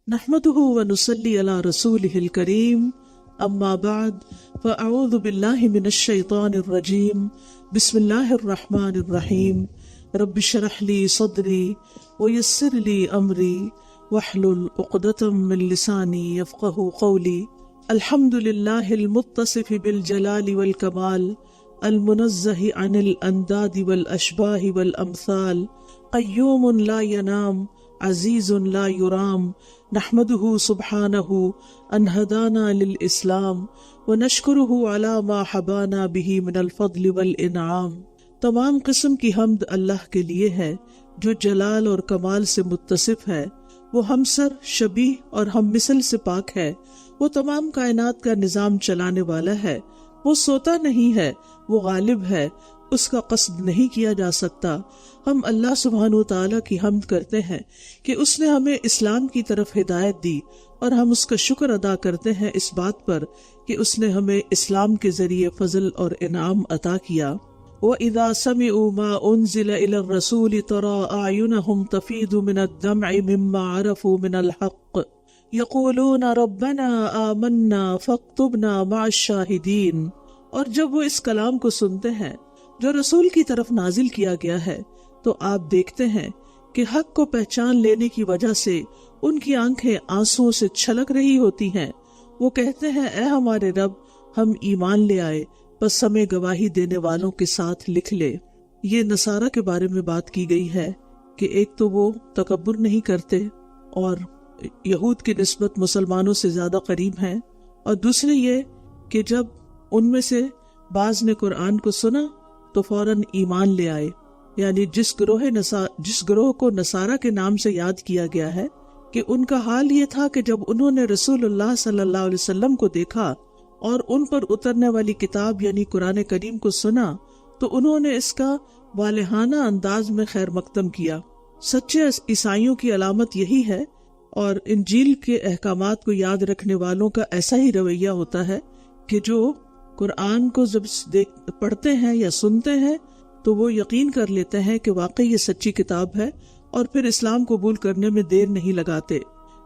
نحمده ونصلي على رسوله الكريم اما بعد فاعوذ بالله من الشيطان الرجيم بسم الله الرحمن الرحيم رب اشرح لي صدري ويسر لي امري واحلل عقدة من لساني يفقهوا قولي الحمد لله المتصف بالجلال والكمال المنزه عن الانداد والاشباه والامثال قيوم لا ينام عزیز لا یرام نحمده سبحانہ ان ہدانا للاسلام ونشکرہ علی ما حبانا بہ من الفضل والانعام۔ تمام قسم کی حمد اللہ کے لیے ہے جو جلال اور کمال سے متصف ہے، وہ ہمسر، شبیہ اور ہم مثل سے پاک ہے، وہ تمام کائنات کا نظام چلانے والا ہے، وہ سوتا نہیں ہے، وہ غالب ہے، اس کا قصد نہیں کیا جا سکتا۔ ہم اللہ سبحانہ وتعالیٰ کی حمد کرتے ہیں کہ اس نے ہمیں اسلام کی طرف ہدایت دی، اور ہم اس کا شکر ادا کرتے ہیں اس بات پر کہ اس نے ہمیں اسلام کے ذریعے فضل اور انعام عطا کیا۔ وَإِذَا سَمِعُوا مَا أُنزِلَ إِلَى الرَّسُولِ تَرَى أَعْيُنَهُمْ تَفِيضُ مِنَ الدَّمْعِ مِمَّا عَرَفُوا مِنَ الْحَقِّ يَقُولُونَ رَبَّنَا آمَنَّا فَاكْتُبْنَا مَعَ الشَّاهِدِينَ۔ اور جب وہ اس کلام کو سنتے ہیں جو رسول کی طرف نازل کیا گیا ہے تو آپ دیکھتے ہیں کہ حق کو پہچان لینے کی وجہ سے ان کی آنکھیں آنسوؤں سے چھلک رہی ہوتی ہیں۔ وہ کہتے ہیں اے ہمارے رب، ہم ایمان لے آئے، بس ہمیں گواہی دینے والوں کے ساتھ لکھ لے۔ یہ نصارہ کے بارے میں بات کی گئی ہے کہ ایک تو وہ تکبر نہیں کرتے اور یہود کی نسبت مسلمانوں سے زیادہ قریب ہیں، اور دوسرے یہ کہ جب ان میں سے بعض نے قرآن کو سنا تو فوراً ایمان لے آئے۔ یعنی جس گروہ کو نصارہ کے نام سے یاد کیا گیا ہے کہ ان کا حال یہ تھا کہ جب انہوں نے رسول اللہ صلی اللہ علیہ وسلم کو دیکھا اور ان پر اترنے والی کتاب یعنی قرآن کریم کو سنا تو انہوں نے اس کا والہانہ انداز میں خیر مقدم کیا۔ سچے عیسائیوں کی علامت یہی ہے، اور انجیل کے احکامات کو یاد رکھنے والوں کا ایسا ہی رویہ ہوتا ہے کہ جو قرآن کو جب پڑھتے ہیں یا سنتے ہیں تو وہ یقین کر لیتے ہیں کہ واقعی یہ سچی کتاب ہے، اور پھر اسلام قبول کرنے میں دیر نہیں لگاتے۔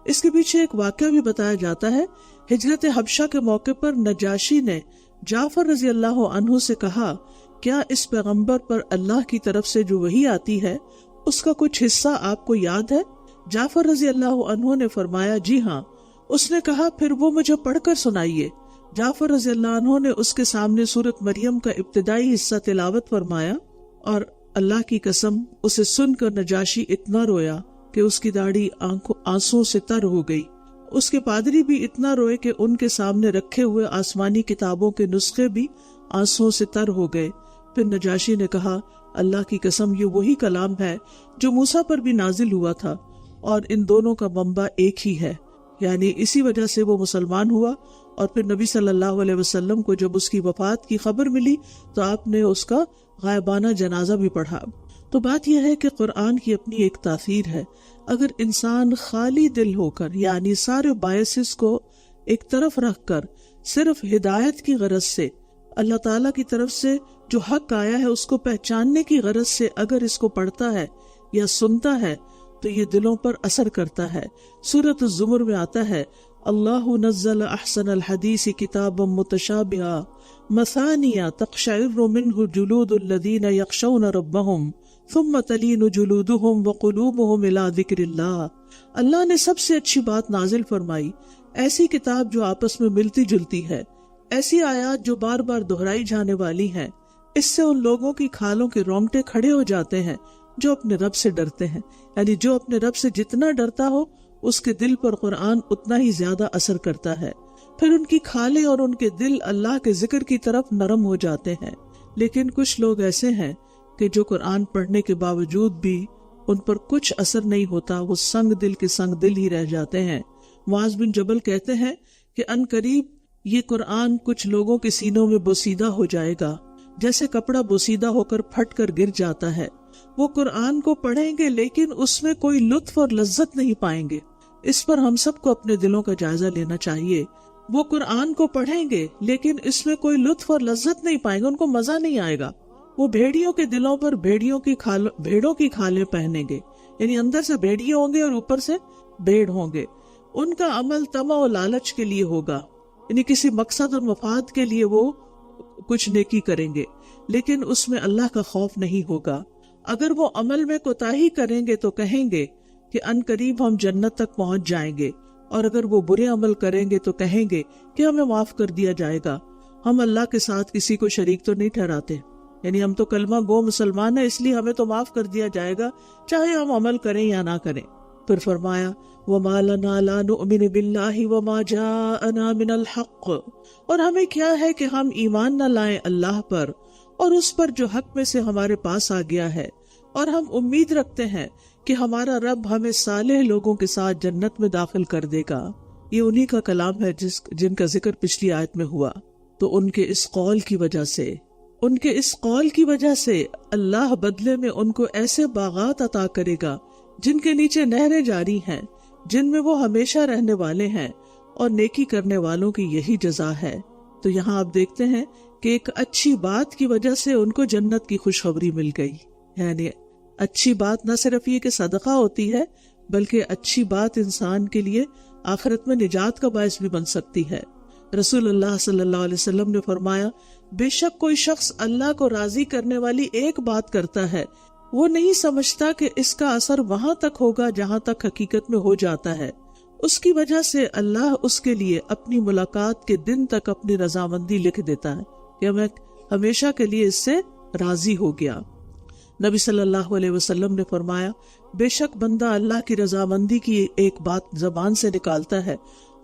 اس کے پیچھے ایک واقعہ بھی بتایا جاتا ہے۔ ہجرت حبشہ کے موقع پر نجاشی نے جعفر رضی اللہ عنہ سے کہا، کیا اس پیغمبر پر اللہ کی طرف سے جو وحی آتی ہے اس کا کچھ حصہ آپ کو یاد ہے؟ جعفر رضی اللہ عنہ نے فرمایا جی ہاں۔ اس نے کہا پھر وہ مجھے پڑھ کر سنائیے۔ جعفر رضی اللہ عنہ نے اس کے سامنے سورۃ مریم کا ابتدائی حصہ تلاوت فرمایا، اور اللہ کی قسم اسے سن کر نجاشی اتنا رویا کہ اس کی داڑھی آنسوں سے تر ہو گئی۔ اس کے پادری بھی اتنا روئے کہ ان کے سامنے رکھے ہوئے آسمانی کتابوں کے نسخے بھی آنسوں سے تر ہو گئے۔ پھر نجاشی نے کہا اللہ کی قسم یہ وہی کلام ہے جو موسیٰ پر بھی نازل ہوا تھا، اور ان دونوں کا منبع ایک ہی ہے۔ یعنی اسی وجہ سے وہ مسلمان ہوا، اور پھر نبی صلی اللہ علیہ وسلم کو جب اس کی وفات کی خبر ملی تو آپ نے اس کا غائبانہ جنازہ بھی پڑھا۔ تو بات یہ ہے کہ قرآن کی اپنی ایک تاثیر ہے۔ اگر انسان خالی دل ہو کر یعنی سارے بایسز کو ایک طرف رکھ کر صرف ہدایت کی غرض سے، اللہ تعالیٰ کی طرف سے جو حق آیا ہے اس کو پہچاننے کی غرض سے اگر اس کو پڑھتا ہے یا سنتا ہے تو یہ دلوں پر اثر کرتا ہے۔ سورۃ الزمر میں آتا ہے اللہ نزل احسن الحدیث کتابا متشابہا مثانیہ تقشعر منہ جلود الذین یخشون ربہم ثم تلین جلودہم وقلوبہم الی ذکر اللہ۔ اللہ نے سب سے اچھی بات نازل فرمائی، ایسی کتاب جو آپس میں ملتی جلتی ہے، ایسی آیات جو بار بار دہرائی جانے والی ہیں۔ اس سے ان لوگوں کی کھالوں کے رونگٹے کھڑے ہو جاتے ہیں جو اپنے رب سے ڈرتے ہیں۔ یعنی جو اپنے رب سے جتنا ڈرتا ہو اس کے دل پر قرآن اتنا ہی زیادہ اثر کرتا ہے۔ پھر ان کی کھالیں اور ان کے دل اللہ کے ذکر کی طرف نرم ہو جاتے ہیں۔ لیکن کچھ لوگ ایسے ہیں کہ جو قرآن پڑھنے کے باوجود بھی ان پر کچھ اثر نہیں ہوتا، وہ سنگ دل کے سنگ دل ہی رہ جاتے ہیں۔ معاذ بن جبل کہتے ہیں کہ ان قریب یہ قرآن کچھ لوگوں کے سینوں میں بوسیدہ ہو جائے گا، جیسے کپڑا بوسیدہ ہو کر پھٹ کر گر جاتا ہے۔ وہ قرآن کو پڑھیں گے لیکن اس میں کوئی لطف اور لذت نہیں پائیں گے۔ اس پر ہم سب کو اپنے دلوں کا جائزہ لینا چاہیے۔ وہ قرآن کو پڑھیں گے لیکن اس میں کوئی لطف اور لذت نہیں پائیں گے، ان کو مزہ نہیں آئے گا۔ وہ بھیڑیوں کے دلوں پر بھیڑوں کی کھالیں پہنیں گے، یعنی اندر سے بھیڑیے ہوں گے اور اوپر سے بھیڑ ہوں گے۔ ان کا عمل طمع و لالچ کے لیے ہوگا، یعنی کسی مقصد اور مفاد کے لیے وہ کچھ نیکی کریں گے، لیکن اس میں اللہ کا خوف نہیں ہوگا۔ اگر وہ عمل میں کوتاہی کریں گے تو کہیں گے کہ ان قریب ہم جنت تک پہنچ جائیں گے، اور اگر وہ برے عمل کریں گے تو کہیں گے کہ ہمیں معاف کر دیا جائے گا۔ ہم اللہ کے ساتھ کسی کو شریک تو نہیں ٹھہراتے، یعنی ہم تو کلمہ گو مسلمان ہیں، اس لیے ہمیں تو معاف کر دیا جائے گا چاہے ہم عمل کریں یا نہ کریں۔ پھر فرمایا وَمَا لَنَا لَا نُؤْمِنُ بِاللَّهِ وَمَا جَاءَنَا مِنَ الْحَقِّ، اور ہمیں کیا ہے کہ ہم ایمان نہ لائیں اللہ پر اور اس پر جو حق میں سے ہمارے پاس آ گیا ہے، اور ہم امید رکھتے ہیں کہ ہمارا رب ہمیں صالح لوگوں کے ساتھ جنت میں داخل کر دے گا۔ یہ انہی کا کلام ہے جن کا ذکر پچھلی آیت میں ہوا۔ تو ان کے اس قول کی وجہ سے اللہ بدلے میں ان کو ایسے باغات عطا کرے گا جن کے نیچے نہریں جاری ہیں، جن میں وہ ہمیشہ رہنے والے ہیں، اور نیکی کرنے والوں کی یہی جزا ہے۔ تو یہاں آپ دیکھتے ہیں کہ ایک اچھی بات کی وجہ سے ان کو جنت کی خوشخبری مل گئی۔ یعنی اچھی بات نہ صرف یہ کہ صدقہ ہوتی ہے، بلکہ اچھی بات انسان کے لیے آخرت میں نجات کا باعث بھی بن سکتی ہے۔ رسول اللہ صلی اللہ علیہ وسلم نے فرمایا، بے شک کوئی شخص اللہ کو راضی کرنے والی ایک بات کرتا ہے، وہ نہیں سمجھتا کہ اس کا اثر وہاں تک ہوگا جہاں تک حقیقت میں ہو جاتا ہے۔ اس کی وجہ سے اللہ اس کے لیے اپنی ملاقات کے دن تک اپنی رضامندی لکھ دیتا ہے کہ میں ہمیشہ کے لیے اس سے راضی ہو گیا۔ نبی صلی اللہ علیہ وسلم نے فرمایا، بے شک بندہ اللہ کی رضامندی کی ایک بات زبان سے نکالتا ہے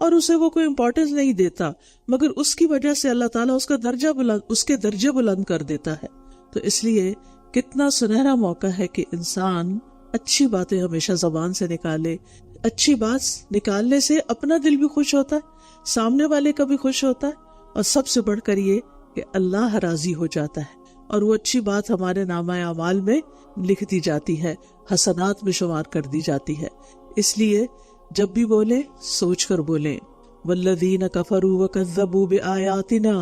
اور اسے وہ کوئی امپورٹنس نہیں دیتا، مگر اس کی وجہ سے اللہ تعالیٰ اس کے درجے بلند کر دیتا ہے۔ تو اس لیے کتنا سنہرا موقع ہے کہ انسان اچھی باتیں ہمیشہ زبان سے نکالے۔ اچھی بات نکالنے سے اپنا دل بھی خوش ہوتا ہے، سامنے والے کا بھی خوش ہوتا ہے، اور سب سے بڑھ کر یہ کہ اللہ راضی ہو جاتا ہے، اور وہ اچھی بات ہمارے نامہ اعمال میں لکھ دی جاتی ہے، حسنات میں شمار کر دی جاتی ہے۔ اس لیے جب بھی بولے سوچ کر بولیں۔ والذین کفروا وکذبوا بآیاتنا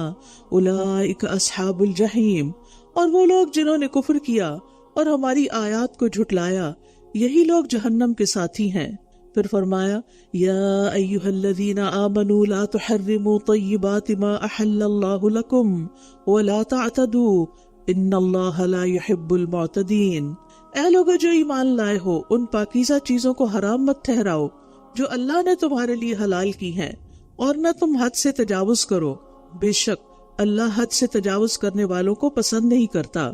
اولئک اصحاب الجحیم، اور وہ لوگ جنہوں نے کفر کیا اور ہماری آیات کو جھٹلایا، یہی لوگ جہنم کے ساتھی ہیں۔ پھر فرمایا، یا ایھا الذین آمنوا لا تحرموا طیبات ما احل اللہ لکم ولا تعتدوا ان اللہ لا يحب المعتدین۔ اے لوگو جو ایمان لائے ہو، ان پاکیزہ چیزوں کو حرام مت ٹھہراؤ جو اللہ نے تمہارے لیے حلال کی ہیں، اور نہ تم حد سے تجاوز کرو، بے شک اللہ حد سے تجاوز کرنے والوں کو پسند نہیں کرتا۔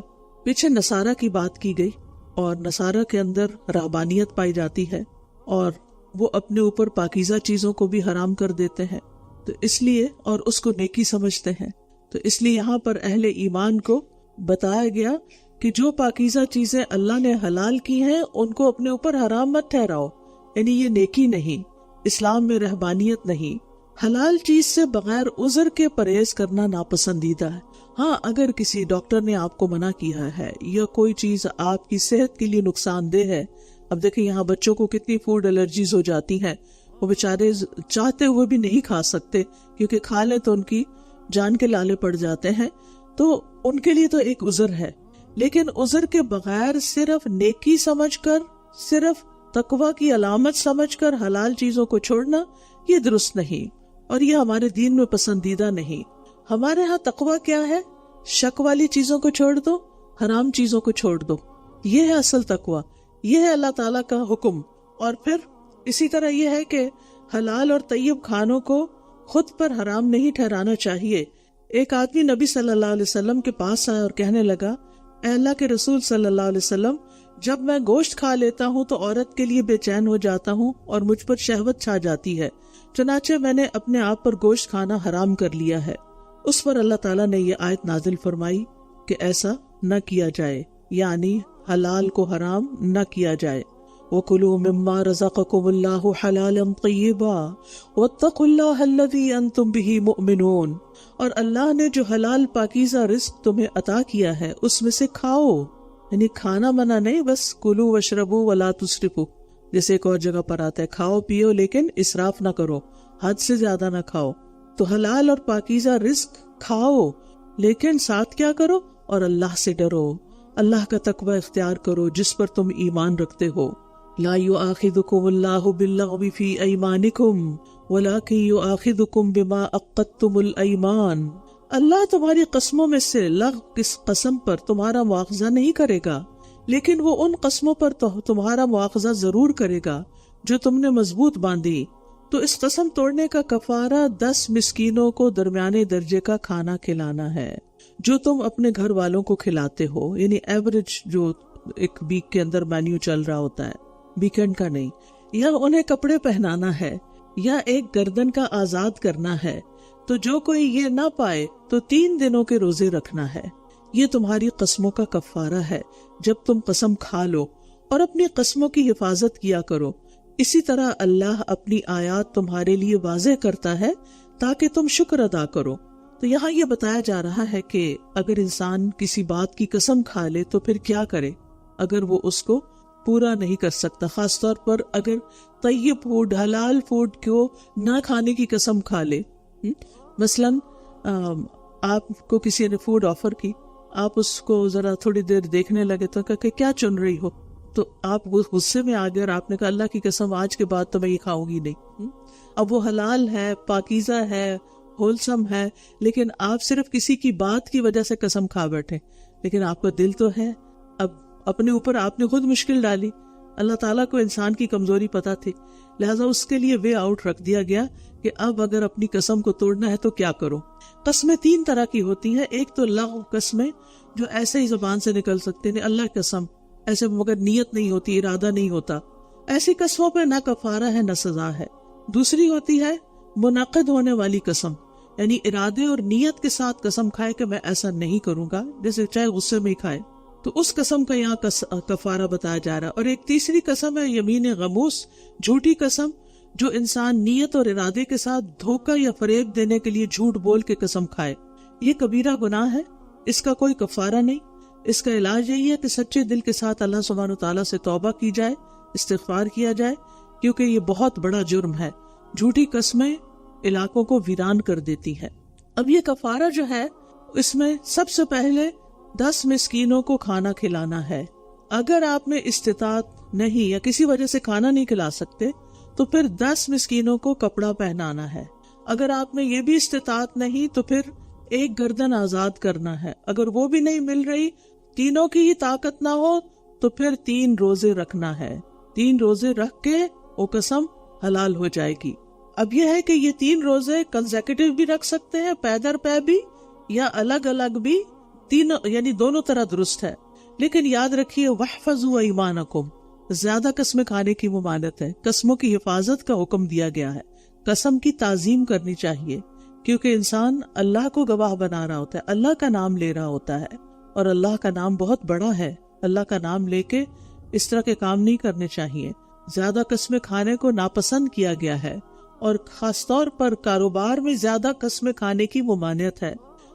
پیچھے نصارہ کی بات کی گئی، اور نصارہ کے اندر رہبانیت پائی جاتی ہے، اور وہ اپنے اوپر پاکیزہ چیزوں کو بھی حرام کر دیتے ہیں، تو اس لیے اور اس کو نیکی سمجھتے ہیں۔ تو اس لیے یہاں پر اہل ایمان کو بتایا گیا کہ جو پاکیزہ چیزیں اللہ نے حلال کی ہیں ان کو اپنے اوپر حرام مت ٹھہراؤ، یعنی یہ نیکی نہیں، اسلام میں رہبانیت نہیں۔ حلال چیز سے بغیر عذر کے پرہیز کرنا ناپسندیدہ ہے۔ ہاں، اگر کسی ڈاکٹر نے آپ کو منع کیا ہے یا کوئی چیز آپ کی صحت کے لیے نقصان دہ ہے، اب دیکھیں یہاں بچوں کو کتنی فوڈ الرجیز ہو جاتی ہیں، وہ بیچارے چاہتے ہوئے بھی نہیں کھا سکتے، کیونکہ کھا لیں تو ان کی جان کے لالے پڑ جاتے ہیں، تو ان کے لیے تو ایک عذر ہے۔ لیکن عذر کے بغیر صرف نیکی سمجھ کر، صرف تقوی کی علامت سمجھ کر حلال چیزوں کو چھوڑنا، یہ درست نہیں، اور یہ ہمارے دین میں پسندیدہ نہیں۔ ہمارے ہاں تقوی کیا ہے؟ شک والی چیزوں کو چھوڑ دو، حرام چیزوں کو چھوڑ دو، یہ ہے اصل تقوی، یہ ہے اللہ تعالیٰ کا حکم۔ اور پھر اسی طرح یہ ہے کہ حلال اور طیب کھانوں کو خود پر حرام نہیں ٹھہرانا چاہیے۔ ایک آدمی نبی صلی اللہ علیہ وسلم کے پاس آیا اور کہنے لگا، اے اللہ کے رسول صلی اللہ علیہ وسلم، جب میں گوشت کھا لیتا ہوں تو عورت کے لیے بے چین ہو جاتا ہوں اور مجھ پر شہوت چھا جاتی ہے، چنانچہ میں نے اپنے آپ پر گوشت کھانا حرام کر لیا ہے۔ اس پر اللہ تعالیٰ نے یہ آیت نازل فرمائی کہ ایسا نہ کیا جائے، یعنی حلال کو حرام نہ کیا جائے۔ وَكُلُوا مِمَّا رَزَقَكُمُ اللَّهُ حَلَالًا طَيِّبًا وَاتَّقُوا اللَّهَ الَّذِي أَنْتُمْ بِهِ مُؤْمِنُونَ، اور اللہ نے جو حلال پاکیزہ رزق تمہیں عطا کیا ہے اس میں سے کھاؤ، یعنی کھانا منع نہیں، بس کلوا واشربوا ولا تسرفوا، جیسے ایک اور جگہ پر آتا ہے کھاؤ پیو لیکن اسراف نہ کرو، حد سے زیادہ نہ کھاؤ۔ تو حلال اور پاکیزہ رزق کھاؤ، لیکن ساتھ کیا کرو؟ اور اللہ سے ڈرو، اللہ کا تقوی اختیار کرو جس پر تم ایمان رکھتے ہو۔ لا یؤاخذکم اللہ باللغو فی ایمانکم ولکن یؤاخذکم بما عقدتم الایمان. اللہ تمہاری قسموں میں سے لغو کس قسم پر تمہارا مواخذہ نہیں کرے گا، لیکن وہ ان قسموں پر تمہارا مواخذہ ضرور کرے گا جو تم نے مضبوط باندھی. تو اس قسم توڑنے کا کفارہ 10 مسکینوں کو درمیانے درجے کا کھانا کھلانا ہے جو تم اپنے گھر والوں کو کھلاتے ہو، یعنی ایوریج جو ایک ویک کے اندر مینیو چل رہا ہوتا ہے، ویکینڈ کا نہیں. یا انہیں کپڑے پہنانا ہے یا ایک گردن کا آزاد کرنا ہے. تو جو کوئی یہ نہ پائے تو 3 دنوں کے روزے رکھنا ہے. یہ تمہاری قسموں کا کفارہ ہے جب تم قسم کھا لو، اور اپنی قسموں کی حفاظت کیا کرو. اسی طرح اللہ اپنی آیات تمہارے لیے واضح کرتا ہے تاکہ تم شکر ادا کرو. تو یہاں یہ بتایا جا رہا ہے کہ اگر انسان کسی بات کی قسم کھا لے تو پھر کیا کرے اگر وہ اس کو پورا نہیں کر سکتا، خاص طور پر اگر طیب فوڈ، حلال فوڈ کو نہ کھانے کی قسم کھا لے. مثلا آپ کو کسی نے فوڈ آفر کی، آپ اس کو ذرا تھوڑی دیر دیکھنے لگے تو کہ کیا چن رہی ہو، تو آپ غصے میں آ گئے اور آپ نے کہا اللہ کی قسم آج کے بعد تو میں یہ کھاؤں گی نہیں. اب وہ حلال ہے، پاکیزہ ہے، ہولسم ہے، لیکن آپ صرف کسی کی بات کی وجہ سے قسم کھا بیٹھے، لیکن آپ کا دل تو ہے. اب اپنے اوپر آپ نے خود مشکل ڈالی. اللہ تعالیٰ کو انسان کی کمزوری پتہ تھی، لہٰذا اس کے لیے وے آؤٹ رکھ دیا گیا کہ اب اگر اپنی قسم کو توڑنا ہے تو کیا کرو. قسمیں 3 طرح کی ہوتی ہیں. ایک تو لغو قسمیں جو ایسے ہی زبان سے نکل سکتے ہیں، اللہ قسم ایسے، مگر نیت نہیں ہوتی، ارادہ نہیں ہوتا. ایسی قسموں پہ نہ کفارہ ہے نہ سزا ہے. دوسری ہوتی ہے منعقد ہونے والی قسم، یعنی ارادے اور نیت کے ساتھ قسم کھائے کہ میں ایسا نہیں کروں گا، جیسے چاہے غصے میں ہی کھائے، تو اس قسم کا یہاں کفارہ بتایا جا رہا ہے. اور ایک تیسری قسم ہے یمین غموس، جھوٹی قسم، جو انسان نیت اور ارادے کے ساتھ دھوکہ یا فریب دینے کے لیے جھوٹ بول کے قسم کھائے. یہ کبیرہ گناہ ہے، اس کا کوئی کفارہ نہیں. اس کا علاج یہی ہے کہ سچے دل کے ساتھ اللہ سبحانہ وتعالیٰ سے توبہ کی جائے، استغفار کیا جائے، کیونکہ یہ بہت بڑا جرم ہے. جھوٹی قسمیں علاقوں کو ویران کر دیتی ہیں. اب یہ کفارہ جو ہے اس میں سب سے پہلے 10 مسکینوں کو کھانا کھلانا ہے. اگر آپ میں استطاعت نہیں یا کسی وجہ سے کھانا نہیں کھلا سکتے تو پھر 10 مسکینوں کو کپڑا پہنانا ہے. اگر آپ میں یہ بھی استطاعت نہیں تو پھر ایک گردن آزاد کرنا ہے. اگر وہ بھی نہیں مل رہی، تینوں کی ہی طاقت نہ ہو تو پھر 3 روزے رکھنا ہے. 3 روزے رکھ کے وہ قسم حلال ہو جائے گی. اب یہ ہے کہ یہ 3 روزے کنزیکٹیو بھی رکھ سکتے ہیں، پے در پے بھی، یا الگ الگ بھی، تینوں یعنی دونوں طرح درست ہے. لیکن یاد رکھیے وَاحْفَظُوا أَيْمَانَكُمْ، زیادہ قسمیں کھانے کی ممانعت ہے. قسموں کی حفاظت کا حکم دیا گیا ہے. قسم کی تعظیم کرنی چاہیے، کیونکہ انسان اللہ کو گواہ بنا رہا ہوتا ہے، اللہ کا نام لے رہا ہوتا ہے، اور اللہ کا نام بہت بڑا ہے. اللہ کا نام لے کے اس طرح کے کام نہیں کرنے چاہیے. زیادہ قسمیں کھانے کو ناپسند کیا گیا ہے، اور خاص طور پر کاروبار میں زیادہ قسمیں کھانے کی ممانعت ہے.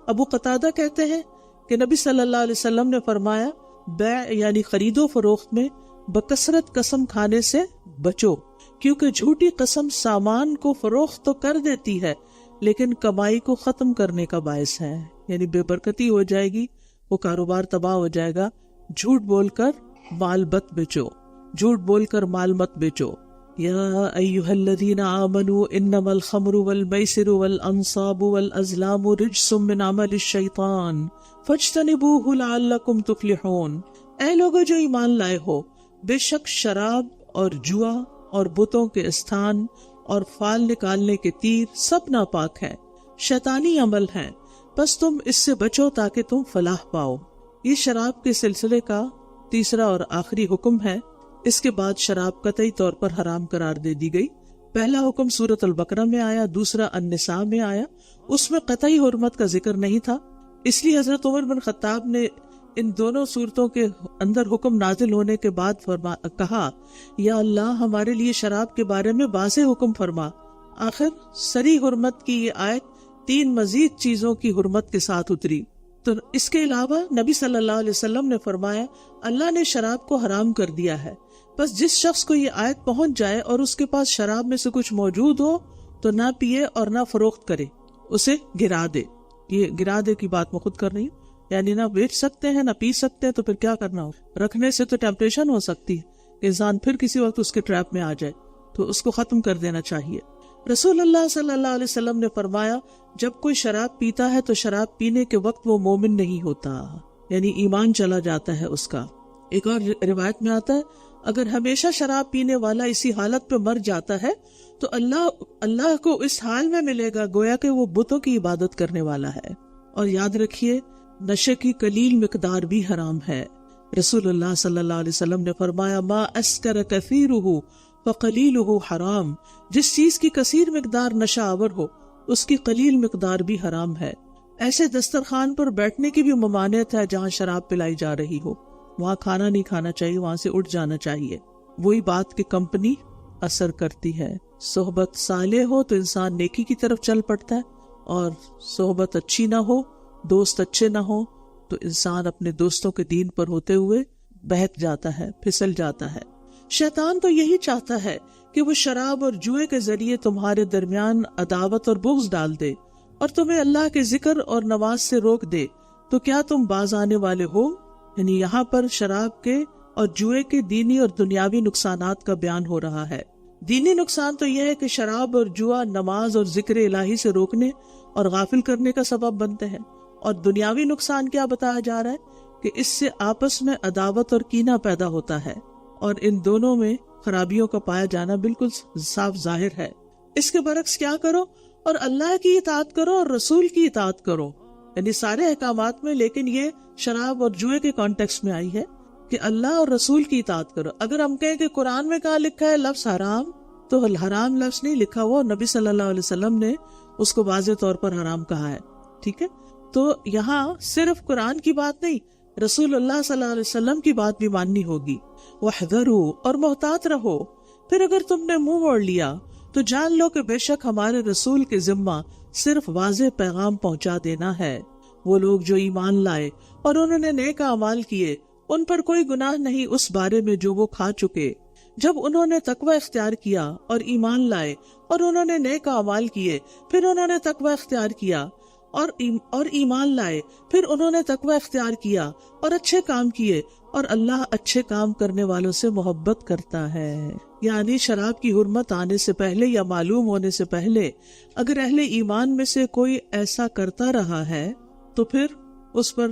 ابو قتادہ کہتے ہیں کہ نبی صلی اللہ علیہ وسلم نے فرمایا بیع یعنی خرید و فروخت میں بکثرت قسم کھانے سے بچو، کیونکہ جھوٹی قسم سامان کو فروخت تو کر دیتی ہے لیکن کمائی کو ختم کرنے کا باعث ہے. یعنی بے برکتی ہو جائے گی، وہ کاروبار تباہ ہو جائے گا. جھوٹ بول کر مال مت بیچو، جھوٹ بول کر مال مت بیچو. یا ایھا الذین آمنوا انما الخمر والمیسر والانصاب والازلام رجس من عمل الشیطان فاجتنبوہ لعلکم تفلحون. اے لوگو جو ایمان لائے ہو، بے شک شراب اور جوا اور بتوں کے استھان اور فال نکالنے کے تیر سب ناپاک ہیں، شیطانی عمل ہیں، بس تم اس سے بچو تاکہ تم فلاح پاؤ. یہ شراب کے سلسلے کا تیسرا اور آخری حکم ہے. اس کے بعد شراب قطعی طور پر حرام قرار دے دی گئی. پہلا حکم سورۃ البقرہ میں آیا، دوسرا النساء میں آیا. اس میں قطعی حرمت کا ذکر نہیں تھا، اس لیے حضرت عمر بن خطاب نے ان دونوں صورتوں کے اندر حکم نازل ہونے کے بعد کہا یا اللہ ہمارے لیے شراب کے بارے میں واضح حکم فرما. آخر سری حرمت کی یہ آیت 3 مزید چیزوں کی حرمت کے ساتھ اتری. تو اس کے علاوہ نبی صلی اللہ علیہ وسلم نے فرمایا اللہ نے شراب کو حرام کر دیا ہے، بس جس شخص کو یہ آیت پہنچ جائے اور اس کے پاس شراب میں سے کچھ موجود ہو تو نہ پیے اور نہ فروخت کرے، اسے گرا دے. یہ گرا دے کی بات میں خود کر رہی ہوں، یعنی نہ بیچ سکتے ہیں نہ پی سکتے ہیں، تو پھر کیا کرنا ہو؟ رکھنے سے تو ٹیمپٹیشن ہو سکتی ہے کہ انسان پھر کسی وقت اس کے ٹریپ میں آ جائے، تو اس کو ختم کر دینا چاہیے۔ رسول اللہ صلی اللہ علیہ وسلم نے فرمایا جب کوئی شراب پیتا ہے تو شراب پینے کے وقت وہ مومن نہیں ہوتا، یعنی ایمان چلا جاتا ہے اس کا۔ ایک اور روایت میں آتا ہے اگر ہمیشہ شراب پینے والا اسی حالت پہ مر جاتا ہے تو اللہ کو اس حال میں ملے گا گویا کہ وہ بتوں کی عبادت کرنے والا ہے۔ اور یاد رکھیے نشے کی قلیل مقدار بھی حرام ہے۔ رسول اللہ صلی اللہ علیہ وسلم نے فرمایا ما اسکر کثیرہ فقلیلہ حرام، جس چیز کی کثیر مقدار نشہ آور ہو اس کی قلیل مقدار بھی حرام ہے۔ ایسے دسترخوان پر بیٹھنے کی بھی ممانعت ہے جہاں شراب پلائی جا رہی ہو، وہاں کھانا نہیں کھانا چاہیے، وہاں سے اٹھ جانا چاہیے۔ وہی بات کہ کمپنی اثر کرتی ہے، صحبت صالح ہو تو انسان نیکی کی طرف چل پڑتا ہے، اور صحبت اچھی نہ ہو، دوست اچھے نہ ہو تو انسان اپنے دوستوں کے دین پر ہوتے ہوئے بہک جاتا ہے، پھسل جاتا ہے۔ شیطان تو یہی چاہتا ہے کہ وہ شراب اور جوئے کے ذریعے تمہارے درمیان عداوت اور بغض ڈال دے اور تمہیں اللہ کے ذکر اور نماز سے روک دے، تو کیا تم باز آنے والے ہو؟ یعنی یہاں پر شراب کے اور جوئے کے دینی اور دنیاوی نقصانات کا بیان ہو رہا ہے۔ دینی نقصان تو یہ ہے کہ شراب اور جوا نماز اور ذکر الہی سے روکنے اور غافل کرنے کا سبب بنتے ہیں، اور دنیاوی نقصان کیا بتایا جا رہا ہے کہ اس سے آپس میں عداوت اور کینہ پیدا ہوتا ہے، اور ان دونوں میں خرابیوں کا پایا جانا بالکل صاف ظاہر ہے۔ اس کے برعکس کیا کرو؟ اور اللہ کی اطاعت کرو اور رسول کی اطاعت کرو، یعنی سارے احکامات میں، لیکن یہ شراب اور جوئے کے کانٹیکسٹ میں آئی ہے کہ اللہ اور رسول کی اطاعت کرو۔ اگر ہم کہیں کہ قرآن میں کہاں لکھا ہے لفظ حرام، تو حرام لفظ نہیں لکھا ہوا، نبی صلی اللہ علیہ وسلم نے اس کو واضح طور پر حرام کہا ہے، ٹھیک ہے؟ تو یہاں صرف قرآن کی بات نہیں، رسول اللہ صلی اللہ علیہ وسلم کی بات بھی ماننی ہوگی۔ وَاحْذَرُوا، اور محتاط رہو۔ پھر اگر تم نے منہ موڑ لیا تو جان لو کہ بے شک ہمارے رسول کے ذمہ صرف واضح پیغام پہنچا دینا ہے۔ وہ لوگ جو ایمان لائے اور انہوں نے نیک اعمال کیے ان پر کوئی گناہ نہیں اس بارے میں جو وہ کھا چکے۔ جب انہوں نے تقوی اختیار کیا اور ایمان لائے اور انہوں نے نیک اعمال کیے، پھر انہوں نے تقوی اختیار کیا اور ایمان لائے، پھر انہوں نے تقوی اختیار کیا اور اچھے کام کیے، اور اللہ اچھے کام کرنے والوں سے محبت کرتا ہے۔ یعنی شراب کی حرمت آنے سے پہلے یا معلوم ہونے سے پہلے اگر اہل ایمان میں سے کوئی ایسا کرتا رہا ہے تو پھر اس پر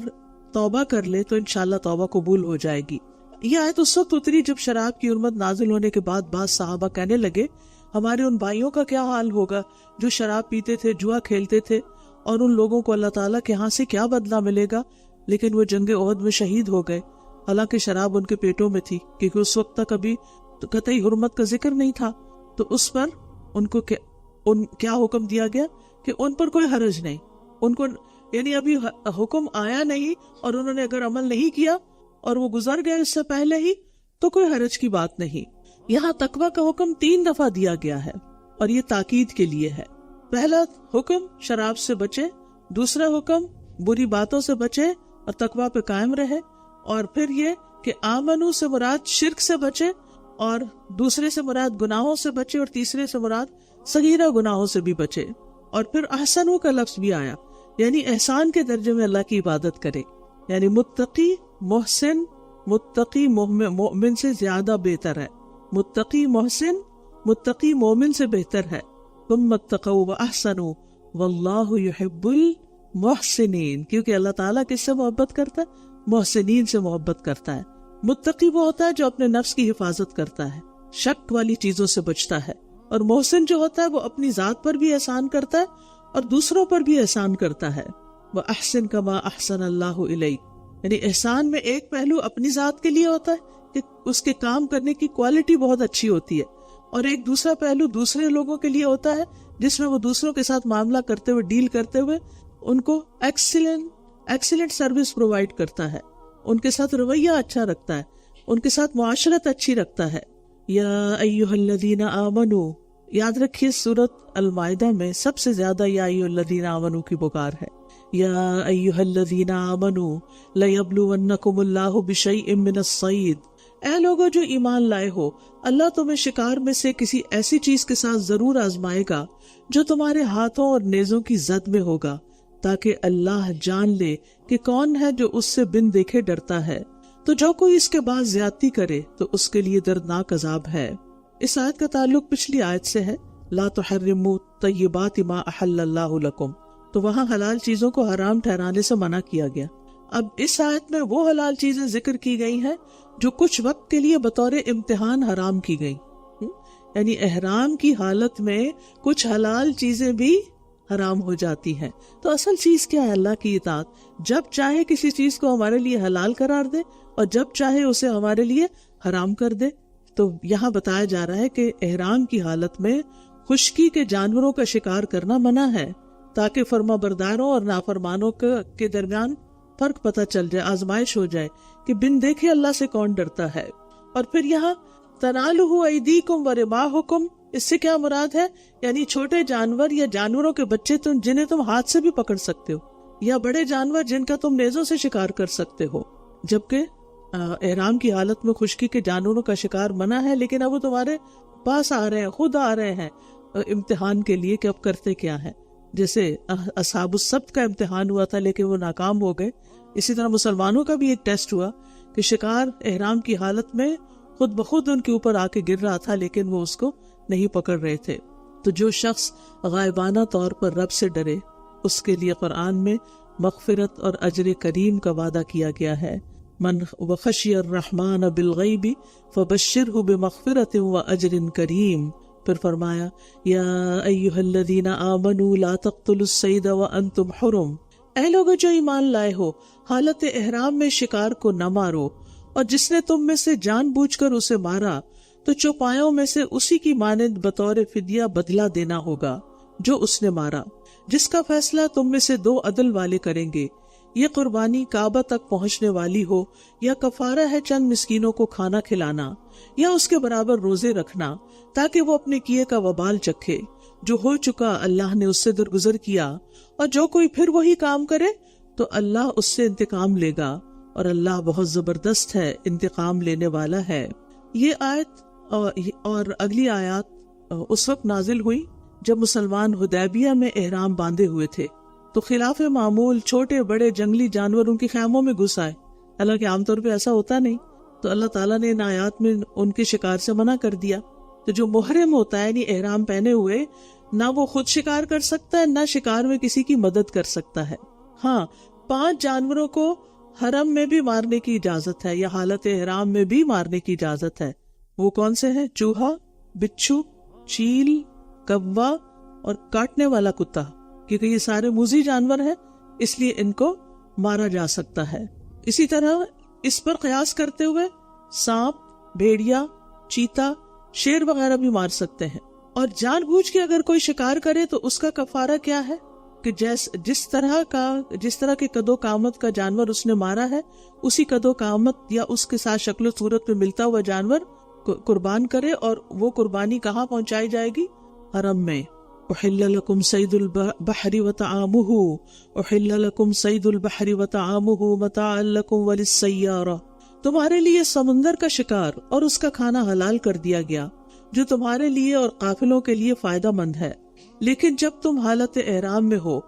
توبہ کر لے تو انشاءاللہ توبہ قبول ہو جائے گی۔ یہ آیت اس وقت اتری جب شراب کی حرمت نازل ہونے کے بعد بعض صحابہ کہنے لگے ہمارے ان بھائیوں کا کیا حال ہوگا جو شراب پیتے تھے، جوا کھیلتے تھے، اور ان لوگوں کو اللہ تعالیٰ کے ہاں سے کیا بدلہ ملے گا؟ لیکن وہ جنگ احد میں شہید ہو گئے، حالانکہ شراب ان کے پیٹوں میں تھی، کیونکہ اس وقت تک ابھی قطعی حرمت کا ذکر نہیں تھا۔ تو اس پر ان کو کیا حکم دیا گیا کہ ان پر کوئی حرج نہیں، ان کو یعنی ابھی حکم آیا نہیں اور انہوں نے اگر عمل نہیں کیا اور وہ گزر گئے اس سے پہلے ہی تو کوئی حرج کی بات نہیں۔ یہاں تقویٰ کا حکم 3 دفعہ دیا گیا ہے اور یہ تاکید کے لیے ہے۔ پہلا حکم شراب سے بچے، دوسرا حکم بری باتوں سے بچے اور تقویٰ پہ قائم رہے، اور پھر یہ کہ آمنو سے مراد شرک سے بچے، اور دوسرے سے مراد گناہوں سے بچے، اور تیسرے سے مراد صغیرہ گناہوں سے بھی بچے۔ اور پھر احسنو کا لفظ بھی آیا، یعنی احسان کے درجے میں اللہ کی عبادت کرے، یعنی متقی محسن، متقی مومن سے زیادہ بہتر ہے، متقی محسن متقی مومن سے بہتر ہے۔ ثم اتقوا واحسنوا واللہ یحب المحسنین، کیونکہ اللہ تعالیٰ کس سے محبت کرتا ہے؟ محسنین سے محبت کرتا ہے۔ متقی وہ ہوتا ہے جو اپنے نفس کی حفاظت کرتا ہے، شک والی چیزوں سے بچتا ہے، اور محسن جو ہوتا ہے وہ اپنی ذات پر بھی احسان کرتا ہے اور دوسروں پر بھی احسان کرتا ہے۔ وَأَحْسِن كَمَا أَحْسَنَ اللَّهُ إِلَيْكَ، یعنی احسان میں ایک پہلو اپنی ذات کے لیے ہوتا ہے کہ اس کے کام کرنے کی کوالٹی بہت اچھی ہوتی ہے، اور ایک دوسرا پہلو دوسرے لوگوں کے لیے ہوتا ہے جس میں وہ دوسروں کے ساتھ معاملہ کرتے ہوئے، ڈیل کرتے ہوئے ان کو ایکسیلنٹ سروس پرووائڈ کرتا ہے، ان کے ساتھ رویہ اچھا رکھتا ہے، ان کے ساتھ معاشرت اچھی رکھتا ہے۔ یا ایھا الذین آمنوا، یاد رکھیے سورۃ المائدہ میں سب سے زیادہ یا ایھا الذین آمنوا کی پکار ہے۔ یا ایھا الذین آمنوا لیبلونکم اللہ بشیء من الصید، اے لوگو جو ایمان لائے ہو، اللہ تمہیں شکار میں سے کسی ایسی چیز کے ساتھ ضرور آزمائے گا جو تمہارے ہاتھوں اور نیزوں کی زد میں ہوگا، تاکہ اللہ جان لے کہ کون ہے جو اس سے بن دیکھے ڈرتا ہے۔ تو جو کوئی اس کے بعد زیادتی کرے تو اس کے لیے دردناک عذاب ہے۔ اس آیت کا تعلق پچھلی آیت سے ہے، لا تحرموا طیبات ما احل اللہ لکم، تو وہاں حلال چیزوں کو حرام ٹھہرانے سے منع کیا گیا۔ اب اس آیت میں وہ حلال چیزیں ذکر کی گئی ہیں جو کچھ وقت کے لیے بطور امتحان حرام کی گئی، یعنی احرام کی حالت میں کچھ حلال چیزیں بھی حرام ہو جاتی ہیں۔ تو اصل چیز کیا ہے؟ اللہ کی اطاعت۔ جب چاہے کسی چیز کو ہمارے لیے حلال قرار دے اور جب چاہے اسے ہمارے لیے حرام کر دے۔ تو یہاں بتایا جا رہا ہے کہ احرام کی حالت میں خشکی کے جانوروں کا شکار کرنا منع ہے، تاکہ فرما برداروں اور نافرمانوں کے درمیان فرق پتہ چل جائے، آزمائش ہو جائے کہ بن دیکھے اللہ سے کون ڈرتا ہے۔ اور پھر یہاں تنالہ ایدیکم ورماحکم، اس سے کیا مراد ہے؟ یعنی چھوٹے جانور یا جانوروں کے بچے جنہیں تم ہاتھ سے بھی پکڑ سکتے ہو، یا بڑے جانور جن کا تم نیزوں سے شکار کر سکتے ہو، جبکہ احرام کی حالت میں خشکی کے جانوروں کا شکار منع ہے، لیکن اب وہ تمہارے پاس آ رہے ہیں، خود آ رہے ہیں امتحان کے لیے کہ اب کرتے کیا ہے۔ جیسے اصحاب السبت کا امتحان ہوا تھا لیکن وہ ناکام ہو گئے، اسی طرح مسلمانوں کا بھی ایک ٹیسٹ ہوا کہ شکار احرام کی حالت میں خود بخود ان کے اوپر آ کے گر رہا تھا لیکن وہ اس کو نہیں پکڑ رہے تھے۔ تو جو شخص غائبانہ طور پر رب سے ڈرے اس کے لیے قرآن میں مغفرت اور اجر کریم کا وعدہ کیا گیا ہے۔ من وخشی الرحمن بالغیب فبشرہ بمغفرت واجر کریم۔ پھر فرمایا یا ایھا الذین آمنوا لا تقتلوا الصید وانتم حرم، اے لوگو جو ایمان لائے ہو حالت احرام میں شکار کو نہ مارو، اور جس نے تم میں سے جان بوجھ کر اسے مارا تو چوپایوں میں سے اسی کی مانند بطور فدیہ بدلہ دینا ہوگا جو اس نے مارا، جس کا فیصلہ تم میں سے دو عدل والے کریں گے۔ یہ قربانی کعبہ تک پہنچنے والی ہو یا کفارہ ہے چند مسکینوں کو کھانا کھلانا یا اس کے برابر روزے رکھنا، تاکہ وہ اپنے کیے کا وبال چکھے۔ جو ہو چکا اللہ نے اس سے درگزر کیا، اور جو کوئی پھر وہی کام کرے تو اللہ اس سے انتقام لے گا، اور اللہ بہت زبردست ہے، انتقام لینے والا ہے۔ یہ آیت اور اگلی آیات اس وقت نازل ہوئی جب مسلمان حدیبیہ میں احرام باندھے ہوئے تھے، تو خلاف معمول چھوٹے بڑے جنگلی جانور ان کے خیموں میں گھس آئے، حالانکہ عام طور پہ ایسا ہوتا نہیں۔ تو اللہ تعالیٰ نے ان آیات میں ان کے شکار سے منع کر دیا۔ تو جو محرم ہوتا ہے یعنی احرام پہنے ہوئے، نہ وہ خود شکار کر سکتا ہے نہ شکار میں کسی کی مدد کر سکتا ہے۔ ہاں، 5 جانوروں کو حرم میں بھی مارنے کی اجازت ہے یا حالت احرام میں بھی مارنے کی اجازت ہے۔ وہ کون سے ہیں؟ چوہا، بچھو، چیل، کوا اور کاٹنے والا کتا، کیونکہ یہ سارے موذی جانور ہیں، اس لیے ان کو مارا جا سکتا ہے۔ اسی طرح اس پر قیاس کرتے ہوئے سانپ، بھیڑیا، چیتا، شیر وغیرہ بھی مار سکتے ہیں۔ اور جان بوجھ کے اگر کوئی شکار کرے تو اس کا کفارہ کیا ہے کہ جس طرح کے قد و قامت کا جانور اس نے مارا ہے، اسی قد و قامت یا اس کے ساتھ شکل و صورت میں ملتا ہوا جانور قربان کرے، اور وہ قربانی کہاں پہنچائی جائے گی؟ حرم میں۔ احل لکم صید البحر وطعامہ، احل لکم صید البحر وطعامہ متاعا لکم وللسیارہ، تمہارے لیے سمندر کا شکار اور اس کا کھانا حلال کر دیا گیا جو تمہارے لیے اور قافلوں کے لیے فائدہ مند ہے، لیکن جب تم حالت احرام میں ہو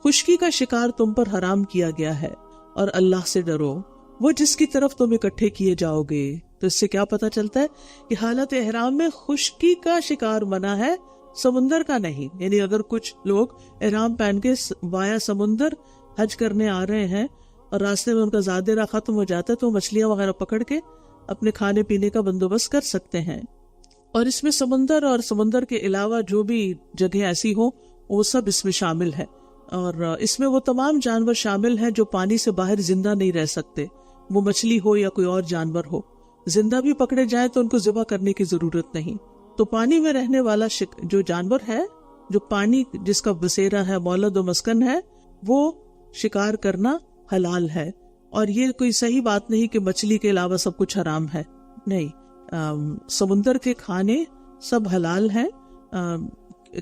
خشکی کا شکار تم پر حرام کیا گیا ہے، اور اللہ سے ڈرو وہ جس کی طرف تم اکٹھے کیے جاؤ گے۔ تو اس سے کیا پتہ چلتا ہے کہ حالت احرام میں خشکی کا شکار منع ہے، سمندر کا نہیں۔ یعنی اگر کچھ لوگ احرام پہن کے وایا سمندر حج کرنے آ رہے ہیں اور راستے میں ان کا زاد راہ ختم ہو جاتا ہے تو مچھلیاں وغیرہ پکڑ کے اپنے کھانے پینے کا بندوبست کر سکتے ہیں۔ اور اس میں سمندر اور سمندر کے علاوہ جو بھی جگہ ایسی ہوں وہ سب اس میں شامل ہے، اور اس میں وہ تمام جانور شامل ہیں جو پانی سے باہر زندہ نہیں رہ سکتے، وہ مچھلی ہو یا کوئی اور جانور ہو۔ زندہ بھی پکڑے جائیں تو ان کو ذبح کرنے کی ضرورت نہیں۔ تو پانی میں رہنے والا جو جانور ہے، جو پانی جس کا بسیرا ہے، مولد و مسکن ہے، وہ شکار کرنا حلال ہے۔ اور یہ کوئی صحیح بات نہیں کہ مچھلی کے علاوہ سب کچھ حرام ہے، نہیں، سمندر کے کھانے سب حلال ہیں،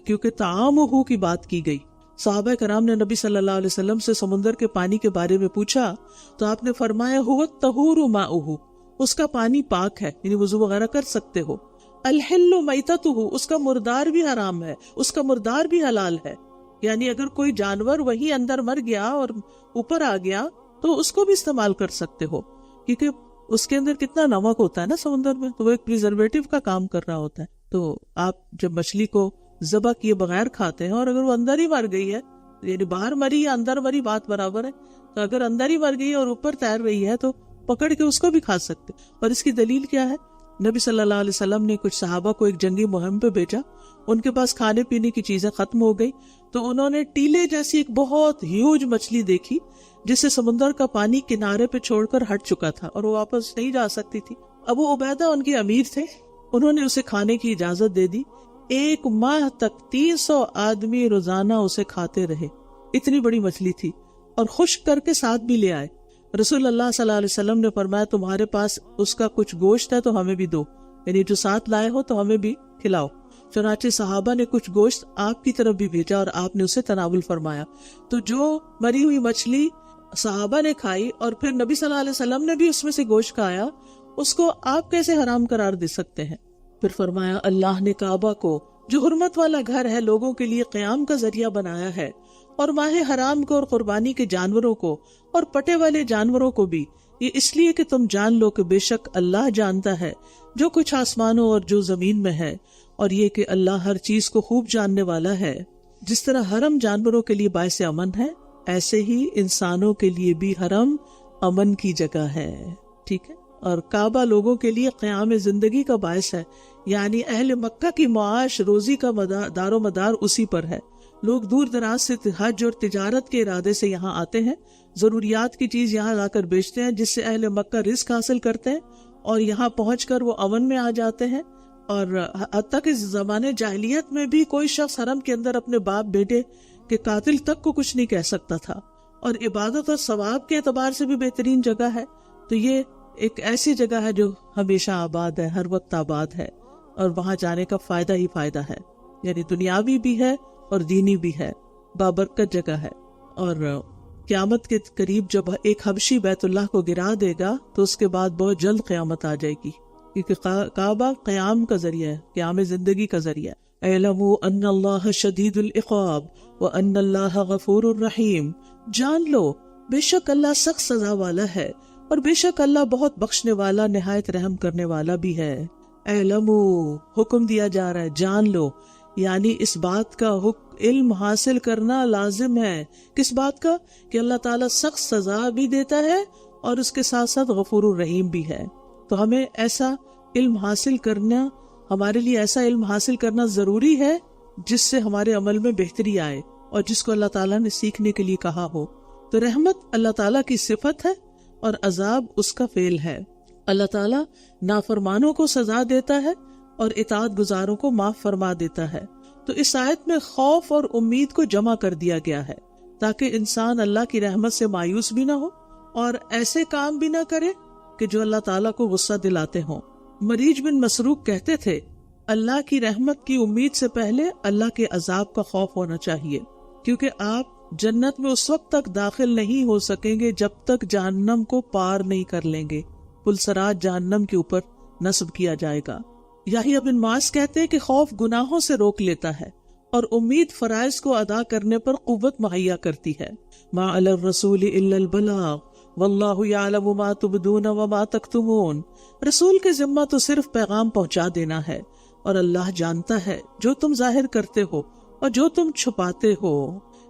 کیونکہ طعامہ کی بات کی گئی۔ صحابہ کرام نے نبی صلی اللہ علیہ وسلم سے سمندر کے پانی کے بارے میں پوچھا تو آپ نے فرمایا هو الطہور ماؤہ، اس کا پانی پاک ہے، یعنی وضو وغیرہ کر سکتے ہو۔ الحل میتتہ، اس کا مردار بھی حرام ہے، اس کا مردار بھی حلال ہے، یعنی اگر کوئی جانور وہی اندر مر گیا اور اوپر آ گیا تو اس کو بھی استعمال کر سکتے ہو، کیونکہ اس کے اندر کتنا نمک ہوتا ہے نا سمندر میں، تو وہ ایک پریزرویٹو کا کام کر رہا ہوتا ہے. تو آپ جب مچھلی کو ذبح کیے بغیر کھاتے ہیں، اور اگر وہ اندر ہی مر گئی ہے، یعنی باہر مری یا اندر مری بات برابر ہے، تو اگر اندر ہی مر گئی ہے اور اوپر تیر رہی ہے تو پکڑ کے اس کو بھی کھا سکتے. اور اس کی دلیل کیا ہے؟ نبی صلی اللہ علیہ وسلم نے کچھ صحابہ کو ایک جنگی مہم پہ بھیجا. ان کے پاس کھانے پینے کی چیزیں ختم ہو گئی، تو انہوں نے ٹیلے جیسی ایک بہت ہیوج مچھلی دیکھی جسے سمندر کا پانی کنارے پہ چھوڑ کر ہٹ چکا تھا اور وہ واپس نہیں جا سکتی تھی. ابو عبیدہ ان کے امیر تھے، انہوں نے اسے کھانے کی اجازت دے دی. 1 ماہ تک 300 آدمی روزانہ اسے کھاتے رہے. اتنی بڑی مچھلی تھی، اور خشک کر کے ساتھ بھی لے آئے. رسول اللہ صلی اللہ علیہ وسلم نے فرمایا تمہارے پاس اس کا کچھ گوشت ہے تو ہمیں بھی دو، یعنی جو ساتھ لائے ہو تو ہمیں بھی کھلاؤ. چنانچہ صحابہ نے کچھ گوشت آپ کی طرف بھی بھیجا اور آپ نے اسے تناول فرمایا. تو جو مری ہوئی مچھلی صحابہ نے کھائی اور پھر نبی صلی اللہ علیہ وسلم نے بھی اس میں سے گوشت کھایا، اس کو آپ کیسے حرام قرار دے سکتے ہیں؟ پھر فرمایا اللہ نے کعبہ کو جو حرمت والا گھر ہے لوگوں کے لیے قیام کا ذریعہ بنایا ہے، اور ماہ حرام کو اور قربانی کے جانوروں کو اور پٹے والے جانوروں کو بھی، یہ اس لیے کہ تم جان لو کہ بے شک اللہ جانتا ہے جو کچھ آسمانوں اور جو زمین میں ہے، اور یہ کہ اللہ ہر چیز کو خوب جاننے والا ہے. جس طرح حرم جانوروں کے لیے باعث امن ہے، ایسے ہی انسانوں کے لیے بھی حرم امن کی جگہ ہے. ٹھیک ہے. اور کعبہ لوگوں کے لیے قیام زندگی کا باعث ہے، یعنی اہل مکہ کی معاش روزی کا دار و مدار اسی پر ہے. لوگ دور دراز سے حج اور تجارت کے ارادے سے یہاں آتے ہیں، ضروریات کی چیز یہاں لا کر بیچتے ہیں، جس سے اہل مکہ رزق حاصل کرتے ہیں اور یہاں پہنچ کر وہ امن میں آ جاتے ہیں. اور حتیٰ کہ زمانے جاہلیت میں بھی کوئی شخص حرم کے اندر اپنے باپ بیٹے کے قاتل تک کو کچھ نہیں کہہ سکتا تھا. اور عبادت اور ثواب کے اعتبار سے بھی بہترین جگہ ہے. تو یہ ایک ایسی جگہ ہے جو ہمیشہ آباد ہے، ہر وقت آباد ہے، اور وہاں جانے کا فائدہ ہی فائدہ ہے، یعنی دنیاوی بھی ہے اور دینی بھی ہے. بابرکت جگہ ہے. اور قیامت کے قریب جب ایک حبشی بیت اللہ کو گرا دے گا تو اس کے بعد بہت جلد قیامت آ جائے گی، کیونکہ کعبہ قیام کا ذریعہ ہے، قیام زندگی کا ذریعہ ہے. اعلموا ان اللہ شدید العقاب وان اللہ غفور الرحیم. جان لو بے شک اللہ سخت سزا والا ہے، اور بے شک اللہ بہت بخشنے والا نہایت رحم کرنے والا بھی ہے. اعلموا حکم دیا جا رہا ہے، جان لو، یعنی اس بات کا علم حاصل کرنا لازم ہے. کس بات کا؟ کہ اللہ تعالیٰ سخت سزا بھی دیتا ہے اور اس کے ساتھ ساتھ غفور الرحیم بھی ہے. تو ہمیں ایسا علم حاصل کرنا، ہمارے لیے ایسا علم حاصل کرنا ضروری ہے جس سے ہمارے عمل میں بہتری آئے اور جس کو اللہ تعالیٰ نے سیکھنے کے لیے کہا ہو. تو رحمت اللہ تعالیٰ کی صفت ہے اور عذاب اس کا فعل ہے. اللہ تعالیٰ نافرمانوں کو سزا دیتا ہے اور اطاعت گزاروں کو معاف فرما دیتا ہے. تو اس آیت میں خوف اور امید کو جمع کر دیا گیا ہے تاکہ انسان اللہ کی رحمت سے مایوس بھی نہ ہو اور ایسے کام بھی نہ کرے کہ جو اللہ تعالیٰ کو غصہ دلاتے ہوں. مریج بن مسروق کہتے تھے اللہ کی رحمت کی امید سے پہلے اللہ کے عذاب کا خوف ہونا چاہیے، کیونکہ آپ جنت میں اس وقت تک داخل نہیں ہو سکیں گے جب تک جہنم کو پار نہیں کر لیں گے. پلسرات جہنم کے اوپر نصب کیا جائے گا. یحییٰ بن معاذ کہتے ہیں کہ خوف گناہوں سے روک لیتا ہے اور امید فرائض کو ادا کرنے پر قوت مہیا کرتی ہے. ما علی الرسول الا البلاغ واللہ یعلم ما تبدون وما تکتمون. رسول کے ذمہ تو صرف پیغام پہنچا دینا ہے اور اللہ جانتا ہے جو تم ظاہر کرتے ہو اور جو تم چھپاتے ہو.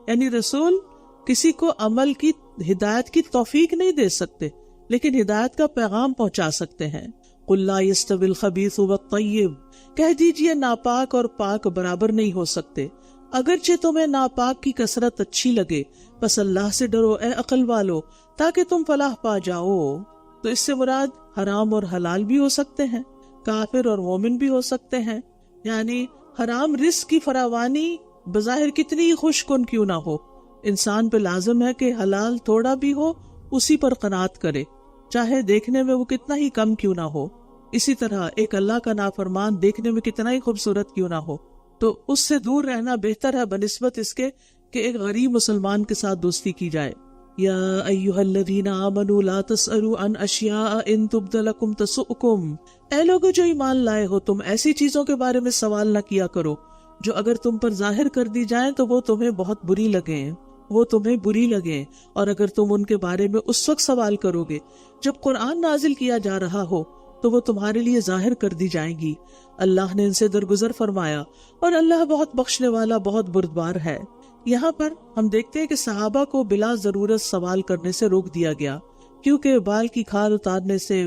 یعنی رسول کسی کو عمل کی ہدایت کی توفیق نہیں دے سکتے، لیکن ہدایت کا پیغام پہنچا سکتے ہیں. قل لا يستوي الخبيث والطيب. کہہ دیجئے ناپاک اور پاک برابر نہیں ہو سکتے، اگرچہ تمہیں ناپاک کی کثرت اچھی لگے. بس اللہ سے ڈرو اے عقل والو تاکہ تم فلاح پا جاؤ. تو اس سے مراد حرام اور حلال بھی ہو سکتے ہیں، کافر اور مومن بھی ہو سکتے ہیں. یعنی حرام رزق کی فراوانی بظاہر کتنی ہی خوش کن کیوں نہ ہو، انسان پہ لازم ہے کہ حلال تھوڑا بھی ہو اسی پر قناعت کرے، چاہے دیکھنے میں وہ کتنا ہی کم کیوں نہ ہو. اسی طرح ایک اللہ کا نافرمان دیکھنے میں کتنا ہی خوبصورت کیوں نہ ہو تو اس سے دور رہنا بہتر ہے بنسبت اس کے کہ ایک غریب مسلمان کے ساتھ دوستی کی جائے. یا ایھا الذین آمنوا لا تسألوا عن اشیاء ان تبد لکم تسؤکم. اے لوگو جو ایمان لائے ہو، تم ایسی چیزوں کے بارے میں سوال نہ کیا کرو جو اگر تم پر ظاہر کر دی جائیں تو وہ تمہیں بہت بری لگیں. وہ تمہیں بری لگے، اور اگر تم ان کے بارے میں اس وقت سوال کرو گے جب قرآن نازل کیا جا رہا ہو تو وہ تمہارے لیے ظاہر کر دی جائیں گی۔ اللہ نے ان سے درگزر فرمایا، اور اللہ بہت بخشنے والا، بہت بردبار ہے۔ یہاں پر ہم دیکھتے ہیں کہ صحابہ کو بلا ضرورت سوال کرنے سے روک دیا گیا، کیونکہ بال کی کھال اتارنے سے،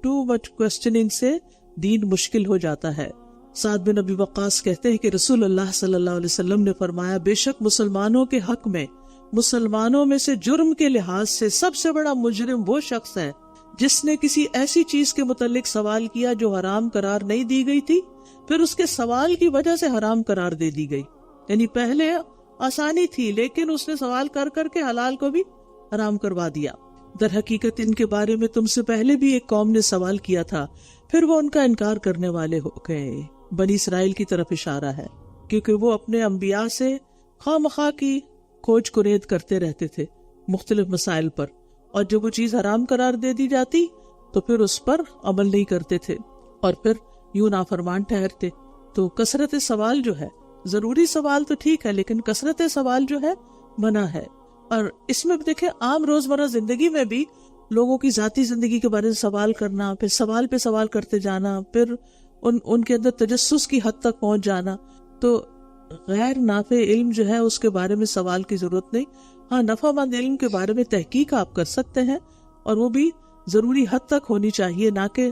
ٹو مچ کوسچننگ سے دین مشکل ہو جاتا ہے۔ سعد بن ابی وقاص کہتے ہیں کہ رسول اللہ صلی اللہ علیہ وسلم نے فرمایا، بے شک مسلمانوں کے حق میں مسلمانوں میں سے جرم کے لحاظ سے سب سے بڑا مجرم وہ شخص ہے جس نے کسی ایسی چیز کے متعلق سوال کیا جو حرام قرار نہیں دی گئی تھی، پھر اس کے سوال کی وجہ سے حرام قرار دے دی گئی۔ یعنی پہلے آسانی تھی لیکن اس نے سوال کر کر کے حلال کو بھی حرام کروا دیا۔ در حقیقت ان کے بارے میں تم سے پہلے بھی ایک قوم نے سوال کیا تھا، پھر وہ ان کا انکار کرنے والے ہو گئے۔ بنی اسرائیل کی طرف اشارہ ہے، کیونکہ وہ اپنے انبیاء سے خواہ مخواہ کی کھوج کرید کرتے رہتے تھے مختلف مسائل پر، اور جب وہ چیز حرام قرار دے دی جاتی تو پھر اس پر عمل نہیں کرتے تھے اور پھر یوں نافرمان ٹھہرتے۔ تو کثرت سوال جو ہے، ضروری سوال تو ٹھیک ہے لیکن کثرت سوال جو ہے منع ہے۔ اور اس میں دیکھیں عام روزمرہ زندگی میں بھی لوگوں کی ذاتی زندگی کے بارے میں سوال کرنا، پھر سوال پہ سوال کرتے جانا، پھر ان کے اندر تجسس کی حد تک پہنچ جانا، تو غیر نافع علم جو ہے اس کے بارے میں سوال کی ضرورت نہیں۔ ہاں، نفع مند علم کے بارے میں تحقیق آپ کر سکتے ہیں، اور وہ بھی ضروری حد تک ہونی چاہیے، نہ کہ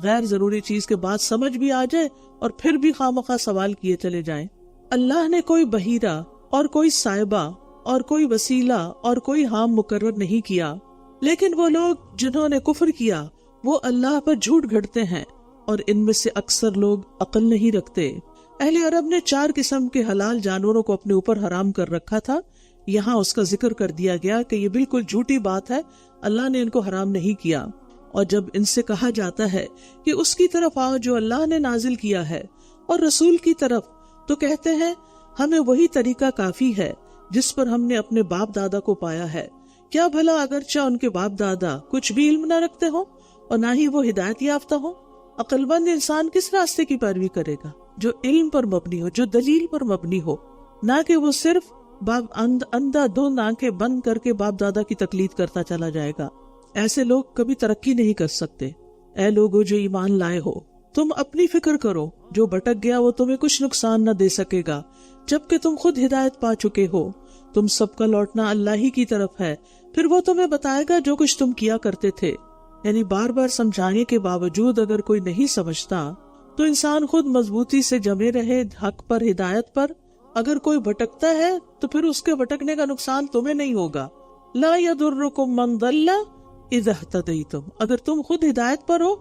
غیر ضروری چیز کے بعد سمجھ بھی آ جائے اور پھر بھی خواہ مخواہ سوال کیے چلے جائیں۔ اللہ نے کوئی بحیرہ اور کوئی سائبہ اور کوئی وسیلہ اور کوئی حام مقرر نہیں کیا، لیکن وہ لوگ جنہوں نے کفر کیا وہ اللہ پر جھوٹ گھڑتے ہیں، اور ان میں سے اکثر لوگ عقل نہیں رکھتے۔ اہل عرب نے 4 قسم کے حلال جانوروں کو اپنے اوپر حرام کر رکھا تھا، یہاں اس کا ذکر کر دیا گیا کہ یہ بالکل جھوٹی بات ہے، اللہ نے ان کو حرام نہیں کیا۔ اور جب ان سے کہا جاتا ہے کہ اس کی طرف آؤ جو اللہ نے نازل کیا ہے اور رسول کی طرف، تو کہتے ہیں ہمیں وہی طریقہ کافی ہے جس پر ہم نے اپنے باپ دادا کو پایا ہے۔ کیا بھلا اگرچہ ان کے باپ دادا کچھ بھی علم نہ رکھتے ہوں اور نہ ہی وہ ہدایت یافتہ ہوں؟ عقل مند انسان کس راستے کی پیروی کرے گا؟ جو علم پر مبنی ہو، جو دلیل پر مبنی ہو، نہ کہ وہ صرف اندھا دھند آنکھیں بند کر کے باپ دادا کی تقلید کرتا چلا جائے گا۔ ایسے لوگ کبھی ترقی نہیں کر سکتے۔ اے لوگو جو ایمان لائے ہو، تم اپنی فکر کرو، جو بھٹک گیا وہ تمہیں کچھ نقصان نہ دے سکے گا جبکہ تم خود ہدایت پا چکے ہو۔ تم سب کا لوٹنا اللہ ہی کی طرف ہے، پھر وہ تمہیں بتائے گا جو کچھ تم کیا کرتے تھے۔ یعنی بار بار سمجھانے کے باوجود اگر کوئی نہیں سمجھتا تو انسان خود مضبوطی سے جمے رہے حق پر، ہدایت پر۔ اگر کوئی بھٹکتا ہے تو پھر اس کے بھٹکنے کا نقصان تمہیں نہیں ہوگا۔ لا یضرکم من ضل اذا اہتدیتم، اگر تم خود ہدایت پر ہو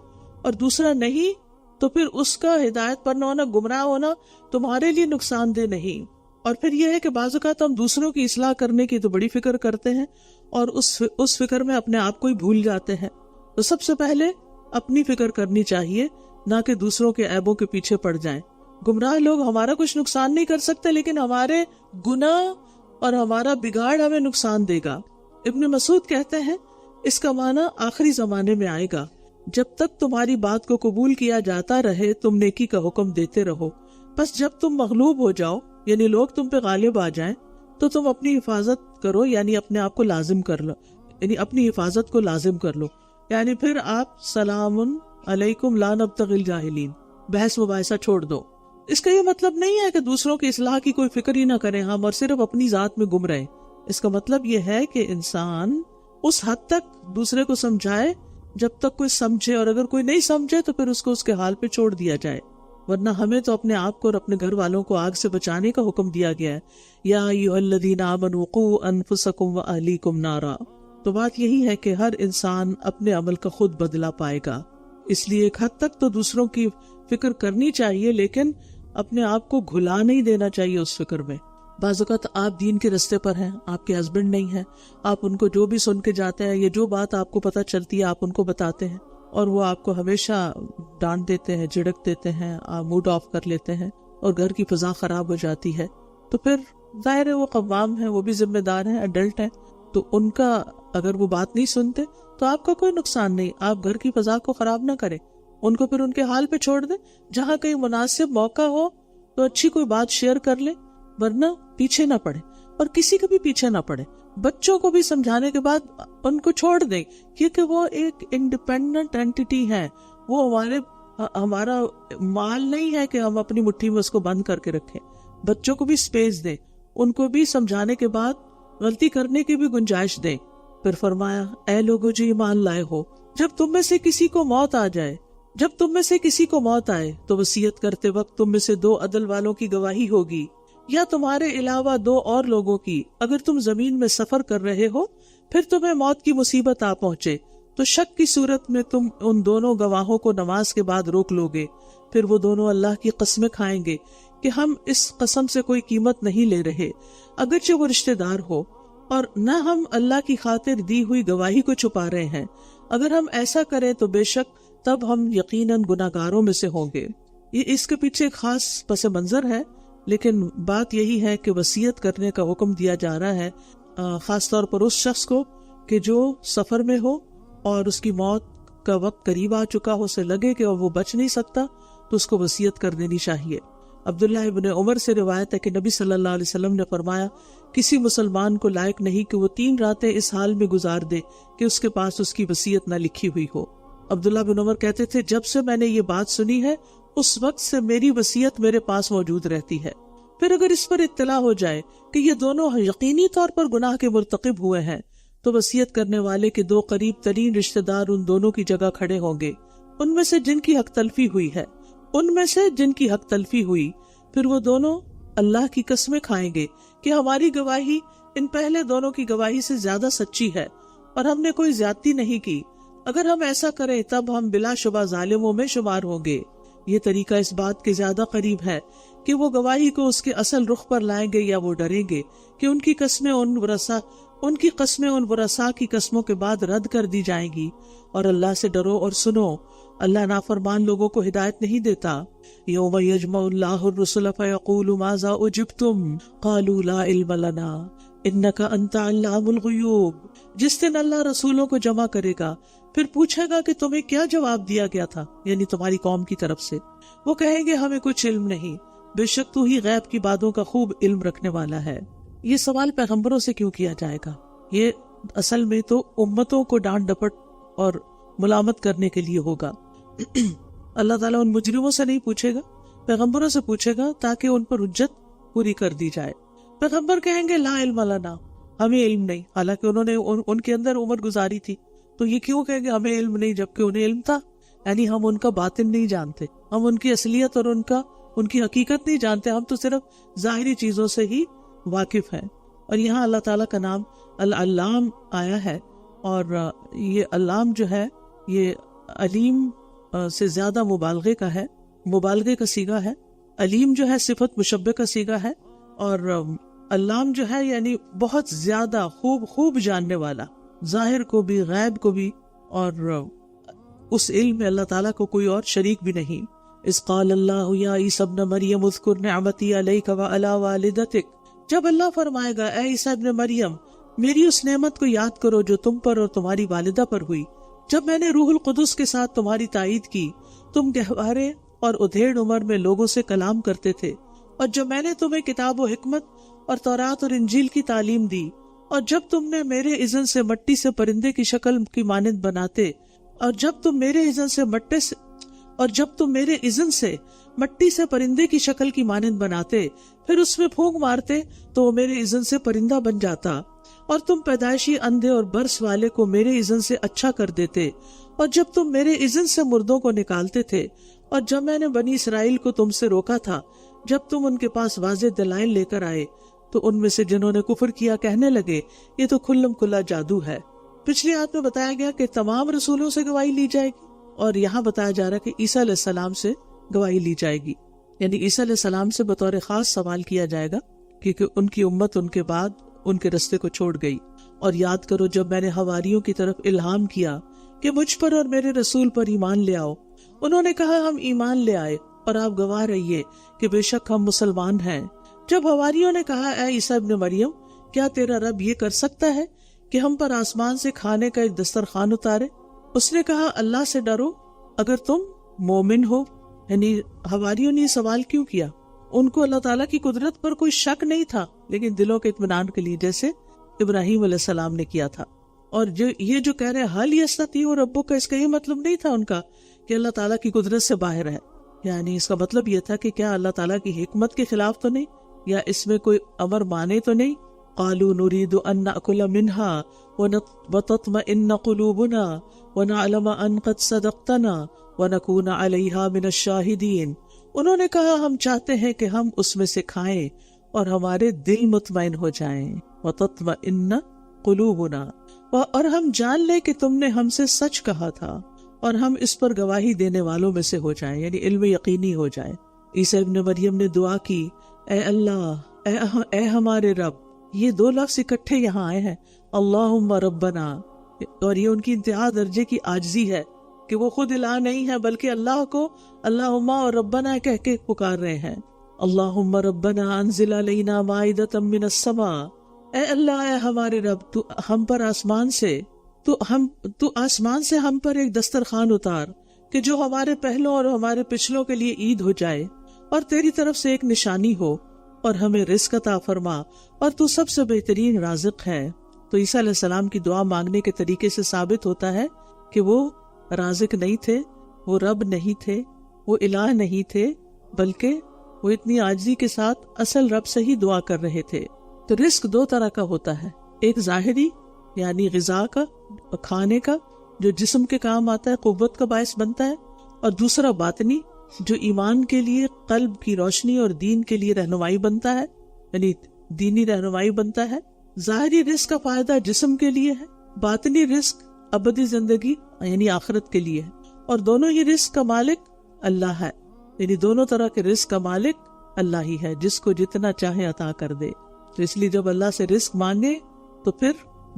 اور دوسرا نہیں تو پھر اس کا ہدایت پر نہ ہونا، گمراہ ہونا تمہارے لیے نقصان دہ نہیں۔ اور پھر یہ ہے کہ بعض اوقات ہم دوسروں کی اصلاح کرنے کی تو بڑی فکر کرتے ہیں اور اس فکر میں اپنے آپ کو ہی بھول جاتے ہیں۔ تو سب سے پہلے اپنی فکر کرنی چاہیے، نہ کہ دوسروں کے عیبوں کے پیچھے پڑ جائیں۔ گمراہ لوگ ہمارا کچھ نقصان نہیں کر سکتے لیکن ہمارے گناہ اور ہمارا بگاڑ ہمیں نقصان دے گا۔ ابن مسعود کہتے ہیں اس کا معنی آخری زمانے میں آئے گا، جب تک تمہاری بات کو قبول کیا جاتا رہے تم نیکی کا حکم دیتے رہو، بس جب تم مغلوب ہو جاؤ یعنی لوگ تم پہ غالب آ جائیں تو تم اپنی حفاظت کرو، یعنی اپنے آپ کو لازم کر لو، یعنی اپنی حفاظت کو لازم کر لو۔ یعنی پھر آپ سلام علیکم لا نبتغی الجاہلین، بحث مباحثہ چھوڑ دو۔ اس کا یہ مطلب نہیں ہے کہ دوسروں کی اصلاح کی کوئی فکر ہی نہ کریں ہم اور صرف اپنی ذات میں گم رہیں۔ اس کا مطلب یہ ہے کہ انسان اس حد تک دوسرے کو سمجھائے جب تک کوئی سمجھے، اور اگر کوئی نہیں سمجھے تو پھر اس کو اس کے حال پہ چھوڑ دیا جائے۔ ورنہ ہمیں تو اپنے آپ کو اور اپنے گھر والوں کو آگ سے بچانے کا حکم دیا گیا ہے، یا ایھا الذین آمنوا قوا انفسکم واہلیکم نارا۔ تو بات یہی ہے کہ ہر انسان اپنے عمل کا خود بدلہ پائے گا، اس لیے ایک حد تک تو دوسروں کی فکر کرنی چاہیے لیکن اپنے آپ کو گھلا نہیں دینا چاہیے اس فکر میں۔ بعض اوقات آپ دین کے رستے پر ہیں، آپ کے ہسبینڈ نہیں ہیں، آپ ان کو جو بھی سن کے جاتے ہیں یا جو بات آپ کو پتہ چلتی ہے آپ ان کو بتاتے ہیں اور وہ آپ کو ہمیشہ ڈانٹ دیتے ہیں، جھڑک دیتے ہیں، آپ موڈ آف کر لیتے ہیں اور گھر کی فضا خراب ہو جاتی ہے۔ تو پھر ظاہر ہے وہ قوام ہیں، وہ بھی ذمہ دار ہیں، ایڈلٹ ہیں، تو ان کا اگر وہ بات نہیں سنتے تو آپ کا کوئی نقصان نہیں، آپ گھر کی فضا کو خراب نہ کریں، ان کو پھر ان کے حال پہ چھوڑ دیں۔ جہاں کہیں مناسب موقع ہو تو اچھی کوئی بات شیئر کر لیں، ورنہ پیچھے نہ پڑے، اور کسی کا بھی پیچھے نہ پڑے. بچوں کو بھی سمجھانے کے بعد ان کو چھوڑ دیں، کیونکہ وہ ایک انڈیپینڈنٹ اینٹی ہے. وہ ہمارا مال نہیں ہے کہ ہم اپنی مٹھی میں اس کو بند کر کے رکھیں. بچوں کو بھی سپیس دیں، ان کو بھی سمجھانے کے بعد غلطی کرنے کی بھی گنجائش دیں. پھر فرمایا اے لوگو جو ایمان لائے ہو، جب تم میں سے کسی کو موت آئے تو وصیت کرتے وقت تم میں سے 2 عدل والوں کی گواہی ہوگی، یا تمہارے علاوہ 2 اور لوگوں کی. اگر تم زمین میں سفر کر رہے ہو پھر تمہیں موت کی مصیبت آ پہنچے تو شک کی صورت میں تم ان دونوں گواہوں کو نماز کے بعد روک لو گے. پھر وہ دونوں اللہ کی قسمیں کھائیں گے کہ ہم اس قسم سے کوئی قیمت نہیں لے رہے، اگرچہ وہ رشتہ دار ہو، اور نہ ہم اللہ کی خاطر دی ہوئی گواہی کو چھپا رہے ہیں. اگر ہم ایسا کریں تو بے شک تب ہم یقیناً گناہگاروں میں سے ہوں گے. یہ اس کے پیچھے ایک خاص پس منظر ہے، لیکن بات یہی ہے کہ وصیت کرنے کا حکم دیا جا رہا ہے خاص طور پر اس شخص کو کہ جو سفر میں ہو اور اس کی موت کا وقت قریب آ چکا ہو، اسے لگے کہ وہ بچ نہیں سکتا، تو اس کو وصیت کر دینی چاہیے. عبداللہ ابن عمر سے روایت ہے کہ نبی صلی اللہ علیہ وسلم نے فرمایا کسی مسلمان کو لائق نہیں کہ وہ 3 راتیں اس حال میں گزار دے کہ اس کے پاس اس کی وصیت نہ لکھی ہوئی ہو. عبداللہ بن عمر کہتے تھے جب سے میں نے یہ بات سنی ہے اس وقت سے میری وصیت میرے پاس موجود رہتی ہے. پھر اگر اس پر اطلاع ہو جائے کہ یہ دونوں یقینی طور پر گناہ کے مرتکب ہوئے ہیں تو وصیت کرنے والے کے 2 قریب ترین رشتہ دار ان دونوں کی جگہ کھڑے ہوں گے، ان میں سے جن کی حق تلفی ہوئی. پھر وہ دونوں اللہ کی قسمیں کھائیں گے کہ ہماری گواہی ان پہلے دونوں کی گواہی سے زیادہ سچی ہے اور ہم نے کوئی زیادتی نہیں کی. اگر ہم ایسا کریں تب ہم بلا شبہ ظالموں میں شمار ہوں گے. یہ طریقہ اس بات کے زیادہ قریب ہے کہ وہ گواہی کو اس کے اصل رخ پر لائیں گے یا وہ ڈریں گے کہ ان کی قسمیں ان ورثاء کی قسموں کے بعد رد کر دی جائیں گی. اور اللہ سے ڈرو اور سنو، اللہ نافرمان لوگوں کو ہدایت نہیں دیتا. یوم یجمع اللہ الرسل فیقول ماذا اجبتم قالوا لا علم لنا انک انت علام الغیوب. جس دن اللہ رسولوں کو جمع کرے گا پھر پوچھے گا کہ تمہیں کیا جواب دیا گیا تھا، یعنی تمہاری قوم کی طرف سے. وہ کہیں گے ہمیں کچھ علم نہیں، بے شک تو ہی غیب کی باتوں کا خوب علم رکھنے والا ہے. یہ سوال پیغمبروں سے کیوں کیا جائے گا؟ یہ اصل میں تو امتوں کو ڈانٹ ڈپٹ اور ملامت کرنے کے لیے ہوگا. اللہ تعالیٰ ان مجرموں سے نہیں پوچھے گا، پیغمبروں سے پوچھے گا تاکہ ان پر حجت پوری کر دی جائے. پیغمبر کہیں گے لا علم لنا، ہمیں علم نہیں، حالانکہ انہوں نے ان کے اندر عمر گزاری تھی. تو یہ کیوں کہیں گے ہمیں علم نہیں جبکہ انہیں علم تھا؟ یعنی ہم ان کا باطن نہیں جانتے، ہم ان کی اصلیت اور ان کی حقیقت نہیں جانتے، ہم تو صرف ظاہری چیزوں سے ہی واقف ہیں. اور یہاں اللہ تعالیٰ کا نام العلام آیا ہے، اور یہ علام جو ہے یہ علیم سے زیادہ مبالغے کا صیغہ ہے. علیم جو ہے صفت مشبہ کا صیغہ ہے، اور علام جو ہے یعنی بہت زیادہ خوب جاننے والا، ظاہر کو بھی غیب کو بھی، اور اس علم میں اللہ تعالیٰ کو کوئی اور شریک بھی نہیں. اذ قال اللہ یا عیسی ابن مریم اذکر نعمتی علیک وعلی والدتک. جب اللہ فرمائے گا اے عیسی ابن مریم میری اس نعمت کو یاد کرو جو تم پر اور تمہاری والدہ پر ہوئی، جب میں نے روح القدس کے ساتھ تمہاری تائید کی، تم گہوارے اور ادھیڑ عمر میں لوگوں سے کلام کرتے تھے، اور جب میں نے تمہیں کتاب و حکمت اور تورات اور انجیل کی تعلیم دی، اور جب تم نے میرے اذن سے مٹی سے پرندے کی شکل کی مانند بناتے، اور جب تم میرے اذن سے مٹی سے پرندے کی شکل کی مانند بناتے، پھر اس میں پھونک مارتے تو وہ میرے اذن سے پرندہ بن جاتا، اور تم پیدائشی اندھے اور برس والے کو میرے اذن سے اچھا کر دیتے، اور جب تم میرے اذن سے مردوں کو نکالتے تھے، اور جب میں نے بنی اسرائیل کو تم سے روکا تھا جب تم ان کے پاس واضح دلائل لے کر آئے، تو ان میں سے جنہوں نے کفر کیا کہنے لگے یہ تو کھلم کھلا جادو ہے. پچھلی آیت میں بتایا گیا کہ تمام رسولوں سے گواہی لی جائے گی، اور یہاں بتایا جا رہا ہے کہ عیسیٰ علیہ السلام سے گواہی لی جائے گی، یعنی عیسیٰ علیہ السلام سے بطور خاص سوال کیا جائے گا، کیونکہ ان کی امت ان کے بعد ان کے رستے کو چھوڑ گئی. اور یاد کرو جب میں نے حواریوں کی طرف الہام کیا کہ مجھ پر اور میرے رسول پر ایمان لے آؤ، انہوں نے کہا ہم ایمان لے آئے، اور آپ گواہ رہیے کہ بے شک ہم مسلمان ہیں. جب حواریوں نے کہا اے عیسیٰ ابن مریم کیا تیرا رب یہ کر سکتا ہے کہ ہم پر آسمان سے کھانے کا ایک دسترخوان اتارے؟ اس نے کہا اللہ سے ڈرو اگر تم مومن ہو. یعنی حواریوں نے یہ سوال کیوں کیا؟ ان کو اللہ تعالیٰ کی قدرت پر کوئی شک نہیں تھا، لیکن دلوں کے اطمینان کے لیے، جیسے ابراہیم علیہ السلام نے کیا تھا۔ اور جو کہہ رہے حل یستطیع ربک کا، اس کا یہ مطلب نہیں تھا ان کا کہ اللہ تعالیٰ کی قدرت سے باہر ہے، یعنی اس کا مطلب یہ تھا کہ کیا اللہ تعالیٰ کی حکمت کے خلاف تو نہیں، یا اس میں کوئی امر مانے تو نہیں۔ قالوا نريد ان ناكل منها وتطمئن قلوبنا ونعلم ان قد صدقتنا ونكون عليها من الشاهدين، انہوں نے کہا ہم چاہتے ہیں کہ ہم اس میں سے کھائیں اور ہمارے دل مطمئن ہو جائیں، وتطمئن قلوبنا، اور ہم جان لیں کہ تم نے ہم سے سچ کہا تھا اور ہم اس پر گواہی دینے والوں میں سے ہو جائیں، یعنی علم یقینی ہو جائے۔ عیسیٰ ابن مریم نے دعا کی، اے اللہ، اے ہمارے رب، یہ دو لفظ اکٹھے یہاں آئے ہیں، اللہم ربنا، اور یہ ان کی انتہا درجے کی عاجزی ہے کہ وہ خود الہ نہیں ہے بلکہ اللہ کو اللہم اور ربنا کہہ کے پکار رہے ہیں۔ اللہم ربنا انزل علینا مائدۃ من السماء، اے اللہ، اے ہمارے رب، تو ہم پر آسمان سے ہم پر ایک دسترخوان اتار کہ جو ہمارے پہلوں اور ہمارے پچھلوں کے لیے عید ہو جائے، اور تیری طرف سے ایک نشانی ہو، اور ہمیں رزق عطا فرما، اور تو سب سے بہترین رازق ہے۔ تو عیسیٰ علیہ السلام کی دعا مانگنے کے طریقے سے ثابت ہوتا ہے کہ وہ رازق نہیں تھے، وہ رب نہیں تھے، وہ الہ نہیں تھے، بلکہ وہ اتنی عاجزی کے ساتھ اصل رب سے ہی دعا کر رہے تھے۔ تو رزق دو طرح کا ہوتا ہے، ایک ظاہری یعنی غذا کا، کھانے کا، جو جسم کے کام آتا ہے، قوت کا باعث بنتا ہے، اور دوسرا باطنی، جو ایمان کے لیے قلب کی روشنی اور دین کے لیے رہنمائی بنتا ہے، یعنی دینی رہنمائی بنتا ہے۔ ظاہری رزق کا فائدہ جسم کے لیے ہے، باطنی رزق ابدی زندگی یعنی آخرت کے لیے ہے، اور دونوں ہی رزق کا مالک اللہ ہے، یعنی دونوں طرح کے رزق کا مالک اللہ ہی ہے، جس کو جتنا چاہے عطا کر دے۔ تو اس لیے جب اللہ سے رزق مانگے تو پھر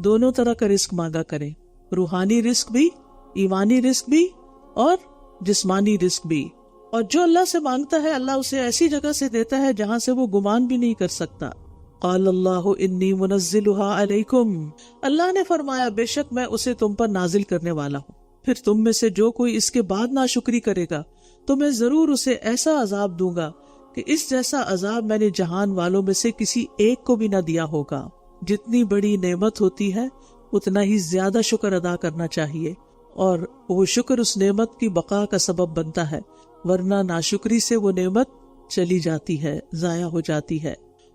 دونوں طرح کا رزق مانگا کریں، روحانی رزق بھی، ایمانی رزق بھی، اور جسمانی رزق بھی۔ اور جو اللہ سے مانگتا ہے اللہ اسے ایسی جگہ سے دیتا ہے جہاں سے وہ گمان بھی نہیں کر سکتا۔ قال اللہ انی منزلها علیکم، اللہ نے فرمایا بے شک میں اسے تم پر نازل کرنے والا ہوں، پھر تم میں سے جو کوئی اس کے بعد ناشکری کرے گا تو میں ضرور اسے ایسا عذاب دوں گا کہ اس جیسا عذاب میں نے جہان والوں میں سے کسی ایک کو بھی نہ دیا ہوگا۔ جتنی بڑی نعمت ہوتی ہے اتنا ہی زیادہ شکر ادا کرنا چاہیے، اور وہ شکر اس نعمت کی بقا کا سبب بنتا ہے، ورنہ ناشکری سے وہ نعمت چلی جاتی ہے، ضائع ہو جاتی ہے۔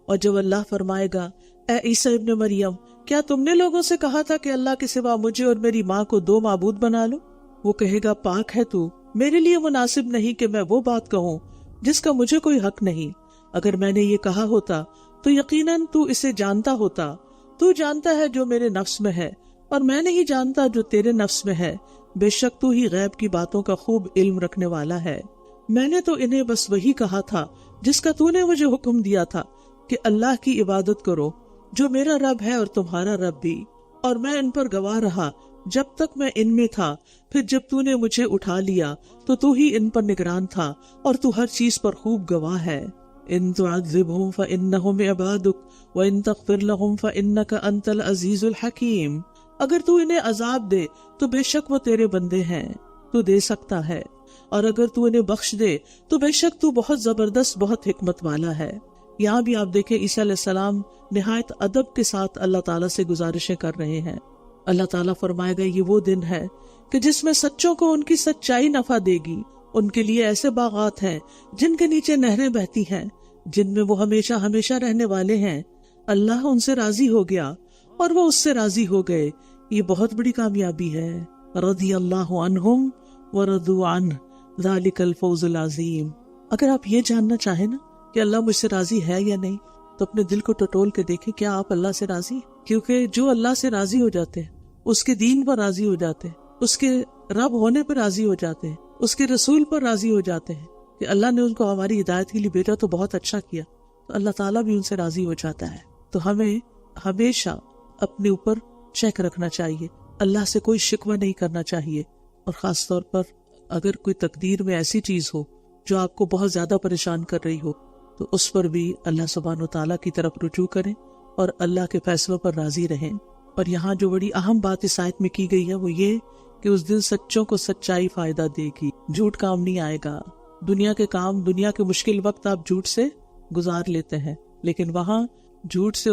اور جب اللہ فرمائے گا اے عیسیٰ ابن مریم، کیا تم نے لوگوں سے کہا تھا کہ اللہ کے سوا مجھے اور میری ماں کو دو معبود بنا لو؟ وہ کہے گا پاک ہے تو، میرے لیے مناسب نہیں کہ میں وہ بات کہوں جس کا مجھے کوئی حق نہیں۔ اگر میں نے یہ کہا ہوتا تو یقیناً تو اسے جانتا ہوتا، تو جانتا ہے جو میرے نفس میں ہے اور میں نہیں جانتا جو تیرے نفس میں ہے، بے شک تو ہی غیب کی باتوں کا خوب علم رکھنے والا ہے۔ میں نے تو انہیں بس وہی کہا تھا جس کا تو نے مجھے حکم دیا تھا کہ اللہ کی عبادت کرو جو میرا رب ہے اور تمہارا رب بھی، اور میں ان پر گواہ رہا جب تک میں ان میں تھا، پھر جب تو نے مجھے اٹھا لیا تو تو ہی ان پر نگران تھا اور تو ہر چیز پر خوب گواہ ہے۔ ان تعذبهم فإنهم عبادك وإن تغفر لهم فإنك أنت العزيز الحكيم، اگر تو انہیں عذاب دے تو بے شک وہ تیرے بندے ہیں، تو دے سکتا ہے، اور اگر تو انہیں بخش دے تو بے شک تو بہت زبردست، بہت حکمت والا ہے۔ یہاں بھی آپ دیکھیں عیسیٰ علیہ السلام نہایت ادب کے ساتھ اللہ تعالیٰ سے گزارشیں کر رہے ہیں۔ اللہ تعالیٰ فرمائے گا یہ وہ دن ہے کہ جس میں سچوں کو ان کی سچائی نفع دے گی، ان کے لیے ایسے باغات ہیں جن کے نیچے نہریں بہتی ہیں، جن میں وہ ہمیشہ ہمیشہ رہنے والے ہیں۔ اللہ ان سے راضی ہو گیا اور وہ اس سے راضی ہو گئے، یہ بہت بڑی کامیابی ہے۔ رضی اللہ عنہم ورضوا عنہ ذالک الفوز العظیم۔ اگر آپ یہ جاننا چاہیں نا کہ اللہ مجھ سے راضی ہے یا نہیں، تو اپنے دل کو ٹٹول کے دیکھیں کیا آپ اللہ سے راضی ہیں؟ کیونکہ جو اللہ سے راضی ہو جاتے ہیں، اس کے دین پر راضی ہو جاتے ہیں، اس کے رب ہونے پر راضی ہو جاتے ہیں، اس کے رسول پر راضی ہو جاتے ہیں کہ اللہ نے ان کو ہماری ہدایت کے لیے بھیجا تو بہت اچھا کیا، تو اللہ تعالیٰ بھی ان سے راضی ہو جاتا ہے۔ تو ہمیں ہمیشہ اپنے اوپر چیک رکھنا چاہیے، اللہ سے کوئی شکوہ نہیں کرنا چاہیے، اور خاص طور پر اگر کوئی تقدیر میں ایسی چیز ہو جو آپ کو بہت زیادہ پریشان کر رہی ہو تو اس پر بھی اللہ سبحانہ وتعالیٰ کی طرف رجوع کریں اور اللہ کے فیصلوں پر راضی رہیں۔ اور یہاں جو بڑی اہم بات اس آیت میں کی گئی ہے وہ یہ کہ اس دن سچوں کو سچائی فائدہ دے گی، جھوٹ کام نہیں آئے گا۔ دنیا کے کام، دنیا کے مشکل وقت آپ جھوٹ سے گزار لیتے ہیں، لیکن وہاں جھوٹ سے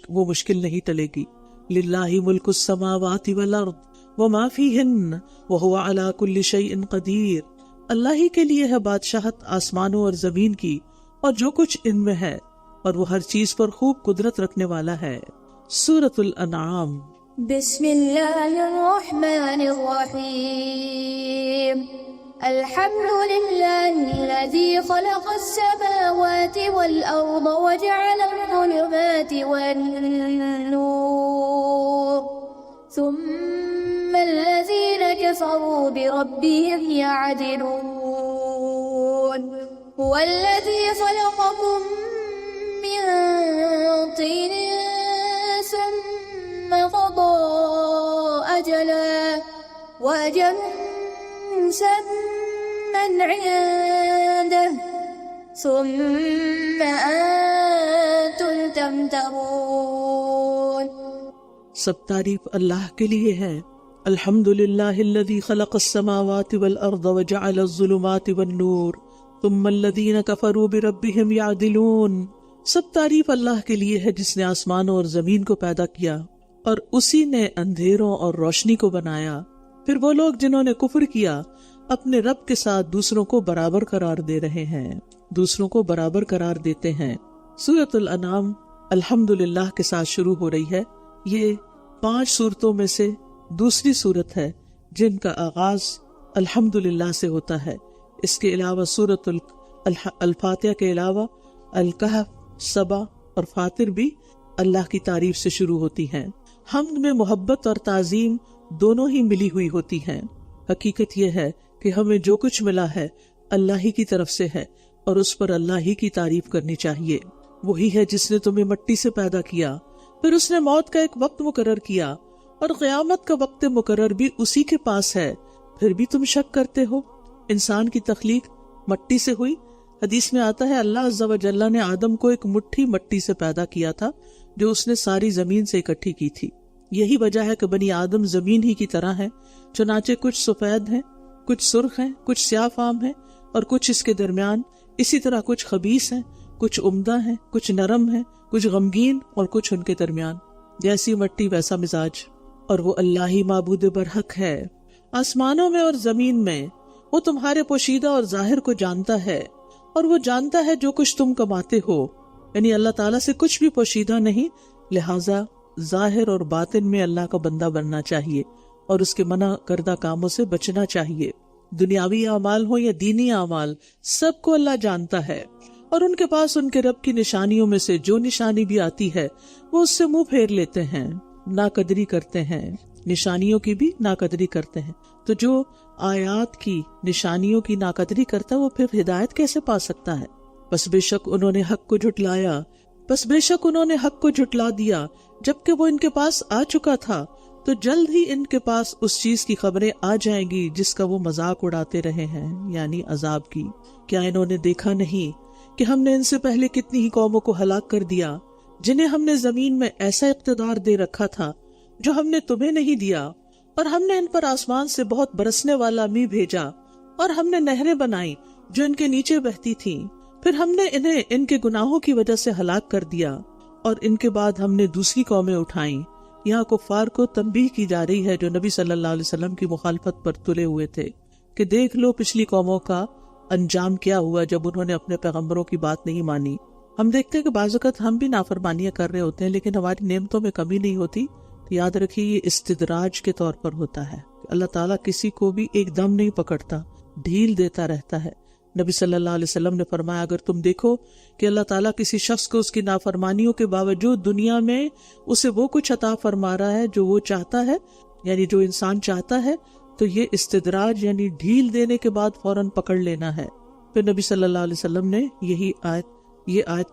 وہ مشکل نہیں ٹلے گی۔ للہ ملک السماوات والارض وما فیہن وہو علی کل شیء قدیر، اللہ ہی کے لیے ہے بادشاہت آسمانوں اور زمین کی اور جو کچھ ان میں ہے، اور وہ ہر چیز پر خوب قدرت رکھنے والا ہے۔ سورۃ الانعام۔ بسم اللہ الرحمن الرحیم۔ الحمد للہ الذی خلق السماوات والارض وجعل الظلمات والنور ثم الذین کفروا بربهم يعدلون۔ هو الذی خلقکم من طین ثم قضى أجلا وأجل مسمى عنده ثم أنتم تمترون۔ سب تعریف اللہ کے لیے ہے۔ الحمد للہ الذی خلق السماوات والارض وجعل الظلمات والنور ثم الذین کفروا بربهم يعدلون۔ سب تعریف اللہ کے لیے ہے جس نے آسمانوں اور زمین کو پیدا کیا اور اسی نے اندھیروں اور روشنی کو بنایا۔ پھر وہ لوگ جنہوں نے کفر کیا اپنے رب کے ساتھ دوسروں کو برابر قرار دے رہے ہیں، دوسروں کو برابر قرار دیتے ہیں۔ سورۃ الانعام الحمدللہ کے ساتھ شروع ہو رہی ہے۔ یہ 5 سورتوں میں سے دوسری سورت ہے جن کا آغاز الحمدللہ سے ہوتا ہے۔ اس کے علاوہ سورۃ الفاتحہ کے علاوہ الکہف، سبا اور فاطر بھی اللہ کی تعریف سے شروع ہوتی ہیں۔ حمد میں محبت اور تعظیم دونوں ہی ملی ہوئی ہوتی ہیں۔ حقیقت یہ ہے کہ ہمیں جو کچھ ملا ہے اللہ ہی کی طرف سے ہے اور اس پر اللہ ہی کی تعریف کرنی چاہیے۔ وہی ہے جس نے تمہیں مٹی سے پیدا کیا، پھر اس نے موت کا ایک وقت مقرر کیا اور قیامت کا وقت مقرر بھی اسی کے پاس ہے، پھر بھی تم شک کرتے ہو۔ انسان کی تخلیق مٹی سے ہوئی۔ حدیث میں آتا ہے اللہ عز و جل نے آدم کو ایک مٹھی مٹی سے پیدا کیا تھا جو اس نے ساری زمین سے اکٹھی کی تھی۔ یہی وجہ ہے کہ بنی آدم زمین ہی کی طرح ہیں، چنانچہ کچھ سفید ہیں، کچھ سرخ ہیں، کچھ سیاہ فام ہیں اور کچھ اس کے درمیان۔ اسی طرح کچھ خبیث ہیں، کچھ عمدہ ہیں، کچھ نرم ہیں، کچھ غمگین اور کچھ ان کے درمیان۔ جیسی مٹی ویسا مزاج۔ اور وہ اللہ ہی معبود برحق ہے آسمانوں میں اور زمین میں۔ وہ تمہارے پوشیدہ اور ظاہر کو جانتا ہے اور وہ جانتا ہے جو کچھ تم کماتے ہو، یعنی اللہ تعالیٰ سے کچھ بھی پوشیدہ نہیں، لہٰذا ظاہر اور باطن میں اللہ کا بندہ بننا چاہیے اور اس کے منع کردہ کاموں سے بچنا چاہیے۔ دنیاوی اعمال ہو یا دینی اعمال، سب کو اللہ جانتا ہے اور ان کے پاس ان کے رب کی نشانیوں میں سے جو نشانی بھی آتی ہے وہ اس سے منہ پھیر لیتے ہیں، ناقدری کرتے ہیں، نشانیوں کی بھی ناقدری کرتے ہیں۔ تو جو آیات کی نشانیوں کی ناقدری کرتا ہے وہ پھر ہدایت کیسے پا سکتا ہے؟ بس بے شک انہوں نے حق کو جھٹلا دیا جبکہ وہ ان کے پاس آ چکا تھا، تو جلد ہی ان کے پاس اس چیز کی خبریں آ جائیں گی جس کا وہ مذاق اڑاتے رہے ہیں، یعنی عذاب کی۔ کیا انہوں نے دیکھا نہیں کہ ہم نے ان سے پہلے کتنی ہی قوموں کو ہلاک کر دیا جنہیں ہم نے زمین میں ایسا اقتدار دے رکھا تھا جو ہم نے تمہیں نہیں دیا، اور ہم نے ان پر آسمان سے بہت برسنے والا می بھیجا، اور ہم نے نہریں بنائی جو ان کے نیچے بہتی تھیں، پھر ہم نے انہیں ان کے گناہوں کی وجہ سے ہلاک کر دیا، اور ان کے بعد ہم نے دوسری قومیں اٹھائیں۔ یہاں کفار کو تنبیہ کی جا رہی ہے جو نبی صلی اللہ علیہ وسلم کی مخالفت پر تلے ہوئے تھے کہ دیکھ لو پچھلی قوموں کا انجام کیا ہوا جب انہوں نے اپنے پیغمبروں کی بات نہیں مانی۔ ہم دیکھتے ہیں کہ بعض اوقات ہم بھی نافرمانیاں کر رہے ہوتے ہیں لیکن ہماری نعمتوں میں کمی نہیں ہوتی۔ یاد رکھیے یہ استدراج کے طور پر ہوتا ہے، اللہ تعالیٰ کسی کو بھی ایک دم نہیں پکڑتا، ڈھیل دیتا رہتا ہے۔ نبی صلی اللہ علیہ وسلم نے فرمایا اگر تم دیکھو کہ اللہ تعالیٰ کسی شخص کو اس کی نافرمانیوں کے باوجود دنیا میں اسے وہ کچھ عطا فرما رہا ہے جو وہ چاہتا ہے، یعنی جو انسان چاہتا ہے، تو یہ استدراج یعنی ڈھیل دینے کے بعد فوراً پکڑ لینا ہے۔ پھر نبی صلی اللہ علیہ وسلم نے یہ آیت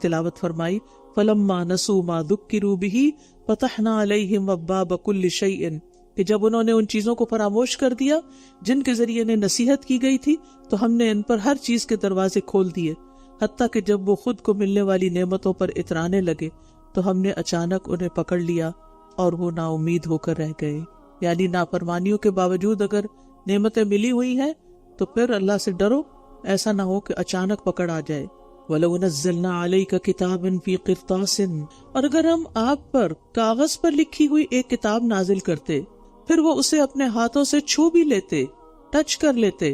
تلاوت فرمائی، فَلَمَّا نَسُوا مَا ذُكِّرُوا بِهِ فَتَحْنَا عَلَيْهِمْ أَبْوَابَ كُلِّ شَيْءٍ، کہ جب انہوں نے ان چیزوں کو فراموش کر دیا جن کے ذریعے انہیں نصیحت کی گئی تھی تو ہم نے ان پر ہر چیز کے دروازے کھول دیے، حتیٰ کہ جب وہ خود کو ملنے والی نعمتوں پر اترانے لگے تو ہم نے اچانک انہیں پکڑ لیا اور وہ نا امید ہو کر رہ گئے۔ یعنی نافرمانیوں کے باوجود اگر نعمتیں ملی ہوئی ہیں تو پھر اللہ سے ڈرو، ایسا نہ ہو کہ اچانک پکڑ آ جائے۔ وَلَوْ نَزَّلْنَا عَلَيْكَ كِتَابًا فِي قِرْطَاسٍ، اور اگر ہم آپ پر کاغذ پر لکھی ہوئی ایک کتاب نازل کرتے، پھر وہ اسے اپنے ہاتھوں سے چھو بھی لیتے، ٹچ کر لیتے،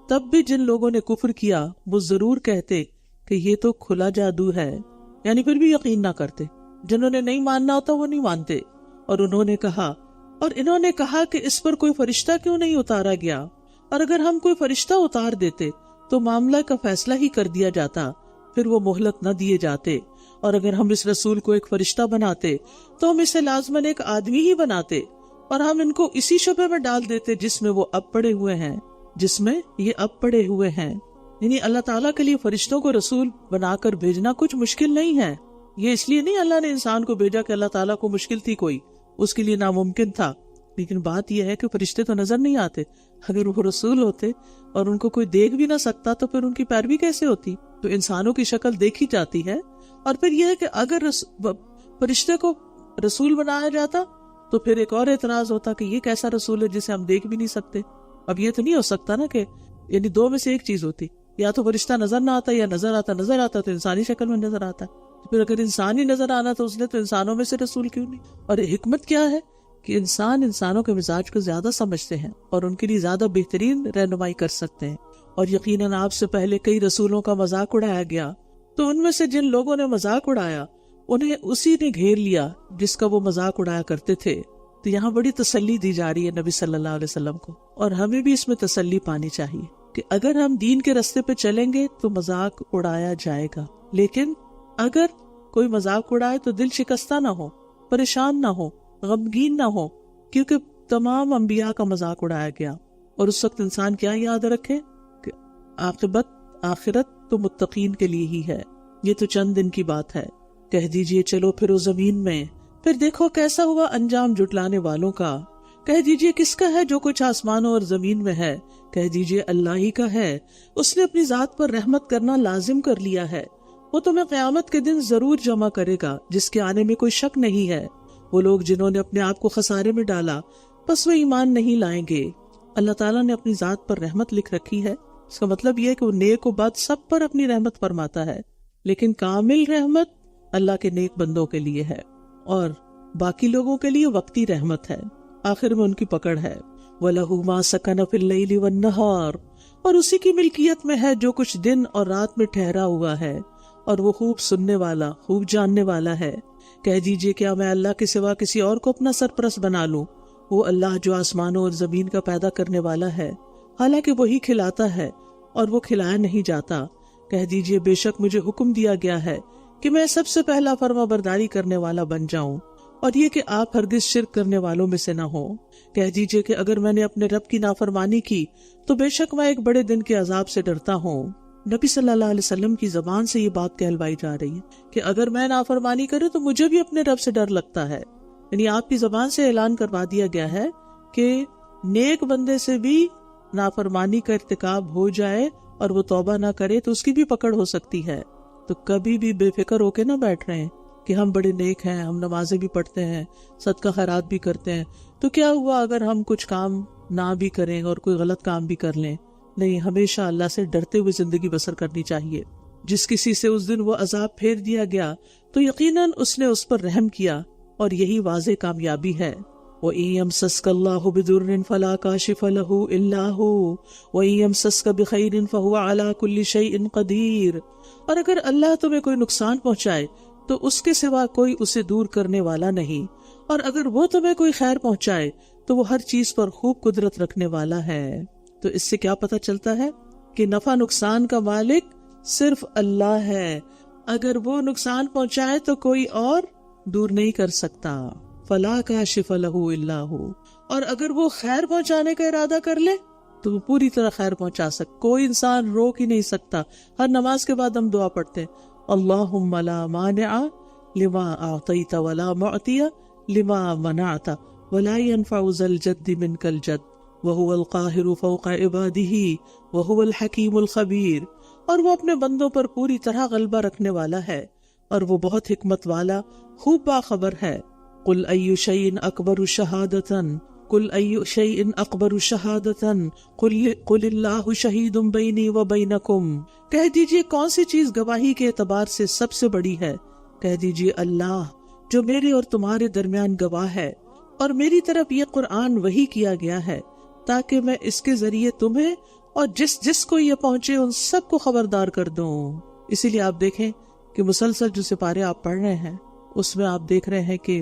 تب بھی جن لوگوں نے کفر کیا وہ ضرور کہتے کہ یہ تو کھلا جادو ہے، یعنی پھر بھی یقین نہ کرتے۔ جنہوں نے نہیں ماننا ہوتا وہ نہیں مانتے۔ اور انہوں نے کہا کہ اس پر کوئی فرشتہ کیوں نہیں اتارا گیا، اور اگر ہم کوئی فرشتہ اتار دیتے تو معاملہ کا فیصلہ ہی کر دیا جاتا، پھر وہ مہلت نہ دیے جاتے۔ اور اگر ہم اس رسول کو ایک فرشتہ بناتے تو ہم اسے لازماً ایک آدمی ہی بناتے، اور ہم ان کو اسی شبہ میں ڈال دیتے جس میں وہ اب پڑے ہوئے ہیں۔ یعنی اللہ تعالیٰ کے لیے فرشتوں کو رسول بنا کر بھیجنا کچھ مشکل نہیں ہے۔ یہ اس لیے نہیں اللہ نے انسان کو بھیجا کہ اللہ تعالیٰ کو مشکل تھی کوئی، اس کے لیے ناممکن تھا، لیکن بات یہ ہے کہ فرشتے تو نظر نہیں آتے۔ اگر وہ رسول ہوتے اور ان کو کوئی دیکھ بھی نہ سکتا تو پھر ان کی پیروی کیسے ہوتی؟ تو انسانوں کی شکل دیکھی جاتی ہے۔ اور پھر یہ ہے کہ اگر فرشتے کو رسول بنایا جاتا تو پھر ایک اور اعتراض ہوتا کہ یہ کیسا رسول ہے جسے ہم دیکھ بھی نہیں سکتے۔ اب یہ تو نہیں ہو سکتا نا کہ یعنی دو میں سے ایک چیز ہوتی، یا تو فرشتہ نظر نہ آتا یا نظر آتا تو انسانی شکل میں نظر آتا ہے۔ پھر اگر انسان ہی نظر آنا تو اس نے تو انسانوں میں سے رسول کیوں نہیں؟ اور حکمت کیا ہے کہ انسانوں کے مزاج کو زیادہ سمجھتے ہیں اور ان کے لیے زیادہ بہترین رہنمائی کر سکتے ہیں۔ اور یقیناً آپ سے پہلے کئی رسولوں کا مذاق اڑایا گیا، تو ان میں سے جن لوگوں نے مذاق اڑایا انہیں اسی نے گھیر لیا جس کا وہ مذاق اڑایا کرتے تھے۔ تو یہاں بڑی تسلی دی جا رہی ہے نبی صلی اللہ علیہ وسلم کو، اور ہمیں بھی اس میں تسلی پانی چاہیے کہ اگر ہم دین کے راستے پہ چلیں گے تو مذاق اڑایا جائے گا، لیکن اگر کوئی مذاق اڑائے تو دل شکستہ نہ ہو، پریشان نہ ہو، غمگین نہ ہو، کیونکہ تمام انبیاء کا مذاق اڑایا گیا۔ اور اس وقت انسان کیا یاد رکھے کہ آخرت تو متقین کے لیے ہی ہے۔ یہ تو چند دن کی بات ہے۔ کہہ دیجئے چلو پھرو زمین میں، پھر دیکھو کیسا ہوا انجام جھٹلانے والوں کا۔ کہہ دیجئے کس کا ہے جو کچھ آسمانوں اور زمین میں ہے؟ کہہ دیجئے اللہ ہی کا ہے۔ اس نے اپنی ذات پر رحمت کرنا لازم کر لیا ہے۔ وہ تمہیں قیامت کے دن ضرور جمع کرے گا جس کے آنے میں کوئی شک نہیں ہے۔ وہ لوگ جنہوں نے اپنے آپ کو خسارے میں ڈالا پس وہ ایمان نہیں لائیں گے۔ اللہ تعالیٰ نے اپنی ذات پر رحمت لکھ رکھی ہے، اس کا مطلب یہ ہے کہ وہ نیک و بد سب پر اپنی رحمت فرماتا ہے، لیکن کامل رحمت اللہ کے نیک بندوں کے لیے ہے، اور باقی لوگوں کے لیے وقتی رحمت ہے، آخر میں ان کی پکڑ ہے۔ وَلَهُ مَا سَكَنَ فِي اللَّيْلِ وَالنَّهَارِ، اور اسی کی ملکیت میں ہے جو کچھ دن اور رات میں ٹھہرا ہوا ہے، اور وہ خوب سننے والا، خوب جاننے والا ہے۔ کہہ دیجئے کیا میں اللہ کے سوا کسی اور کو اپنا سرپرست بنا لوں؟ وہ اللہ جو آسمانوں اور زمین کا پیدا کرنے والا ہے، حالانکہ وہی کھلاتا ہے اور وہ کھلایا نہیں جاتا۔ کہہ دیجئے بے شک مجھے حکم دیا گیا ہے کہ میں سب سے پہلا فرما برداری کرنے والا بن جاؤں، اور یہ کہ آپ ہرگز شرک کرنے والوں میں سے نہ ہوں۔ کہہ دیجئے کہ اگر میں نے اپنے رب کی نافرمانی کی تو بے شک میں ایک بڑے دن کے عذاب سے ڈرتا ہوں۔ نبی صلی اللہ علیہ وسلم کی زبان سے یہ بات کہلوائی جا رہی ہے کہ اگر میں نافرمانی کروں تو مجھے بھی اپنے رب سے ڈر لگتا ہے۔ یعنی آپ کی زبان سے اعلان کروا دیا گیا ہے کہ نیک بندے سے بھی نافرمانی کا ارتکاب ہو جائے اور وہ توبہ نہ کرے تو اس کی بھی پکڑ ہو سکتی ہے۔ تو کبھی بھی بے فکر ہو کے نہ بیٹھ رہے ہیں کہ ہم بڑے نیک ہیں، ہم نمازیں بھی پڑھتے ہیں، صدقہ خیرات بھی کرتے ہیں، تو کیا ہوا اگر ہم کچھ کام نہ بھی کریں اور کوئی غلط کام بھی کر لیں؟ نہیں، ہمیشہ اللہ سے ڈرتے ہوئے زندگی بسر کرنی چاہیے۔ جس کسی سے اس دن وہ عذاب پھیر دیا گیا تو یقیناً اس نے اس پر رحم کیا، اور یہی واضح کامیابی ہے۔ وَإِن يَمْسَسْكَ اللَّهُ بِضُرٍّ فَلَا كَاشِفَ لَهُ إِلَّا هُوَ وَإِن يَمْسَسْكَ بِخَيْرٍ فَهُوَ عَلَى كُلِّ شَيْءٍ قَدِيرٌ، اور اگر اللہ تمہیں کوئی نقصان پہنچائے تو اس کے سوا کوئی اسے دور کرنے والا نہیں، اور اگر وہ تمہیں کوئی خیر پہنچائے تو وہ ہر چیز پر خوب قدرت رکھنے والا ہے۔ تو اس سے کیا پتہ چلتا ہے کہ نفع نقصان کا مالک صرف اللہ ہے، اگر وہ نقصان پہنچائے تو کوئی اور دور نہیں کر سکتا۔ فلا کاشف لہ الا ہو، اور اگر وہ خیر پہنچانے کا ارادہ کر لے تو وہ پوری طرح خیر پہنچا سکتا، کوئی انسان روک ہی نہیں سکتا۔ ہر نماز کے بعد ہم دعا پڑھتے ہیں اللہم لا مانع لما اعطیت ولا معطی لما منعت ولا ينفع ذا الجد منک الجد وهو القاہر فوق عبادہ وهو الحکیم الخبیر، اور وہ اپنے بندوں پر پوری طرح غلبہ رکھنے والا ہے اور وہ بہت حکمت والا خوب باخبر ہے۔ قل ای شیء اکبر شہادۃ، قل ای شیء اکبر شہادۃ قل اللہ شہید بینی و بینکم، کہہ دیجئے کون سی چیز گواہی کے اعتبار سے سب سے بڑی ہے؟ کہہ دیجئے اللہ جو میرے اور تمہارے درمیان گواہ ہے، اور میری طرف یہ قرآن وحی کیا گیا ہے تاکہ میں اس کے ذریعے تمہیں اور جس جس کو یہ پہنچے ان سب کو خبردار کر دوں۔ اسی لیے آپ دیکھیں کہ مسلسل جو سپارے آپ پڑھ رہے ہیں اس میں آپ دیکھ رہے ہیں کہ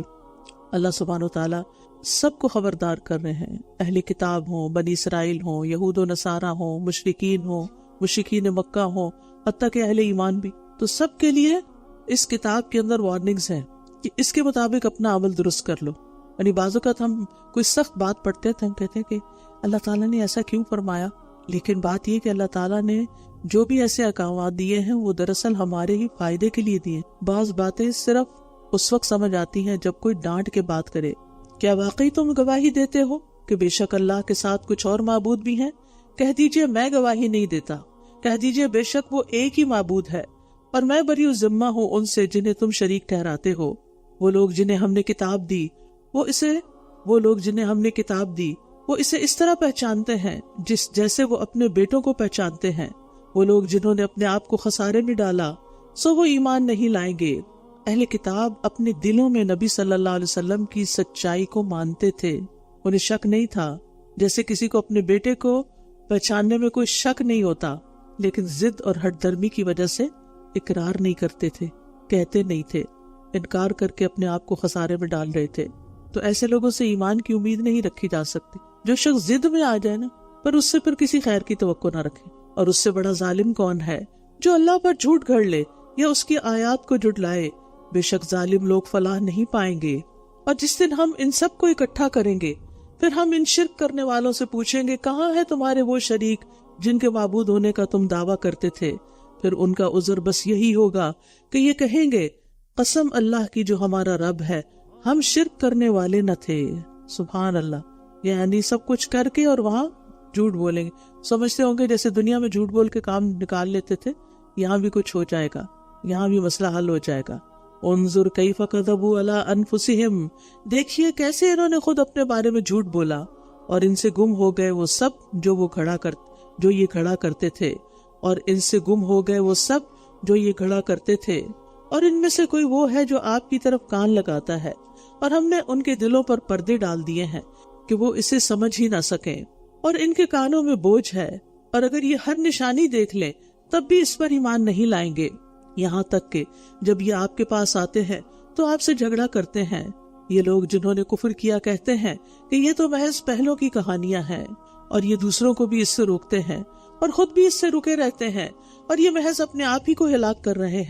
اللہ سبحانہ وتعالیٰ سب کو خبردار کر رہے ہیں، اہل کتاب ہوں، بنی اسرائیل ہوں، یہود و نصارہ ہوں، مشرکین ہوں، مشرکین مکہ ہوں، حتیٰ کہ اہل ایمان بھی، تو سب کے لیے اس کتاب کے اندر وارننگز ہیں کہ اس کے مطابق اپنا عمل درست کر لو۔ یعنی بعض اوقات ہم کوئی سخت بات پڑھتے تھے، ہم کہتے ہیں کہ اللہ تعالیٰ نے ایسا کیوں فرمایا، لیکن بات یہ کہ اللہ تعالیٰ نے جو بھی ایسے احکامات دیے ہیں وہ دراصل ہمارے ہی فائدے کے لیے دیے۔ بعض باتیں صرف اس وقت سمجھ آتی ہیں جب کوئی ڈانٹ کے بات کرے۔ کیا واقعی تم گواہی دیتے ہو کہ بے شک اللہ کے ساتھ کچھ اور معبود بھی ہیں؟ کہہ دیجئے میں گواہی نہیں دیتا، کہہ دیجئے بے شک وہ ایک ہی معبود ہے، اور میں بری الذمہ ہوں ان سے جنہیں تم شریک ٹھہراتے ہو۔ وہ لوگ جنہیں ہم نے کتاب دی وہ اسے اس طرح پہچانتے ہیں جیسے وہ اپنے بیٹوں کو پہچانتے ہیں۔ وہ لوگ جنہوں نے اپنے آپ کو خسارے میں ڈالا سو وہ ایمان نہیں لائیں گے۔ اہل کتاب اپنے دلوں میں نبی صلی اللہ علیہ وسلم کی سچائی کو مانتے تھے، انہیں شک نہیں تھا، جیسے کسی کو اپنے بیٹے کو پہچاننے میں کوئی شک نہیں ہوتا، لیکن ضد اور ہٹ درمی کی وجہ سے اقرار نہیں کرتے تھے، کہتے نہیں تھے، انکار کر کے اپنے آپ کو خسارے میں ڈال رہے تھے۔ تو ایسے لوگوں سے ایمان کی امید نہیں رکھی جا سکتی۔ جو شخص ضد میں آ جائے نا، پر اس سے پھر کسی خیر کی توقع نہ رکھے۔ اور اس سے بڑا ظالم کون ہے جو اللہ پر جھوٹ گھڑ لے یا اس کی آیات کو جھٹلائے؟ بے شک ظالم لوگ فلاح نہیں پائیں گے۔ اور جس دن ہم ان سب کو اکٹھا کریں گے، پھر ہم ان شرک کرنے والوں سے پوچھیں گے کہاں ہے تمہارے وہ شریک جن کے معبود ہونے کا تم دعویٰ کرتے تھے؟ پھر ان کا عذر بس یہی ہوگا کہ یہ کہیں گے قسم اللہ کی جو ہمارا رب ہے، ہم شرک کرنے والے نہ تھے۔ سبحان اللہ، یعنی سب کچھ کر کے اور وہاں جھوٹ بولیں گے۔ سمجھتے ہوں گے جیسے دنیا میں جھوٹ بول کے کام نکال لیتے تھے، یہاں بھی کچھ ہو جائے گا، یہاں بھی مسئلہ حل ہو جائے گا۔ انظر کیف کذبوا علی انفسہم، دیکھیے کیسے انہوں نے خود اپنے بارے میں جھوٹ بولا، اور ان سے گم ہو گئے وہ سب جو یہ کھڑا کرتے تھے، اور ان سے گم ہو گئے وہ سب جو یہ کھڑا کرتے تھے، اور ان میں سے کوئی وہ ہے جو آپ کی طرف کان لگاتا ہے، اور ہم نے ان کے دلوں پر پردے ڈال دیے ہیں کہ وہ اسے سمجھ ہی نہ سکیں، اور ان کے کانوں میں بوجھ ہے، اور اگر یہ ہر نشانی دیکھ لیں تب بھی اس پر ایمان نہیں لائیں گے، یہاں تک کہ جب یہ آپ کے پاس آتے ہیں تو آپ سے جھگڑا کرتے ہیں۔ یہ لوگ جنہوں نے کفر کیا کہتے ہیں کہ یہ تو محض پہلوں کی کہانیاں ہیں، اور یہ دوسروں کو بھی اس سے روکتے ہیں اور خود بھی اس سے رکے رہتے ہیں، اور یہ محض اپنے آپ ہی کو ہلاک کر رہے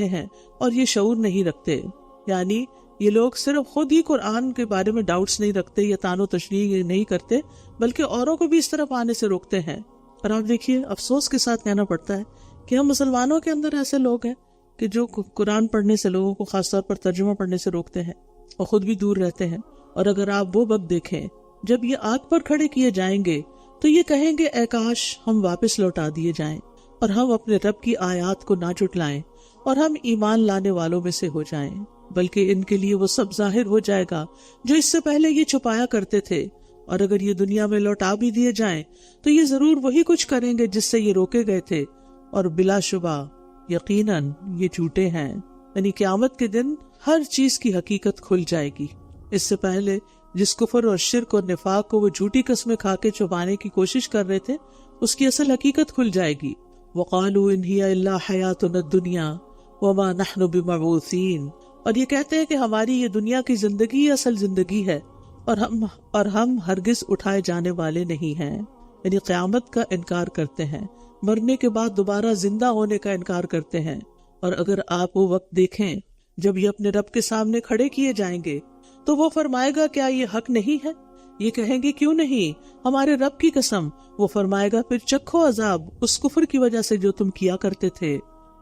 ہیں، اور یہ شعور نہیں رکھتے۔ یعنی یہ لوگ صرف خود ہی قرآن کے بارے میں ڈاؤٹس نہیں رکھتے یا تان و تشنیع نہیں کرتے، بلکہ اوروں کو بھی اس طرف آنے سے روکتے ہیں۔ اور آپ دیکھیے افسوس کے ساتھ کہنا پڑتا ہے کہ ہم مسلمانوں کے اندر ایسے لوگ ہیں کہ جو قرآن پڑھنے سے لوگوں کو خاص طور پر ترجمہ پڑھنے سے روکتے ہیں اور خود بھی دور رہتے ہیں۔ اور اگر آپ وہ وقت دیکھیں جب یہ آگ پر کھڑے کیے جائیں گے تو یہ کہیں گے اے کاش ہم واپس لوٹا دیے جائیں اور ہم اپنے رب کی آیات کو نہ جھٹلائیں اور ہم ایمان لانے والوں میں سے ہو جائیں، بلکہ ان کے لیے وہ سب ظاہر ہو جائے گا جو اس سے پہلے یہ چھپایا کرتے تھے، اور اگر یہ دنیا میں لوٹا بھی دیے جائیں تو یہ ضرور وہی کچھ کریں گے جس سے یہ روکے گئے تھے، اور بلا شبہ یقیناً یہ جھوٹے ہیں۔ یعنی قیامت کے دن ہر چیز کی حقیقت کھل جائے گی۔ اس سے پہلے جس کفر اور شرک اور نفاق کو وہ جھوٹی قسمیں کھا کے چھپانے کی کوشش کر رہے تھے، اس کی اصل حقیقت کھل جائے گی۔ وَقَالُوا إِنْ هِيَ إِلَّا حَيَاتُنَا الدُّنْيَا وَمَا نَحْنُ بِمَبْعُوثِينَ، اور یہ کہتے ہیں کہ ہماری یہ دنیا کی زندگی ہی اصل زندگی ہے اور ہم ہرگز اٹھائے جانے والے نہیں ہیں۔ یعنی قیامت کا انکار کرتے ہیں، مرنے کے بعد دوبارہ زندہ ہونے کا انکار کرتے ہیں۔ اور اگر آپ وہ وقت دیکھیں جب یہ اپنے رب کے سامنے کھڑے کیے جائیں گے تو وہ فرمائے گا کیا یہ حق نہیں ہے؟ یہ کہیں گے کیوں نہیں، ہمارے رب کی قسم۔ وہ فرمائے گا پھر چکھو عذاب اس کفر کی وجہ سے جو تم کیا کرتے تھے۔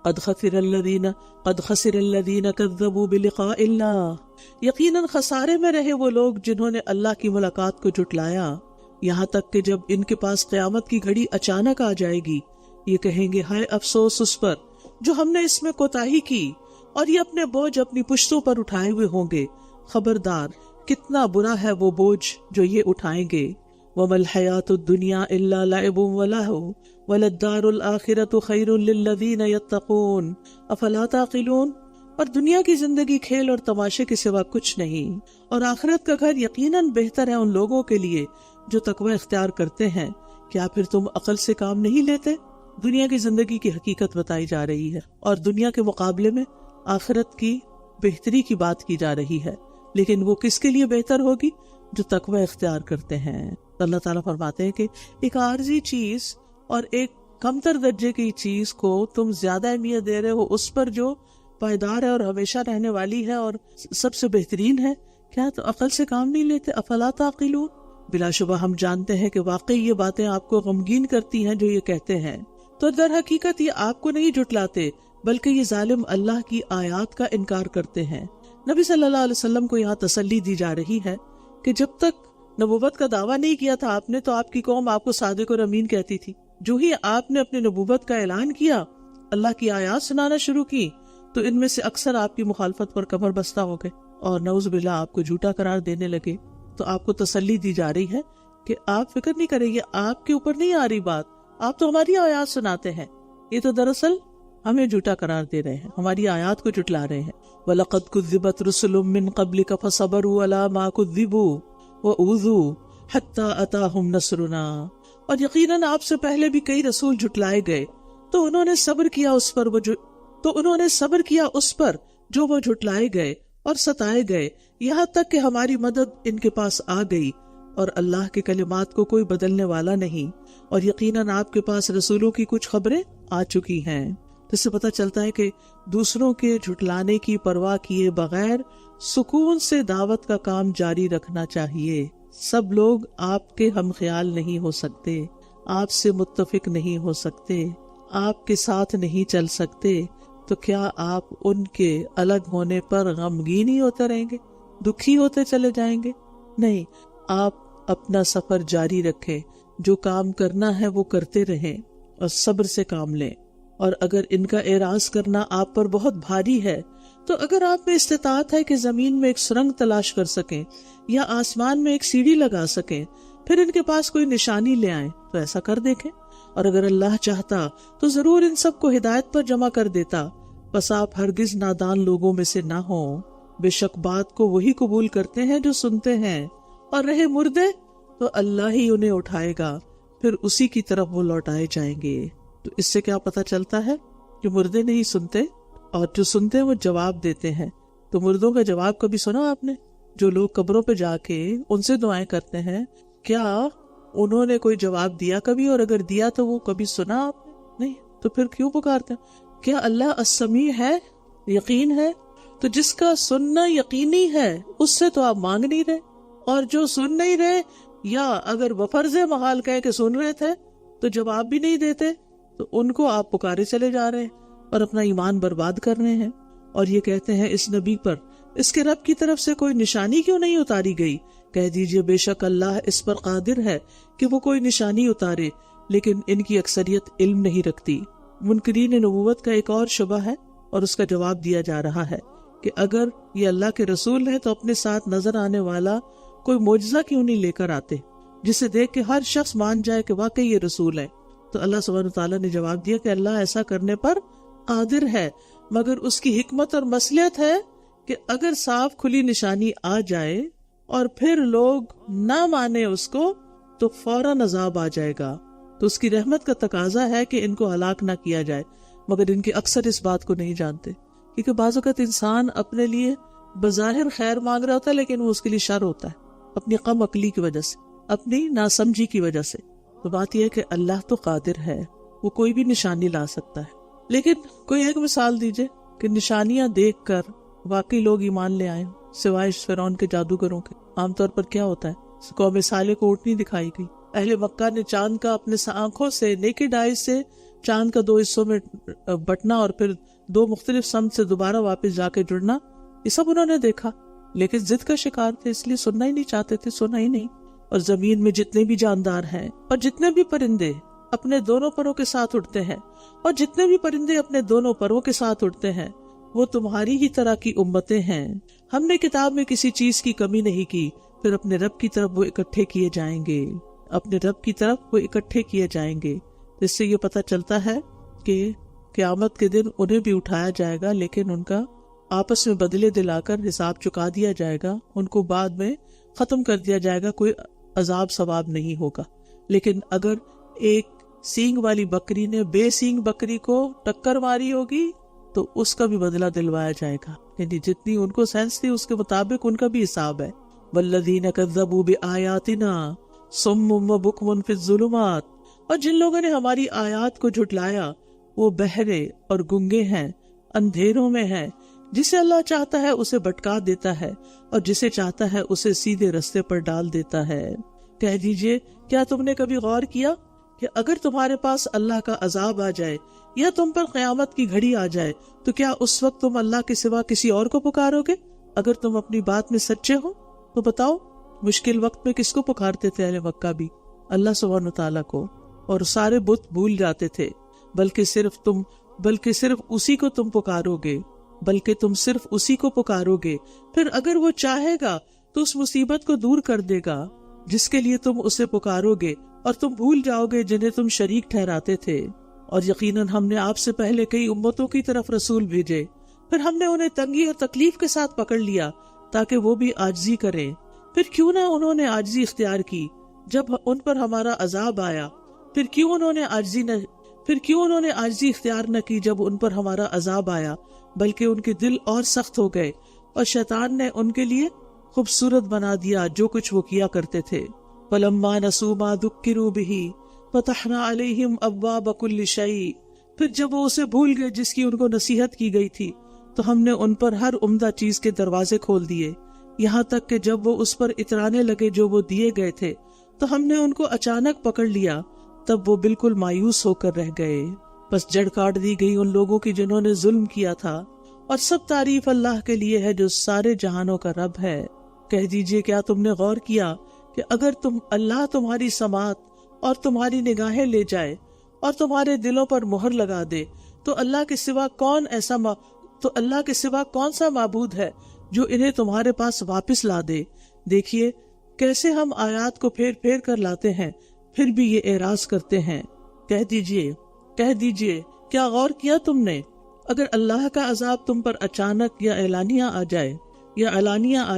قد خسر الذین کذبوا بلقاء اللہ، یقیناً خسارے میں رہے وہ لوگ جنہوں نے اللہ کی ملاقات کو جھٹلایا۔ یہاں تک کہ جب ان کے پاس قیامت کی گھڑی اچانک آ جائے گی، یہ کہیں گے ہائے افسوس اس پر جو ہم نے اس میں کوتاہی کی، اور یہ اپنے بوجھ اپنی پشتوں پر اٹھائے ہوئے ہوں گے۔ خبردار کتنا برا ہے وہ بوجھ جو یہ اٹھائیں گے. وَمَا الْحَيَاةُ الدُّنْيَا إِلَّا لَعِبٌ وَلَهْوٌ وَلَلدَّارُ الْآخِرَةُ خَيْرٌ لِلَّذِينَ يَتَّقُونَ أَفَلَا تَعْقِلُونَ. اور دنیا کی زندگی کھیل اور تماشے کے سوا کچھ نہیں، اور آخرت کا گھر یقیناً بہتر ہے ان لوگوں کے لیے جو تقوی اختیار کرتے ہیں. کیا پھر تم عقل سے کام نہیں لیتے؟ دنیا کی زندگی کی حقیقت بتائی جا رہی ہے اور دنیا کے مقابلے میں آخرت کی بہتری کی بات کی جا رہی ہے، لیکن وہ کس کے لیے بہتر ہوگی؟ جو تقوی اختیار کرتے ہیں. اللہ تعالیٰ فرماتے ہیں کہ ایک عارضی چیز اور ایک کمتر درجے کی چیز کو تم زیادہ اہمیت دے رہے ہو اس پر جو پائیدار ہے اور ہمیشہ رہنے والی ہے اور سب سے بہترین ہے. کیا تو عقل سے کام نہیں لیتے؟ افلا تعقلون. بلا شبہ ہم جانتے ہیں کہ واقعی یہ باتیں آپ کو غمگین کرتی ہیں جو یہ کہتے ہیں، تو در حقیقت یہ آپ کو نہیں جھٹلاتے بلکہ یہ ظالم اللہ کی آیات کا انکار کرتے ہیں. نبی صلی اللہ علیہ وسلم کو یہاں تسلی دی جا رہی ہے کہ جب تک نبوت کا دعویٰ نہیں کیا تھا آپ نے تو آپ کی قوم آپ کو صادق اور امین کہتی تھی. جو ہی آپ نے اپنی نبوت کا اعلان کیا، اللہ کی آیات سنانا شروع کی، تو ان میں سے اکثر آپ کی مخالفت پر کمر بستہ ہو گئے اور نعوذ باللہ آپ کو جھوٹا قرار دینے لگے. تو آپ کو تسلی دی جا رہی ہے کہ آپ فکر نہیں کریں، یہ آپ کے اوپر نہیں آ رہی بات، آپ تو ہماری آیات سناتے ہیں، یہ تو دراصل ہمیں جھوٹا قرار دے رہے ہیں، ہماری آیات کو جھٹلا رہے ہیں. وَلَقَدْ كُذِّبَتْ رُسُلٌ مِّن قَبْلِكَ فَصَبَرُوا عَلَىٰ مَا كُذِّبُوا وَأُوذُوا حَتَّىٰ أَتَاهُمْ نَصْرُنَا. اور یقیناً آپ سے پہلے بھی کئی رسول جھٹلائے گئے تو انہوں نے صبر کیا اس پر جو وہ جھٹلائے گئے اور ستائے گئے، یہاں تک کہ ہماری مدد ان کے پاس آ گئی، اور اللہ کے کلمات کو کوئی بدلنے والا نہیں. اور یقیناً آپ کے پاس رسولوں کی کچھ خبریں آ چکی ہیں. اس سے پتہ چلتا ہے کہ دوسروں کے جھٹلانے کی پرواہ کیے بغیر سکون سے دعوت کا کام جاری رکھنا چاہیے. سب لوگ آپ کے ہم خیال نہیں ہو سکتے، آپ سے متفق نہیں ہو سکتے، آپ کے ساتھ نہیں چل سکتے، تو کیا آپ ان کے الگ ہونے پر غمگین ہی ہوتے رہیں گے، دکھی ہوتے چلے جائیں گے؟ نہیں، آپ اپنا سفر جاری رکھیں، جو کام کرنا ہے وہ کرتے رہیں اور صبر سے کام لیں. اور اگر ان کا اعراض کرنا آپ پر بہت بھاری ہے تو اگر آپ میں استطاعت ہے کہ زمین میں ایک سرنگ تلاش کر سکیں یا آسمان میں ایک سیڑھی لگا سکیں، پھر ان کے پاس کوئی نشانی لے آئیں تو ایسا کر دیکھیں. اور اگر اللہ چاہتا تو ضرور ان سب کو ہدایت پر جمع کر دیتا، بس آپ ہرگز نادان لوگوں میں سے نہ ہوں. بے شک بات کو وہی قبول کرتے ہیں جو سنتے ہیں، اور رہے مردے تو اللہ ہی انہیں اٹھائے گا، پھر اسی کی طرف وہ لوٹائے جائیں گے. تو اس سے کیا پتہ چلتا ہے کہ مردے نہیں سنتے اور جو سنتے ہیں وہ جواب دیتے ہیں. تو مردوں کا جواب کبھی سنا آپ نے؟ جو لوگ قبروں پہ جا کے ان سے دعائیں کرتے ہیں، کیا انہوں نے کوئی جواب دیا کبھی؟ اور اگر دیا تو وہ کبھی سنا آپ نے؟ نہیں. تو پھر کیوں پکارتے ہیں؟ کیا اللہ السمیع ہے؟ یقین ہے. تو جس کا سننا یقینی ہے اس سے تو آپ مانگ نہیں رہے، اور جو سن نہیں رہے یا اگر بفرض محال کہے کہ سن رہے تھے تو جواب بھی نہیں دیتے، تو ان کو آپ پکارے چلے جا رہے ہیں اور اپنا ایمان برباد کر رہے ہیں. اور یہ کہتے ہیں اس نبی پر اس کے رب کی طرف سے کوئی نشانی کیوں نہیں اتاری گئی؟ کہہ دیجئے بے شک اللہ اس پر قادر ہے کہ وہ کوئی نشانی اتارے، لیکن ان کی اکثریت علم نہیں رکھتی. منکرین نبوت کا ایک اور شبہ ہے اور اس کا جواب دیا جا رہا ہے کہ اگر یہ اللہ کے رسول ہے تو اپنے ساتھ نظر آنے والا کوئی معجزہ کیوں نہیں لے کر آتے جسے دیکھ کے ہر شخص مان جائے کہ واقعی یہ رسول ہے. تو اللہ سبحانہ وتعالیٰ نے جواب دیا کہ اللہ ایسا کرنے پر قادر ہے، مگر اس کی حکمت اور مصلحت ہے کہ اگر صاف کھلی نشانی آ جائے اور پھر لوگ نہ مانے اس کو تو فوراً عذاب آ جائے گا. تو اس کی رحمت کا تقاضا ہے کہ ان کو ہلاک نہ کیا جائے، مگر ان کے اکثر اس بات کو نہیں جانتے، کیونکہ بعض اوقات انسان اپنے لیے بظاہر خیر مانگ رہا ہوتا ہے لیکن وہ اس کے لیے شر ہوتا ہے، اپنی کم عقلی کی وجہ سے، اپنی ناسمجھی کی وجہ سے. تو بات یہ ہے کہ اللہ تو قادر ہے، وہ کوئی بھی نشانی لا سکتا ہے. لیکن کوئی ایک مثال دیجئے کہ نشانیاں دیکھ کر واقعی لوگ ایمان لے آئے سوائے فرعون کے جادوگروں کے. عام طور پر کیا ہوتا ہے، قوم صالح کو اونٹنی دکھائی گئی، اہل مکہ نے چاند کا اپنے آنکھوں سے نیکڈ آئیز سے چاند کا 2 حصوں میں بٹنا اور پھر 2 مختلف سمت سے دوبارہ واپس جا کے جڑنا، یہ سب انہوں نے دیکھا، لیکن ضد کا شکار تھے، اس لیے سننا ہی نہیں چاہتے تھے، سنا ہی نہیں. اور زمین میں جتنے بھی جاندار ہیں اور جتنے بھی پرندے اپنے دونوں پروں کے ساتھ اڑتے ہیں اور جتنے بھی پرندے اپنے دونوں پروں کے ساتھ اڑتے ہیں وہ تمہاری ہی طرح کی امتیں ہیں، ہم نے کتاب میں کسی چیز کی کمی نہیں کی، پھر اپنے رب کی طرف وہ اکٹھے کیے جائیں گے، اپنے رب کی طرف وہ اکٹھے کیے جائیں گے۔ اس سے یہ پتہ چلتا ہے کہ قیامت کے دن انہیں بھی اٹھایا جائے گا، لیکن ان کا آپس میں بدلے دلا کر حساب چکا دیا جائے گا، ان کو بعد میں ختم کر دیا جائے گا، کوئی عذاب ثواب نہیں ہوگا۔ لیکن اگر ایک سینگ والی بکری نے بے سینگ بکری کو ٹکر ماری ہوگی تو اس کا بھی بدلہ دلوایا جائے گا، یعنی جتنی ان کو سینس تھی اس کے مطابق ان کا بھی حساب ہے۔ والذین کذبوا بآیاتنا صم وبکم فی الظلمات، اور جن لوگوں نے ہماری آیات کو جھٹلایا وہ بہرے اور گنگے ہیں، اندھیروں میں ہیں، جسے اللہ چاہتا ہے اسے بھٹکا دیتا ہے اور جسے چاہتا ہے اسے سیدھے رستے پر ڈال دیتا ہے۔ کہہ دیجئے کیا تم نے کبھی غور کیا کہ اگر تمہارے پاس اللہ کا عذاب آ جائے یا تم پر قیامت کی گھڑی آ جائے تو کیا اس وقت تم اللہ کے سوا کسی اور کو پکارو گے؟ اگر تم اپنی بات میں سچے ہو تو بتاؤ، مشکل وقت میں کس کو پکارتے تھے اہل مکہ بھی؟ اللہ سبحانہ تعالیٰ کو، اور سارے بت بھول جاتے تھے، بلکہ صرف اسی کو تم پکارو گے، پھر اگر وہ چاہے گا تو اس مصیبت کو دور کر دے گا جس کے لیے تم اسے پکارو گے، اور تم بھول جاؤ گے جنہیں تم شریک ٹھہراتے تھے۔ اور یقیناً ہم نے آپ سے پہلے کئی امتوں کی طرف رسول بھیجے، پھر ہم نے انہیں تنگی اور تکلیف کے ساتھ پکڑ لیا تاکہ وہ بھی عاجزی کریں، پھر کیوں نہ انہوں نے عاجزی اختیار کی جب ان پر ہمارا عذاب آیا، پھر کیوں انہوں نے عاجزی اختیار نہ کی جب ان پر ہمارا عذاب آیا، بلکہ ان کے دل اور سخت ہو گئے، اور شیطان نے ان کے لیے خوبصورت بنا دیا جو کچھ وہ کیا کرتے تھے۔ فَلَمَّا نَسُوا مَا ذُكِّرُوا بِهِ فَتَحْنَا عَلَيْهِمْ أَبْوَابَ كُلِّ شَيْءٍ، پھر جب وہ اسے بھول گئے جس کی ان کو نصیحت کی گئی تھی تو ہم نے ان پر ہر عمدہ چیز کے دروازے کھول دیے، یہاں تک کہ جب وہ اس پر اترانے لگے جو وہ دیے گئے تھے تو ہم نے ان کو اچانک پکڑ لیا، تب وہ بالکل مایوس ہو کر رہ گئے۔ بس جڑ کاٹ دی گئی ان لوگوں کی جنہوں نے ظلم کیا تھا، اور سب تعریف اللہ کے لیے ہے جو سارے جہانوں کا رب ہے۔ کہہ دیجئے کیا تم نے غور کیا کہ اگر اللہ تمہاری سماعت اور تمہاری نگاہیں لے جائے اور تمہارے دلوں پر مہر لگا دے تو اللہ کے سوا کون سا معبود ہے جو انہیں تمہارے پاس واپس لا دے؟ دیکھیے کیسے ہم آیات کو پھیر پھیر کر لاتے ہیں، پھر بھی یہ اعراض کرتے ہیں۔ کہہ دیجئے کیا غور کیا تم نے، اگر اللہ کا عذاب تم پر اچانک یا علانیہ آ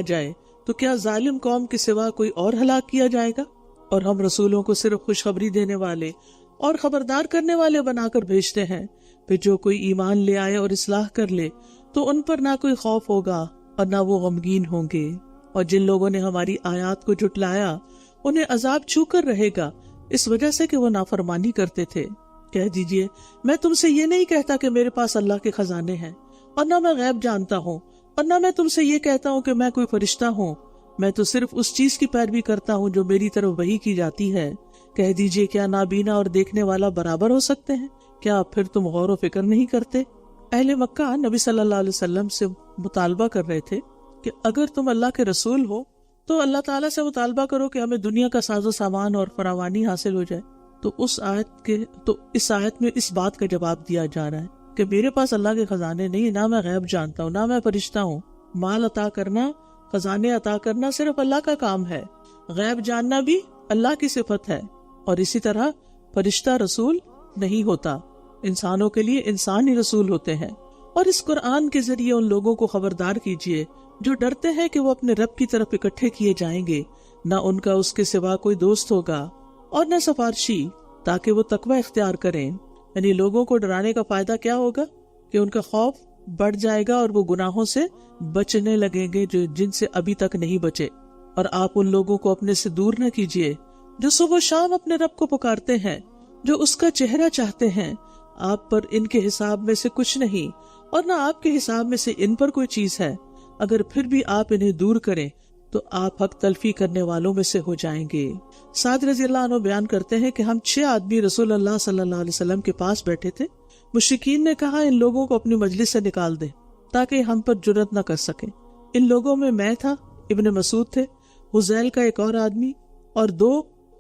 جائے تو کیا ظالم قوم کے سوا کوئی اور ہلاک کیا جائے گا؟ اور ہم رسولوں کو صرف خوشخبری دینے والے اور خبردار کرنے والے بنا کر بھیجتے ہیں، پھر جو کوئی ایمان لے آئے اور اصلاح کر لے تو ان پر نہ کوئی خوف ہوگا اور نہ وہ غمگین ہوں گے، اور جن لوگوں نے ہماری آیات کو جھٹلایا انہیں عذاب چھو کر رہے گا اس وجہ سے کہ وہ نافرمانی کرتے تھے۔ کہہ دیجئے میں تم سے یہ نہیں کہتا کہ میرے پاس اللہ کے خزانے ہیں، اور نہ میں غیب جانتا ہوں، اور نہ میں تم سے یہ کہتا ہوں کہ میں کوئی فرشتہ ہوں، میں تو صرف اس چیز کی پیروی کرتا ہوں جو میری طرف وحی کی جاتی ہے۔ کہہ دیجئے کیا نابینا اور دیکھنے والا برابر ہو سکتے ہیں؟ کیا پھر تم غور و فکر نہیں کرتے؟ اہل مکہ نبی صلی اللہ علیہ وسلم سے مطالبہ کر رہے تھے کہ اگر تم اللہ کے رسول ہو تو اللہ تعالیٰ سے مطالبہ کرو کہ ہمیں دنیا کا ساز و سامان اور فراوانی حاصل ہو جائے۔ تو اس آیت میں اس بات کا جواب دیا جا رہا ہے کہ میرے پاس اللہ کے خزانے نہیں، نہ میں غیب جانتا ہوں، نہ میں فرشتہ ہوں۔ مال عطا کرنا، خزانے عطا کرنا صرف اللہ کا کام ہے، غیب جاننا بھی اللہ کی صفت ہے، اور اسی طرح فرشتہ رسول نہیں ہوتا، انسانوں کے لیے انسان ہی رسول ہوتے ہیں۔ اور اس قرآن کے ذریعے ان لوگوں کو خبردار کیجیے جو ڈرتے ہیں کہ وہ اپنے رب کی طرف اکٹھے کیے جائیں گے، نہ ان کا اس کے سوا کوئی دوست ہوگا اور نہ سفارشی، تاکہ وہ تقوی اختیار کریں۔ یعنی لوگوں کو ڈرانے کا فائدہ کیا ہوگا کہ ان کا خوف بڑھ جائے گا اور وہ گناہوں سے بچنے لگیں گے جن سے ابھی تک نہیں بچے۔ اور آپ ان لوگوں کو اپنے سے دور نہ کیجیے جو صبح و شام اپنے رب کو پکارتے ہیں، جو اس کا چہرہ چاہتے ہیں۔ آپ پر ان کے حساب میں سے کچھ نہیں اور نہ آپ کے حساب میں سے ان پر کوئی چیز ہے، اگر پھر بھی آپ انہیں دور کریں تو آپ حق تلفی کرنے والوں میں سے ہو جائیں گے۔ سعد رضی اللہ عنہ بیان کرتے ہیں کہ ہم 6 آدمی رسول اللہ صلی اللہ علیہ وسلم کے پاس بیٹھے تھے۔ مشرکین نے کہا ان لوگوں کو اپنی مجلس سے نکال دیں تاکہ ہم پر جرأت نہ کر سکیں۔ ان لوگوں میں میں تھا، ابن مسعود تھے، حذیل کا ایک اور آدمی، اور 2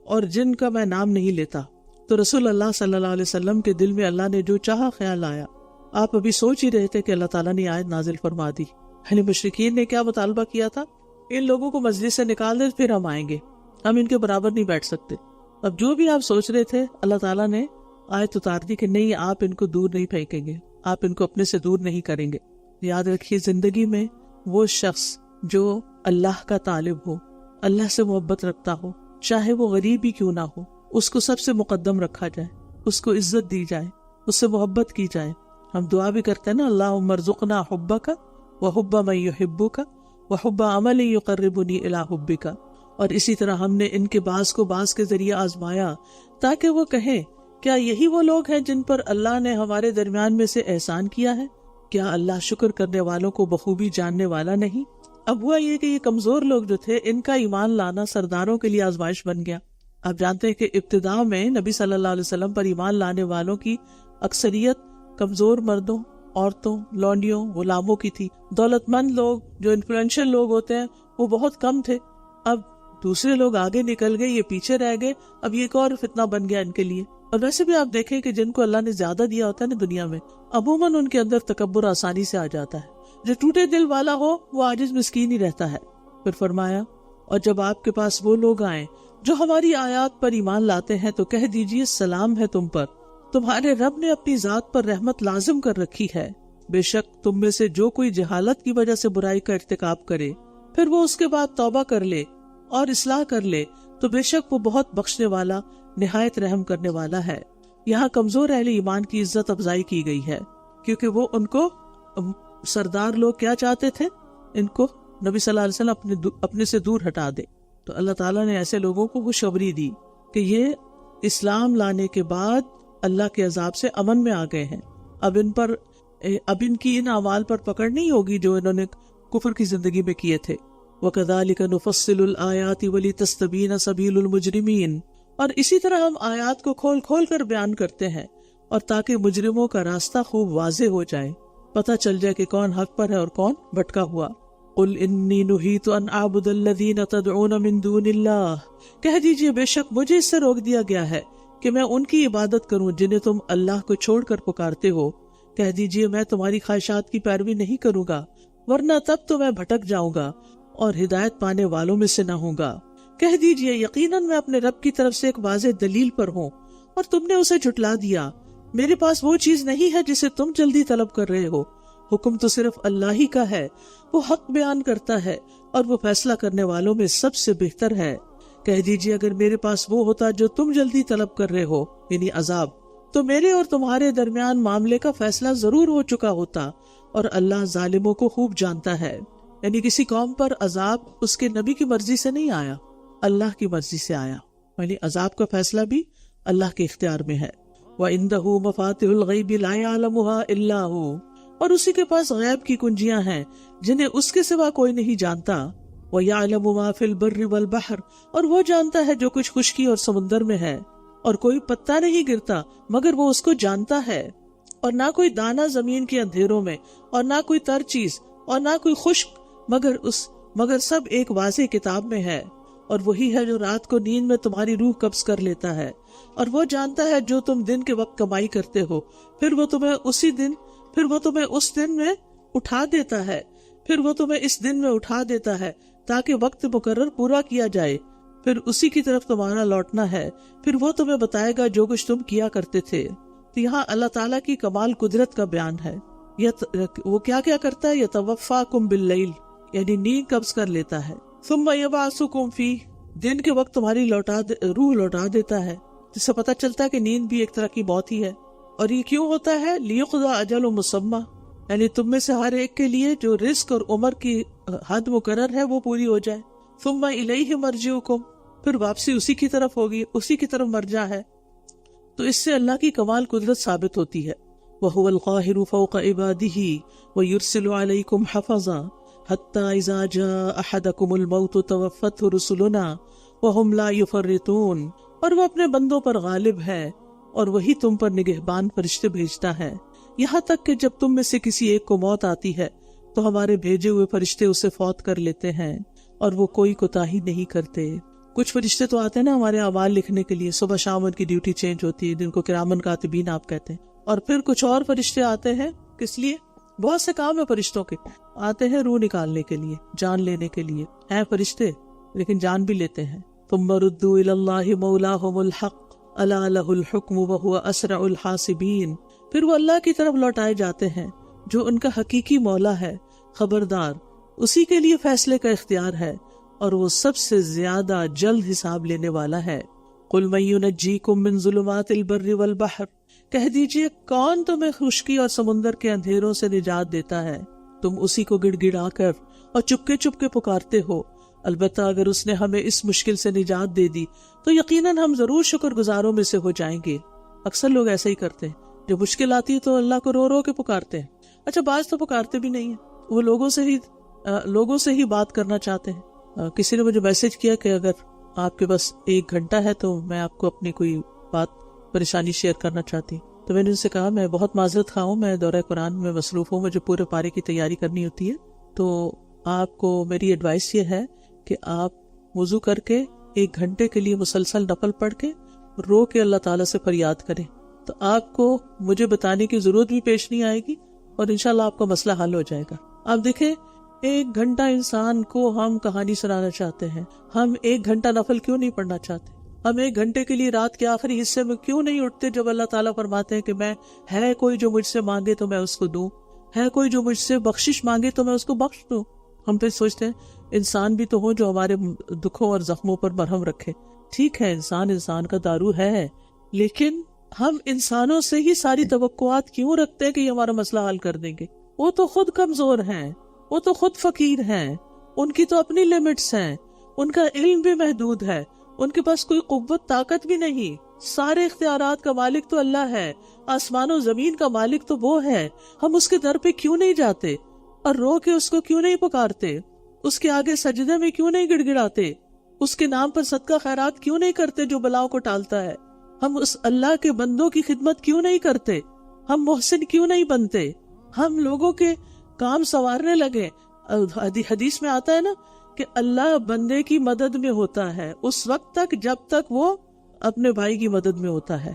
اور جن کا میں نام نہیں لیتا۔ تو رسول اللہ صلی اللہ علیہ وسلم کے دل میں اللہ نے جو چاہا خیال آیا۔ آپ ابھی سوچ ہی رہے تھے کہ اللہ تعالیٰ نے آیت نازل فرما دی یعنی مشرکین نے کیا مطالبہ کیا تھا؟ ان لوگوں کو مجلس سے نکال دے پھر ہم آئیں گے، ہم ان کے برابر نہیں بیٹھ سکتے۔ اب جو بھی آپ سوچ رہے تھے اللہ تعالیٰ نے آیت اتار دی کہ نہیں، آپ ان کو دور نہیں پھینکیں گے، آپ ان کو اپنے سے دور نہیں کریں گے۔ یاد رکھیے زندگی میں وہ شخص جو اللہ کا طالب ہو، اللہ سے محبت رکھتا ہو، چاہے وہ غریب ہی کیوں نہ ہو، اس کو سب سے مقدم رکھا جائے، اس کو عزت دی جائے، اس سے محبت کی جائے۔ ہم دعا بھی کرتے ہیں نا، اللہم ارزقنا حبک وحب من یحبک وحب عمل یقربنی الی حبک۔ اور اسی طرح ہم نے ان کے بعض کو بعض کے ذریعے آزمایا تاکہ وہ کہیں کیا یہی وہ لوگ ہیں جن پر اللہ نے ہمارے درمیان میں سے احسان کیا ہے؟ کیا اللہ شکر کرنے والوں کو بخوبی جاننے والا نہیں؟ اب ہوا یہ کہ یہ کمزور لوگ جو تھے، ان کا ایمان لانا سرداروں کے لیے آزمائش بن گیا۔ آپ جانتے ہیں کہ ابتداء میں نبی صلی اللہ علیہ وسلم پر ایمان لانے والوں کی اکثریت کمزور مردوں، عورتوں، لونڈیوں، غلاموں کی تھی۔ دولت مند لوگ جو انفلوئنشل لوگ ہوتے ہیں وہ بہت کم تھے۔ اب دوسرے لوگ آگے نکل گئے، یہ پیچھے رہ گئے۔ اب یہ ایک اور فتنہ بن گیا ان کے لیے۔ اور ویسے بھی آپ دیکھیں کہ جن کو اللہ نے زیادہ دیا ہوتا ہے نا دنیا میں، عموماً ان کے اندر تکبر آسانی سے آ جاتا ہے۔ جو ٹوٹے دل والا ہو وہ عاجز مسکین ہی رہتا ہے۔ پھر فرمایا، اور جب آپ کے پاس وہ لوگ آئیں جو ہماری آیات پر ایمان لاتے ہیں تو کہہ دیجئے سلام ہے تم پر، تمہارے رب نے اپنی ذات پر رحمت لازم کر رکھی ہے۔ بے شک تم میں سے جو کوئی جہالت کی وجہ سے برائی کا ارتکاب کرے پھر وہ اس کے بعد توبہ کر لے اور اصلاح کر لے تو بے شک وہ بہت بخشنے والا، نہایت رحم کرنے والا ہے۔ یہاں کمزور اہل ایمان کی عزت افزائی کی گئی ہے کیونکہ وہ ان کو سردار لوگ کیا چاہتے تھے، ان کو نبی صلی اللہ علیہ وسلم اپنے سے دور ہٹا دے۔ تو اللہ تعالیٰ نے ایسے لوگوں کو خوشخبری دی کہ یہ اسلام لانے کے بعد اللہ کے عذاب سے امن میں آ گئے ہیں۔ اب ان کی ان اعمال پر پکڑ نہیں ہوگی جو انہوں نے کفر کی زندگی میں کیے تھے۔ وَكَذَلِكَ نُفَصِّلُ الْآيَاتِ وَلِتَسْتَبِينَ سَبِيلُ الْمُجْرِمِينَ، اور اسی طرح ہم آیات کو کھول کھول کر بیان کرتے ہیں اور تاکہ مجرموں کا راستہ خوب واضح ہو جائے، پتہ چل جائے کہ کون حق پر ہے اور کون بھٹکا ہوا۔ قُلْ إِنِّي نُهِيتُ أَنْ أَعْبُدَ الَّذِينَ تَدْعُونَ مِن دُونِ اللَّهِ، کہہ دیجئے بے شک مجھے اس سے روک دیا گیا ہے کہ میں ان کی عبادت کروں جنہیں تم اللہ کو چھوڑ کر پکارتے ہو۔ کہہ دیجئے میں تمہاری خواہشات کی پیروی نہیں کروں گا، ورنہ تب تو میں بھٹک جاؤں گا اور ہدایت پانے والوں میں سے نہ ہوں گا۔ کہہ دیجئے یقیناً میں اپنے رب کی طرف سے ایک واضح دلیل پر ہوں اور تم نے اسے جھٹلا دیا۔ میرے پاس وہ چیز نہیں ہے جسے تم جلدی طلب کر رہے ہو، حکم تو صرف اللہ ہی کا ہے، وہ حق بیان کرتا ہے اور وہ فیصلہ کرنے والوں میں سب سے بہتر ہے۔ کہہ دیجئے اگر میرے پاس وہ ہوتا جو تم جلدی طلب کر رہے ہو، یعنی عذاب، تو میرے اور تمہارے درمیان معاملے کا فیصلہ ضرور ہو چکا ہوتا، اور اللہ ظالموں کو خوب جانتا ہے۔ یعنی کسی قوم پر عذاب اس کے نبی کی مرضی سے نہیں آیا، اللہ کی مرضی سے آیا، یعنی عذاب کا فیصلہ بھی اللہ کے اختیار میں ہے۔ وَعِندَهُ مَفَاتِحُ الْغَيْبِ لَا يَعْلَمُهَا إِلَّا هُوَ، اور اسی کے پاس غیب کی کنجیاں ہیں جنہیں اس کے سوا کوئی نہیں جانتا۔ وَيَعْلَمُ مَا فِي الْبَرِّ وَالْبَحْرِ، اور وہ جانتا ہے جو کچھ خشکی اور سمندر میں ہے، اور کوئی پتا نہیں گرتا مگر وہ اس کو جانتا ہے، اور نہ کوئی دانہ زمین کے اندھیروں میں، اور نہ کوئی تر چیز، اور نہ کوئی خشک مگر سب ایک واضح کتاب میں ہے۔ اور وہی ہے جو رات کو نیند میں تمہاری روح قبض کر لیتا ہے، اور وہ جانتا ہے جو تم دن کے وقت کمائی کرتے ہو، پھر وہ تمہیں اس دن میں اٹھا دیتا ہے، پھر وہ تمہیں اس دن میں اٹھا دیتا ہے تاکہ وقت مقرر پورا کیا جائے، پھر اسی کی طرف تمہارا لوٹنا ہے، پھر وہ تمہیں بتائے گا جو کچھ تم کیا کرتے تھے۔ تو یہاں اللہ تعالیٰ کی کمال قدرت کا بیان ہے۔ وہ کیا کیا کرتا ہے؟ یتوفاکم باللیل، یعنی نیند قبض کر لیتا ہے، ثم یبعثکم فیہ، دن کے وقت تمہاری روح لوٹا دیتا ہے، جس سے پتہ چلتا ہے کہ نیند بھی ایک طرح کی موت ہی ہے۔ اور یہ کیوں ہوتا ہے؟ لیقضی اجل مسمى، یعنی تم میں سے ہر ایک کے لیے جو رزق اور عمر کی حد مقرر ہے وہ پوری ہو جائے۔ ثم الیہ مرجعکم، پھر واپسی اسی کی طرف ہوگی، اسی کی طرف مرجع ہے۔ تو اس سے اللہ کی کمال قدرت ثابت ہوتی ہے۔ وَهُوَ الْقَاهِرُ فَوْقَ عِبَادِهِ وَيُرْسِلُ عَلَيْكُمْ حَفَظًا حَتَّى إِذَا جَاءَ أَحَدَكُمُ الْمَوْتُ تَوَفَّتْهُ رُسُلُنَا وَهُمْ لَا يُفَرِّطُونَ، اور وہ اپنے بندوں پر غالب ہے اور وہی تم پر نگہبان فرشتے بھیجتا ہے، یہاں تک کہ جب تم میں سے کسی ایک کو موت آتی ہے تو ہمارے بھیجے ہوئے فرشتے اسے فوت کر لیتے ہیں اور وہ کوئی کوتاہی نہیں کرتے۔ کچھ فرشتے تو آتے ہیں نا ہمارے اعمال لکھنے کے لیے، صبح شام ان کی ڈیوٹی چینج ہوتی ہے، جن کو کرامن کاتبین آپ کہتے ہیں، اور پھر کچھ اور فرشتے آتے ہیں کس لیے؟ بہت سے کام ہے فرشتوں کے، آتے ہیں روح نکالنے کے لیے، جان لینے کے لیے، ہیں فرشتے لیکن جان بھی لیتے ہیں. ثم ردوا الی اللہ مولاہم الحق الا لہ الحکم وہو اسرع الحاسبین. پھر وہ اللہ کی طرف لوٹائے جاتے ہیں جو ان کا حقیقی مولا ہے، خبردار اسی کے لیے فیصلے کا اختیار ہے اور وہ سب سے زیادہ جلد حساب لینے والا ہے. قل من ینجیکم من ظلمات البر والبحر، کہہ دیجئے کون تمہیں خشکی اور سمندر کے اندھیروں سے نجات دیتا ہے؟ تم اسی کو گڑ گڑا کر اور چپکے چپکے پکارتے ہو. البتہ اگر اس نے ہمیں اس مشکل سے نجات دے دی تو یقیناً ہم ضرور شکر گزاروں میں سے ہو جائیں گے. اکثر لوگ ایسا ہی کرتے ہیں، جب مشکل آتی ہے تو اللہ کو رو رو کے پکارتے ہیں. اچھا بعض تو پکارتے بھی نہیں ہیں، وہ لوگوں سے ہی بات کرنا چاہتے ہیں. کسی نے مجھے میسج کیا کہ اگر آپ کے پاس 1 گھنٹہ ہے تو میں آپ کو اپنی کوئی بات پریشانی شیئر کرنا چاہتی ہوں. تو میں نے ان سے کہا میں بہت معذرت خواہ ہوں، میں دورہ قرآن میں مصروف ہوں، مجھے پورے پارے کی تیاری کرنی ہوتی ہے. تو آپ کو میری ایڈوائس یہ ہے کہ آپ وضو کر کے 1 گھنٹے کے لیے مسلسل نفل پڑھ کے رو کے اللہ تعالیٰ سے فریاد کریں، تو آپ کو مجھے بتانے کی ضرورت بھی پیش نہیں آئے گی اور انشاءاللہ آپ کا مسئلہ حل ہو جائے گا. آپ دیکھیں 1 گھنٹہ انسان کو ہم کہانی سنانا چاہتے ہیں، ہم 1 گھنٹہ نفل کیوں نہیں پڑھنا چاہتے؟ ہم 1 گھنٹے کے لیے رات کے آخری حصے میں کیوں نہیں اٹھتے جب اللہ تعالیٰ فرماتے ہیں کہ ہے کوئی جو مجھ سے مانگے تو میں اس کو دوں، ہے کوئی جو مجھ سے بخشش مانگے تو میں اس کو بخش دوں. ہم پھر سوچتے ہیں انسان بھی تو ہو جو ہمارے دکھوں اور زخموں پر مرہم رکھے. ٹھیک ہے انسان کا دارو ہے، لیکن ہم انسانوں سے ہی ساری توقعات کیوں رکھتے ہیں کہ یہ ہمارا مسئلہ حل کر دیں گے؟ وہ تو خود کمزور ہیں، وہ تو خود فقیر ہیں، ان کی تو اپنی لمٹس ہیں، ان کا علم بھی محدود ہے، ان کے پاس کوئی قوت طاقت بھی نہیں. سارے اختیارات کا مالک تو اللہ ہے، آسمان و زمین کا مالک تو وہ ہے. ہم اس کے در پہ کیوں نہیں جاتے اور رو کے اس کو کیوں نہیں پکارتے؟ اس کے آگے سجدے میں کیوں نہیں گڑ گڑاتے؟ اس کے نام پر صدقہ خیرات کیوں نہیں کرتے جو بلاؤں کو ٹالتا ہے؟ ہم اس اللہ کے بندوں کی خدمت کیوں نہیں کرتے؟ ہم محسن کیوں نہیں بنتے؟ ہم لوگوں کے کام سنوارنے لگے. حدیث میں آتا ہے نا کہ اللہ بندے کی مدد میں ہوتا ہے اس وقت تک جب تک وہ اپنے بھائی کی مدد میں ہوتا ہے.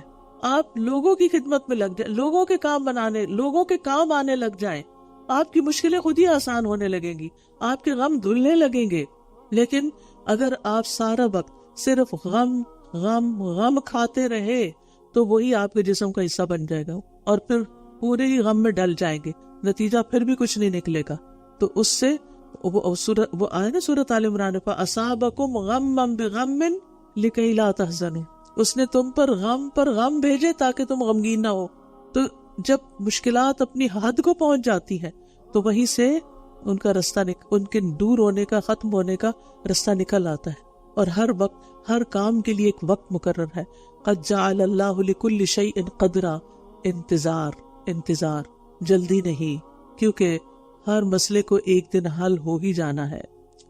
آپ لوگوں کی خدمت میں لگ جائیں، لوگوں کے کام بنانے، لوگوں کے کام آنے لگ جائیں، آپ کی مشکلیں خود ہی آسان ہونے لگیں گی، آپ کے غم دھلنے لگیں گے. لیکن اگر آپ سارا وقت صرف غم غم غم کھاتے رہے تو وہی آپ کے جسم کا حصہ بن جائے گا اور پھر پورے ہی غم میں ڈل جائیں گے، نتیجہ پھر بھی کچھ نہیں نکلے گا. تو اس سے وہ آئے نا سورۃ آل عمران، فَأَصَابَكُمْ غَمًّا بِغَمٍّ لِكَيْ لَا تَحْزَنُوا، اس نے تم پر غم بھیجے تاکہ تم غمگین نہ ہو. تو جب مشکلات اپنی حد کو پہنچ جاتی ہیں تو وہیں سے ان کا رستہ ان کے دور ہونے کا، ختم ہونے کا رستہ نکل آتا ہے. اور ہر وقت، ہر کام کے لیے ایک وقت مقرر ہے. قد جعل اللہ لکل شیء قدرا، انتظار جلدی نہیں، کیونکہ ہر مسئلے کو ایک دن حل ہو ہی جانا ہے.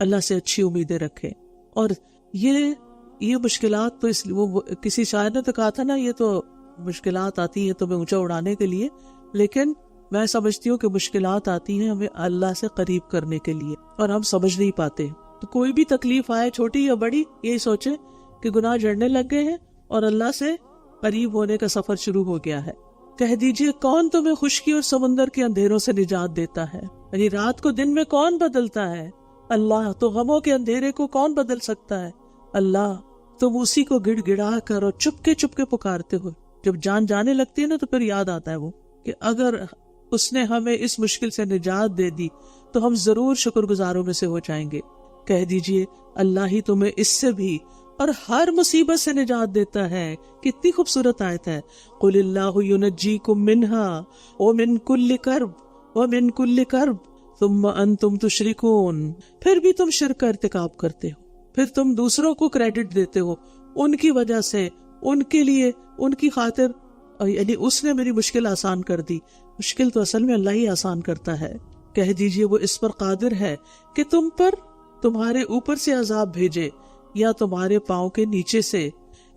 اللہ سے اچھی امیدیں رکھیں. اور یہ مشکلات تو وہ کسی شاعر نے تو کہا تھا نا، یہ تو مشکلات آتی ہیں تمہیں اونچا اڑانے کے لیے، لیکن میں سمجھتی ہوں کہ مشکلات آتی ہیں ہمیں اللہ سے قریب کرنے کے لیے اور ہم سمجھ نہیں پاتے. تو کوئی بھی تکلیف آئے چھوٹی یا بڑی، یہی سوچیں کہ گناہ جڑنے لگ گئے ہیں اور اللہ سے قریب ہونے کا سفر شروع ہو گیا ہے. کہہ دیجئے کون تمہیں خشکی اور سمندر کے اندھیروں سے نجات دیتا ہے؟ یعنی رات کو دن میں کون بدلتا ہے؟ اللہ. تو غموں کے اندھیرے کو کون بدل سکتا ہے؟ اللہ. تم اسی کو گڑ گڑا کر اور چپکے چپکے پکارتے ہو. جب جان جانے لگتی ہے نا تو پھر یاد آتا ہے وہ کہ اگر اس نے ہمیں اس مشکل سے نجات دے دی تو ہم ضرور شکر گزاروں میں سے ہو جائیں گے. کہہ دیجئے اللہ ہی تمہیں اس سے بھی اور ہر مصیبت سے نجات دیتا ہے. کتنی خوبصورت آیت ہے. قل اللہ ینجیکم منہا ومن کل کرب ثم انتم تشرکون. پھر بھی تم شرک کا ارتکاب کرتے ہو، پھر تم دوسروں کو کریڈٹ دیتے ہو ان کی وجہ سے، ان کے لیے، ان کی خاطر. یعنی اس نے میری مشکل آسان کر دی. مشکل تو اصل میں اللہ ہی آسان کرتا ہے. کہہ دیجئے وہ اس پر قادر ہے کہ تم پر تمہارے اوپر سے عذاب بھیجے یا تمہارے پاؤں کے نیچے سے،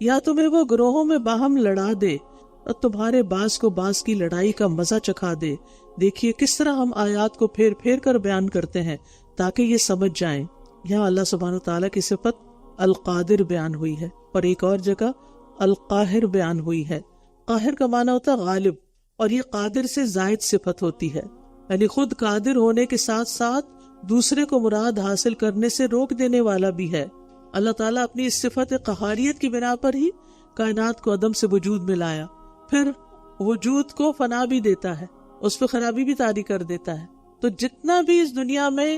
یا تمہیں وہ گروہوں میں باہم لڑا دے اور تمہارے باز کو باز کی لڑائی کا مزہ چکھا دے. دیکھیے کس طرح ہم آیات کو پھیر پھیر کر بیان کرتے ہیں تاکہ یہ سمجھ جائیں. یہاں اللہ سبحانہ وتعالیٰ کی صفت القادر بیان ہوئی ہے اور ایک اور جگہ القاہر بیان ہوئی ہے. قاہر کا معنی ہوتا ہے غالب، اور یہ قادر سے زائد صفت ہوتی ہے. یعنی خود قادر ہونے کے ساتھ ساتھ دوسرے کو مراد حاصل کرنے سے روک دینے والا بھی ہے۔ اللہ تعالیٰ اپنی اس صفت قہاریت کی بنا پر ہی کائنات کو عدم سے وجود میں لایا، پھر وجود کو فنا بھی دیتا ہے، اس پہ خرابی بھی طاری کر دیتا ہے۔ تو جتنا بھی اس دنیا میں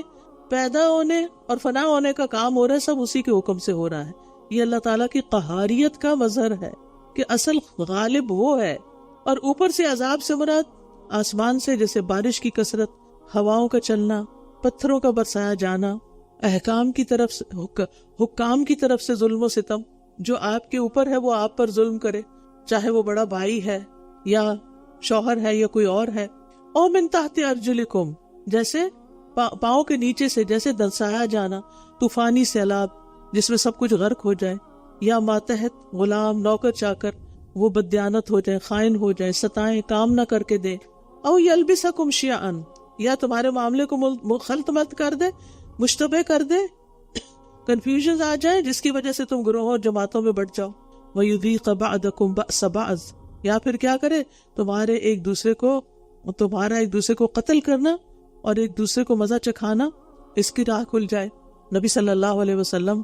پیدا ہونے اور فنا ہونے کا کام ہو رہا ہے سب اسی کے حکم سے ہو رہا ہے۔ یہ اللہ تعالیٰ کی قہاریت کا مظہر ہے کہ اصل غالب وہ ہے۔ اور اوپر سے عذاب سے مراد آسمان سے جیسے بارش کی کثرت، ہواؤں کا چلنا، پتھروں کا برسایا جانا، حکام کی طرف سے ظلم و ستم، جو آپ کے اوپر ہے وہ آپ پر ظلم کرے، چاہے وہ بڑا بھائی ہے یا شوہر ہے یا کوئی اور ہے۔ او من تحت ارجلکم، جیسے پاؤں کے نیچے سے جیسے دنسایا جانا، طوفانی سیلاب جس میں سب کچھ غرق ہو جائے، یا ماتحت غلام نوکر چاکر وہ بددیانت ہو جائے، خائن ہو جائے، ستائیں، کام نہ کر کے دے، او یلبسکم شیعا، یا تمہارے معاملے کو مخلط مت کر دے، مشتبہ کر دے، کنفیوژن آ جائے جس کی وجہ سے تم گروہوں اور جماعتوں میں بٹ جاؤ، وَيُذِيقَ بَعْضَكُمْ بَأْسَ بَعْضٍ، یا پھر کیا کرے تمہارا ایک دوسرے کو قتل کرنا اور ایک دوسرے کو مزہ چکھانا، اس کی راہ کھل جائے۔ نبی صلی اللہ علیہ وسلم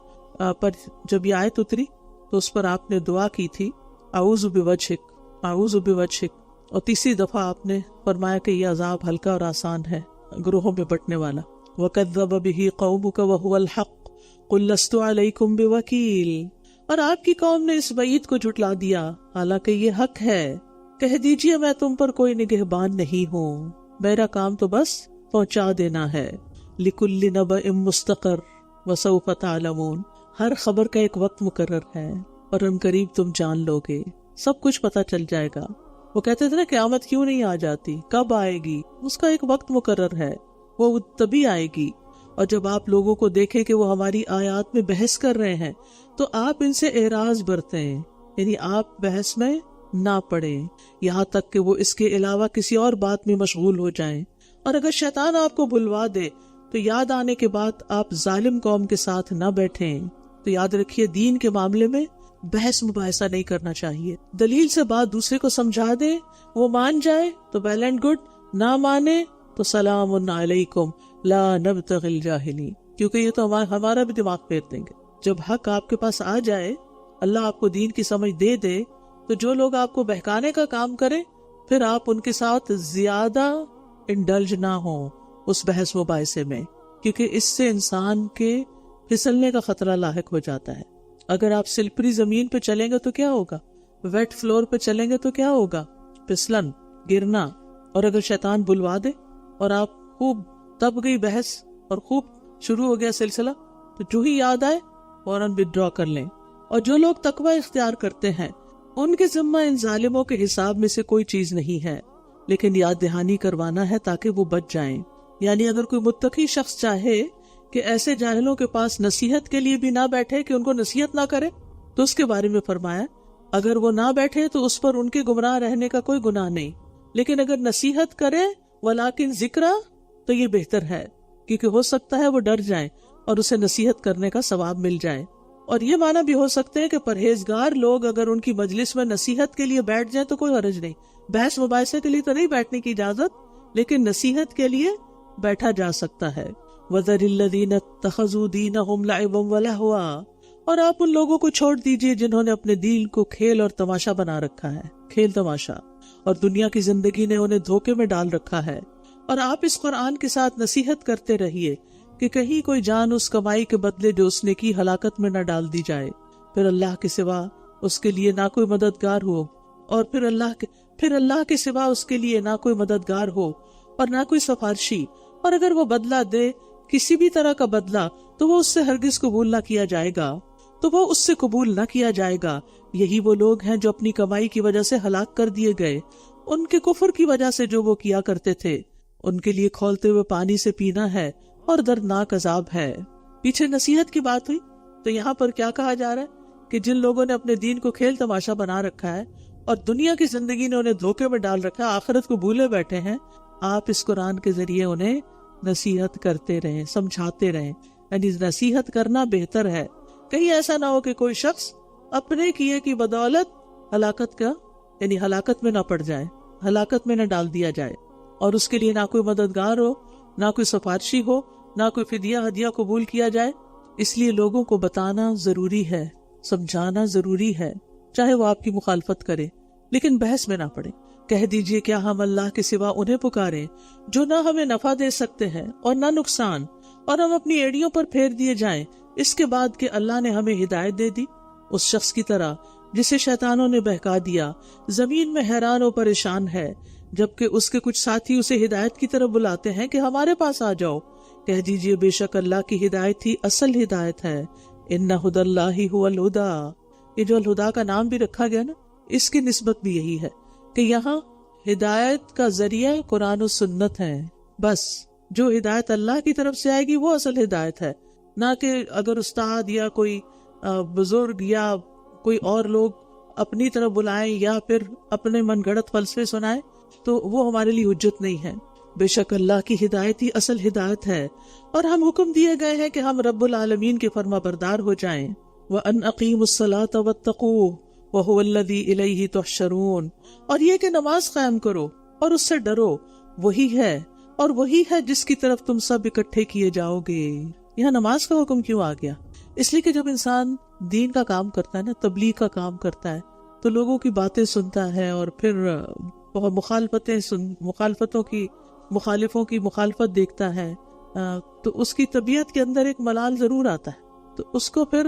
پر جب یہ آیت اتری تو اس پر آپ نے دعا کی تھی، اعوذ بوجہک، اعوذ بوجہک، اور تیسری دفعہ آپ نے فرمایا کہ یہ عذاب ہلکا اور آسان ہے گروہوں میں بٹنے والا۔ وَكَذَّبَ بِهِ قَوْمُكَ وَهُوَ الْحَقُّ قُلْ لَسْتُ عَلَيْكُمْ بِوَكِيلٍ، اور آپ کی قوم نے اس وعید کو جھٹلا دیا حالانکہ یہ حق ہے، کہہ دیجئے میں تم پر کوئی نگہبان نہیں ہوں، میرا کام تو بس پہنچا دینا ہے۔ لِكُلِّ نَبَإٍ مُسْتَقَرٌّ وَسَوْفَ تَعْلَمُونَ، ہر خبر کا ایک وقت مقرر ہے اور ان قریب تم جان لو گے، سب کچھ پتہ چل جائے گا۔ وہ کہتے تھے نا قیامت کیوں نہیں آ جاتی، کب آئے گی، اس کا ایک وقت مقرر ہے، وہ تبھی آئے گی۔ اور جب آپ لوگوں کو دیکھیں کہ وہ ہماری آیات میں بحث کر رہے ہیں تو آپ ان سے اعراض برتیں، یعنی آپ بحث میں نہ پڑیں یہاں تک کہ وہ اس کے علاوہ کسی اور بات میں مشغول ہو جائیں۔ اور اگر شیطان آپ کو بھلوا دے تو یاد آنے کے بعد آپ ظالم قوم کے ساتھ نہ بیٹھیں۔ تو یاد رکھیے دین کے معاملے میں بحث مباحثہ نہیں کرنا چاہیے، دلیل سے بات دوسرے کو سمجھا دے، وہ مان جائے تو ویل اینڈ گڈ، نہ مانے تو سلام علیکم لا نبتغی الجاہلین، کیونکہ یہ تو ہمارا بھی دماغ پھیر دیں گے۔ جب حق آپ کے پاس آ جائے، اللہ آپ کو دین کی سمجھ دے دے، تو جو لوگ آپ کو بہکانے کا کام کریں پھر آپ ان کے ساتھ زیادہ انڈلج نہ ہوں اس بحث مباحثے میں، کیونکہ اس سے انسان کے پھسلنے کا خطرہ لاحق ہو جاتا ہے۔ اگر آپ سلپری زمین پہ چلیں گے تو کیا ہوگا، ویٹ فلور پہ چلیں گے تو کیا ہوگا، پھسلن، گرنا۔ اور اگر شیطان بلوا دے اور آپ خوب تب گئی بحث اور خوب شروع ہو گیا سلسلہ، تو جو ہی یاد آئے فوراً وِدڈرا کر لیں۔ اور جو لوگ تقوی اختیار کرتے ہیں ان کے ذمہ ان ظالموں کے حساب میں سے کوئی چیز نہیں ہے، لیکن یاد دہانی کروانا ہے تاکہ وہ بچ جائیں۔ یعنی اگر کوئی متقی شخص چاہے کہ ایسے جاہلوں کے پاس نصیحت کے لیے بھی نہ بیٹھے کہ ان کو نصیحت نہ کرے، تو اس کے بارے میں فرمایا اگر وہ نہ بیٹھے تو اس پر ان کے گمراہ رہنے کا کوئی گناہ نہیں، لیکن اگر نصیحت کرے ولیکن ذکرہ تو یہ بہتر ہے، کیونکہ ہو سکتا ہے وہ ڈر جائیں اور اسے نصیحت کرنے کا ثواب مل جائے۔ اور یہ معنی بھی ہو سکتے ہیں کہ پرہیزگار لوگ اگر ان کی مجلس میں نصیحت کے لیے بیٹھ جائیں تو کوئی حرج نہیں، بحث مباحثے کے لیے تو نہیں بیٹھنے کی اجازت، لیکن نصیحت کے لیے بیٹھا جا سکتا ہے۔ وَذَرِ الَّذِينَ اتَّخَذُوا دِينَهُمْ لَعِبًا وَلَهْوًا، اور آپ ان لوگوں کو چھوڑ دیجئے جنہوں نے اپنے دین کو کھیل اور تماشا بنا رکھا ہے، کھیل تماشا، اور دنیا کی زندگی نے انہیں دھوکے میں ڈال رکھا ہے۔ اور آپ اس قرآن کے ساتھ نصیحت کرتے رہیے کہ کہیں کوئی جان اس کمائی کے بدلے جو اس نے کی ہلاکت میں نہ ڈال دی جائے، پھر اللہ کے سوا اس کے لیے نہ کوئی مددگار ہو، اور پھر اللہ کے سوا اس کے لیے نہ کوئی مددگار ہو اور نہ کوئی سفارشی، اور اگر وہ بدلہ دے کسی بھی طرح کا بدلہ تو وہ اس سے ہرگز قبول نہ کیا جائے گا، یہی وہ لوگ ہیں جو اپنی کمائی کی وجہ سے ہلاک کر دیے گئے، ان کے کفر کی وجہ سے جو وہ کیا کرتے تھے، ان کے لیے کھولتے ہوئے پانی سے پینا ہے اور دردناک عذاب ہے۔ پیچھے نصیحت کی بات ہوئی تو یہاں پر کیا کہا جا رہا ہے کہ جن لوگوں نے اپنے دین کو کھیل تماشا بنا رکھا ہے اور دنیا کی زندگی نے انہیں دھوکے میں ڈال رکھا ہے، آخرت کو بھولے بیٹھے ہیں، آپ اس قرآن کے ذریعے انہیں نصیحت کرتے رہیں، سمجھاتے رہیں، یعنی نصیحت کرنا بہتر ہے۔ کہیں ایسا نہ ہو کہ کوئی شخص اپنے کیے کی بدولت ہلاکت میں نہ پڑ جائے، ہلاکت میں نہ ڈال دیا جائے۔ اور اس کے لیے نہ کوئی مددگار ہو، نہ کوئی سفارشی ہو، نہ کوئی فدیہ ہدیہ قبول کیا جائے. اس لیے لوگوں کو بتانا ضروری ہے، سمجھانا ضروری ہے، چاہے وہ آپ کی مخالفت کرے، لیکن بحث میں نہ پڑے. کہہ دیجئے کیا ہم اللہ کے سوا انہیں پکاریں جو نہ ہمیں نفع دے سکتے ہیں اور نہ نقصان، اور ہم اپنی ایڑیوں پر پھیر دیے جائیں اس کے بعد کہ اللہ نے ہمیں ہدایت دے دی. اس شخص کی طرح جسے شیطانوں نے بہکا دیا، زمین میں حیران و پریشان ہے، جبکہ اس کے کچھ ساتھی اسے ہدایت کی طرف بلاتے ہیں کہ ہمارے پاس آ جاؤ. کہہ دیجئے بے شک اللہ کی ہدایت ہی اصل ہدایت ہے. ان ھدی اللہ ھو الھدی. یہ جو الہدا کا نام بھی رکھا گیا نا، اس کی نسبت بھی یہی ہے کہ یہاں ہدایت کا ذریعہ قرآن و سنت ہے. بس جو ہدایت اللہ کی طرف سے آئے گی وہ اصل ہدایت ہے، نہ کہ اگر استاد یا کوئی بزرگ یا کوئی اور لوگ اپنی طرف بلائیں یا پھر اپنے من گھڑت فلسفے سنائیں تو وہ ہمارے لیے حجت نہیں ہے. بے شک اللہ کی ہدایت ہی اصل ہدایت ہے، اور ہم حکم دیے گئے ہیں کہ ہم رب العالمین کے فرما بردار ہو جائیں. وَأَنْ أَقِيمُوا الصَّلَاةَ وَاتَّقُوهُ وَهُوَ الَّذِي إِلَيْهِ تُحْشَرُونَ. اور یہ کہ نماز قائم کرو اور اس سے ڈرو، وہی ہے اور وہی ہے جس کی طرف تم سب اکٹھے کیے جاؤ گے. یہاں نماز کا حکم کیوں آ گیا؟ اس لیے کہ جب انسان دین کا کام کرتا ہے نا، تبلیغ کا کام کرتا ہے، تو لوگوں کی باتیں سنتا ہے اور پھر مخالفوں کی مخالفت دیکھتا ہے، تو اس کی طبیعت کے اندر ایک ملال ضرور آتا ہے. تو اس کو پھر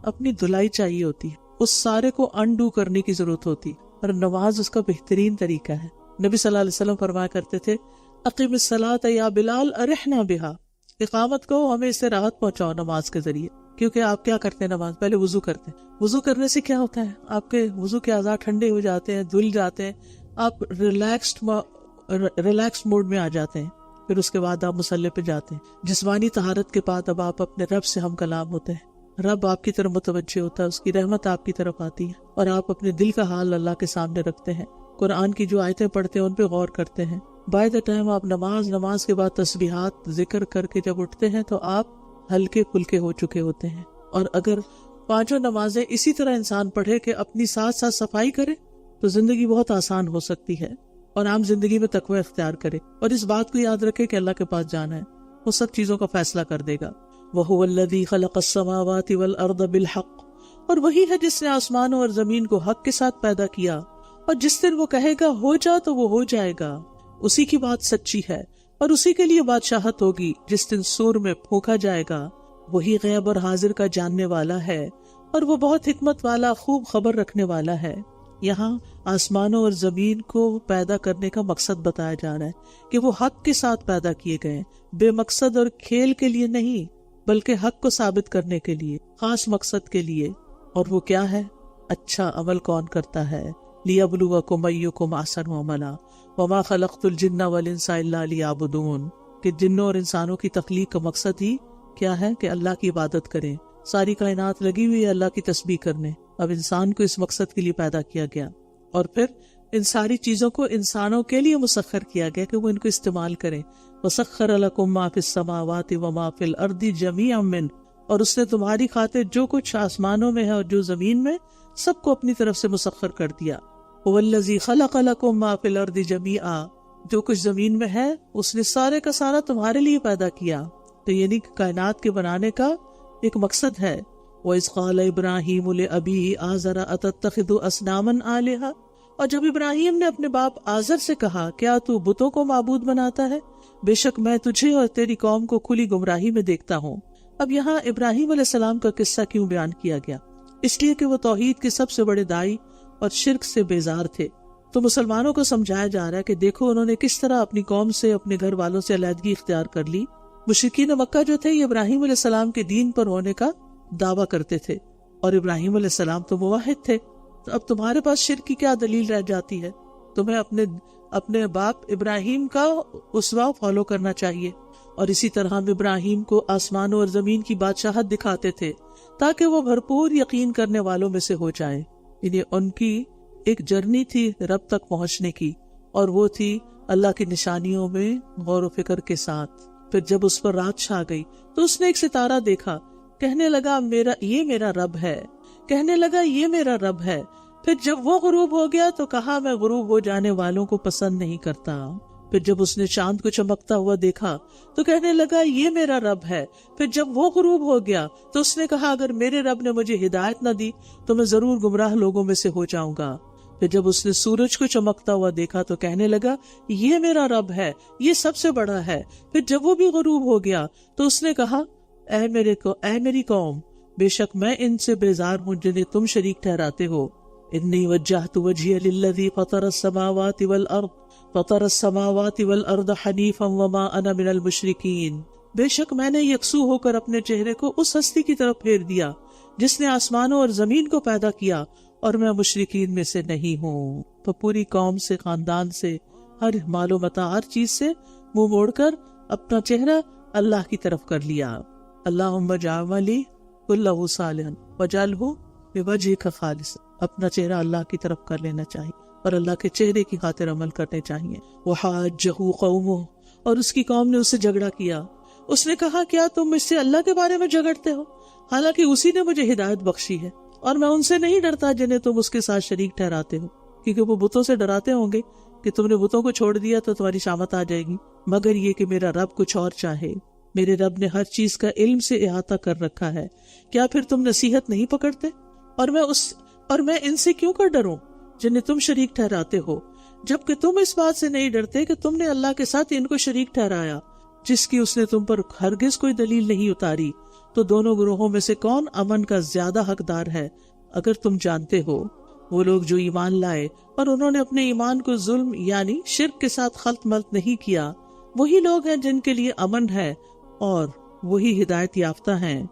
اپنی دھلائی چاہیے ہوتی ہے، اس سارے کو انڈو کرنے کی ضرورت ہوتی ہے، اور نماز اس کا بہترین طریقہ ہے. نبی صلی اللہ علیہ وسلم فرمایا کرتے تھے اقیم الصلاۃ یا بلال ارحنا بہا. اقامت کو ہمیں اس سے راحت پہنچاؤ نماز کے ذریعے. کیونکہ آپ کیا کرتے ہیں نماز پہلے وضو کرتے ہیں. وضو کرنے سے کیا ہوتا ہے؟ آپ کے وضو کے اعضاء ٹھنڈے ہو جاتے ہیں، دھل جاتے ہیں، آپ ریلیکس موڈ میں آ جاتے ہیں. پھر اس کے بعد آپ مصلی پہ جاتے ہیں. جسمانی طہارت کے بعد اب آپ اپنے رب سے ہم کلام ہوتے ہیں. رب آپ کی طرف متوجہ ہوتا ہے، اس کی رحمت آپ کی طرف آتی ہے، اور آپ اپنے دل کا حال اللہ کے سامنے رکھتے ہیں. قرآن کی جو آیتیں پڑھتے ہیں ان پہ غور کرتے ہیں. بائی دا ٹائم آپ نماز کے بعد تسبیحات ذکر کر کے جب اٹھتے ہیں تو آپ ہلکے پھلکے ہو چکے ہوتے ہیں. اور اگر 5 نمازیں اسی طرح انسان پڑھے کہ اپنی ساتھ ساتھ صفائی کرے تو زندگی بہت آسان ہو سکتی ہے، اور عام زندگی میں تقوی اختیار کرے. اور اس بات کو یاد رکھے کہ اللہ کے پاس جانا ہے، وہ سب چیزوں کا فیصلہ کر دے گا. وَهُوَ الَّذِي خَلَقَ السَّمَاوَاتِ وَالْأَرْضَ بِالْحَقِّ. اور وہی ہے جس نے آسمانوں اور زمین کو حق کے ساتھ پیدا کیا، اور جس دن وہ کہے گا ہو جا تو وہ ہو جائے گا. اسی کی بات سچی ہے، اور اسی کے لیے بادشاہت ہوگی جس دن سور میں پھونکا جائے گا. وہی غیب اور حاضر کا جاننے والا ہے، اور وہ بہت حکمت والا، خوب خبر رکھنے والا ہے. یہاں آسمانوں اور زمین کو پیدا کرنے کا مقصد بتایا جا رہا ہے کہ وہ حق کے ساتھ پیدا کیے گئے، بے مقصد اور کھیل کے لیے نہیں، بلکہ حق کو ثابت کرنے کے لیے، خاص مقصد کے لیے. اور وہ کیا ہے؟ اچھا عمل کون کرتا ہے. لِيَبْلُوَكُمْ أَيُّكُمْ أَحْسَنُ عَمَلًا وَمَا خَلَقْتُ الْجِنَّ وَالْإِنسَ إِلَّا لِيَعْبُدُونَ. کہ جنوں اور انسانوں کی تخلیق کا مقصد ہی کیا ہے؟ کہ اللہ کی عبادت کریں. ساری کائنات لگی ہوئی ہے اللہ کی تسبیح کرنے. اب انسان کو اس مقصد کے لیے پیدا کیا گیا، اور پھر ان ساری چیزوں کو انسانوں کے لیے مسخر کیا گیا کہ وہ ان کو استعمال کریں. وَسَخَّرَ لَكُم مَّا فِي السَّمَاوَاتِ وَمَا فِي الْأَرْضِ جَمِيعًا مِّنْهُ. اور اس نے تمہاری خاطر جو کچھ آسمانوں میں ہے اور جو زمین میں، سب کو اپنی طرف سے مسخر کر دیا. وَالَّذِي خَلَقَ لَكُم مَّا فِي الْأَرْضِ جَمِيعًا. جو کچھ زمین میں ہے اس نے سارے کا سارا تمہارے لیے پیدا کیا. تو یعنی کائنات کے بنانے کا ایک مقصد ہے. وَإِذْ قَالَ إِبْرَاهِيمُ لِأَبِيهِ آزَرَ أَتَتَّخِذُ أَصْنَامًا آلِهَةً. اور جب ابراہیم نے اپنے باپ آزر سے کہا کیا تو بتوں کو معبود بناتا ہے؟ بے شک میں تجھے اور تیری قوم کو کھلی گمراہی میں دیکھتا ہوں. اب یہاں ابراہیم علیہ السلام کا قصہ کیوں بیان کیا گیا؟ اس لیے کہ وہ توحید کے سب سے بڑے داعی اور شرک سے بیزار تھے. تو مسلمانوں کو سمجھایا جا رہا ہے کہ دیکھو انہوں نے کس طرح اپنی قوم سے، اپنے گھر والوں سے علیحدگی اختیار کر لی. مشرکین مکہ جو تھے یہ ابراہیم علیہ السلام کے دین پر ہونے کا دعویٰ کرتے تھے، اور ابراہیم علیہ السلام تو موحد تھے. تو اب تمہارے پاس شرک کی کیا دلیل رہ جاتی ہے؟ تمہیں اپنے باپ ابراہیم کا اسوہ فالو کرنا چاہیے. اور اسی طرح ہم ابراہیم کو آسمانوں اور زمین کی بادشاہت دکھاتے تھے تاکہ وہ بھرپور یقین کرنے والوں میں سے ہو جائیں. یعنی ان کی ایک جرنی تھی رب تک پہنچنے کی، اور وہ تھی اللہ کی نشانیوں میں غور و فکر کے ساتھ. پھر جب اس پر رات چھا گئی تو اس نے ایک ستارہ دیکھا، کہنے لگا یہ میرا رب ہے، کہنے لگا یہ میرا رب ہے. پھر جب وہ غروب ہو گیا تو کہا میں غروب ہو جانے والوں کو پسند نہیں کرتا. پھر جب اس نے چاند کو چمکتا ہوا دیکھا تو کہنے لگا یہ میرا رب ہے. پھر جب وہ غروب ہو گیا تو اس نے کہا اگر میرے رب نے مجھے ہدایت نہ دی تو میں ضرور گمراہ لوگوں میں سے ہو جاؤں گا. پھر جب اس نے سورج کو چمکتا ہوا دیکھا تو کہنے لگا یہ میرا رب ہے، یہ سب سے بڑا ہے. پھر جب وہ بھی غروب ہو گیا تو اس نے کہا اے میری قوم، بے شک میں ان سے بیزار ہوں جنہیں تم شریک ٹھہراتے ہو. انی وجہت وجہی للذی فطر السماوات والارض حنیفا وما انا من المشرکین. بے شک میں نے یکسو ہو کر اپنے چہرے کو اس ہستی کی طرف پھیر دیا جس نے آسمانوں اور زمین کو پیدا کیا اور میں مشرکین میں سے نہیں ہوں. تو پوری قوم سے، خاندان سے، ہر مال و متاع، ہر چیز سے منہ موڑ کر اپنا چہرہ اللہ کی طرف کر لیا. اللہم اجعل لی کلہ صالحا واجعلہ بوجہک خالصا. اپنا چہرہ اللہ کی طرف کر لینا چاہیے اور اللہ کے چہرے کی خاطر عمل کرنے چاہیے. وحاجہ قومہ، اور اس کی قوم نے اس سے جھگڑا کیا. اس نے کہا کیا تم مجھ سے اللہ کے بارے میں جھگڑتے ہو حالانکہ اسی نے مجھے ہدایت بخشی ہے، اور میں ان سے نہیں ڈرتا جنہیں تم اس کے ساتھ شریک ٹھہراتے ہو، کیونکہ وہ بتوں سے ڈراتے ہوں گے کہ تم نے بتوں کو چھوڑ دیا تو تمہاری شامت آ جائے گی، مگر یہ کہ میرا رب کچھ اور چاہے. میرے رب نے ہر چیز کا علم سے احاطہ کر رکھا ہے. کیا پھر تم نصیحت نہیں پکڑتے؟ اور میں ان سے کیوں کر ڈروں جنہیں تم شریک ٹھہراتے ہو، جبکہ تم اس بات سے نہیں ڈرتے کہ تم نے اللہ کے ساتھ ان کو شریک ٹھہرایا جس کی اس نے تم پر ہرگز کوئی دلیل نہیں اتاری. تو دونوں گروہوں میں سے کون امن کا زیادہ حقدار ہے اگر تم جانتے ہو؟ وہ لوگ جو ایمان لائے اور انہوں نے اپنے ایمان کو ظلم یعنی شرک کے ساتھ خلط ملط نہیں کیا، وہی لوگ ہیں جن کے لیے امن ہے اور وہی ہدایت یافتہ ہیں.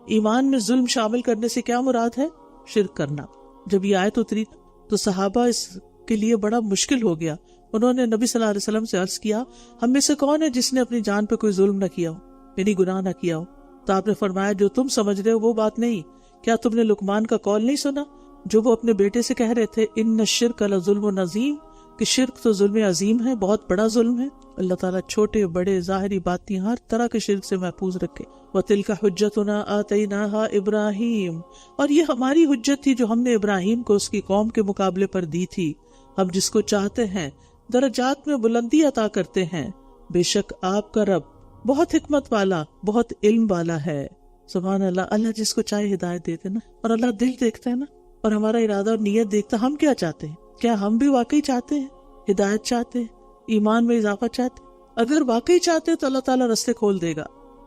ایمان میں ظلم شامل کرنے سے کیا مراد ہے؟ شرک کرنا. جب یہ آیت اتری تو صحابہ اس کے لیے بڑا مشکل ہو گیا. انہوں نے نبی صلی اللہ علیہ وسلم سے عرض کیا ہم میں سے کون ہے جس نے اپنی جان پہ کوئی ظلم نہ کیا ہو، یعنی گناہ نہ کیا ہو؟ تو آپ نے فرمایا جو تم سمجھ رہے ہو وہ بات نہیں. کیا تم نے لقمان کا قول نہیں سنا جو وہ اپنے بیٹے سے کہہ رہے تھے ان الشرک لظلم عظیم، کہ شرک تو ظلم عظیم ہے، بہت بڑا ظلم ہے. اللہ تعالیٰ چھوٹے بڑے ظاہری باطنی ہر طرح کے شرک سے محفوظ رکھے. وَتِلْكَ حُجَّتُنَا آتَيْنَاهَا إِبْرَاهِيمَ، اور یہ ہماری حجت تھی جو ہم نے ابراہیم کو اس کی قوم کے مقابلے پر دی تھی. ہم جس کو چاہتے ہیں درجات میں بلندی عطا کرتے ہیں. بے شک آپ کا رب بہت حکمت والا، بہت علم والا ہے. سبحان اللہ. اللہ جس کو چاہے ہدایت دیتے نا، اور اللہ دل دیکھتا ہے نا، اور ہمارا ارادہ اور نیت دیکھتا. ہم کیا چاہتے ہیں؟ کیا ہم بھی واقعی چاہتے ہیں ہدایت چاہتے ہیں، ایمان میں اضافہ چاہتے ہیں؟ اگر واقعی چاہتے ہیں تو اللہ تعالیٰ رستے کھول دے گا.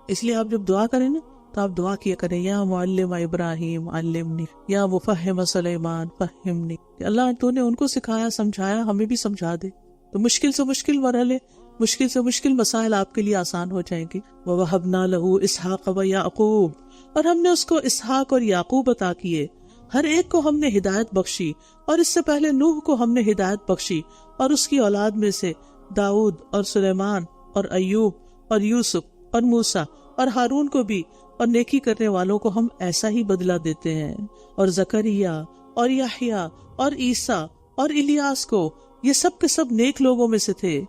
اس لیے آپ جب دعا کریں نا تو آپ دعا کیا کریں یا معلم ابراہیم علمنی، یا مفہم سلیمان فہمنی، کہ اللہ تو نے ان کو سکھایا سمجھایا، ہمیں بھی سمجھا دے. تو مشکل سے مشکل مرحلے، مشکل سے مشکل مسائل آپ کے لیے آسان ہو جائیں گے. وَوَهَبْنَا لَهُ إِسْحَاقَ وَيَعْقُوبَ، اور ہم نے اس کو اسحاق اور یعقوب عطا کیے. ہر ایک کو ہم نے ہدایت بخشی، اور اس سے پہلے نوح کو ہم نے ہدایت بخشی، اور اس کی اولاد میں سے داؤد اور سلیمان اور ایوب اور یوسف اور موسیٰ اور ہارون کو بھی، اور نیکی کرنے والوں کو ہم ایسا ہی بدلہ دیتے ہیں. اور زکریا اور یحییٰ اور عیسیٰ اور الیاس کو، یہ سب کے سب نیک لوگوں میں سے تھے.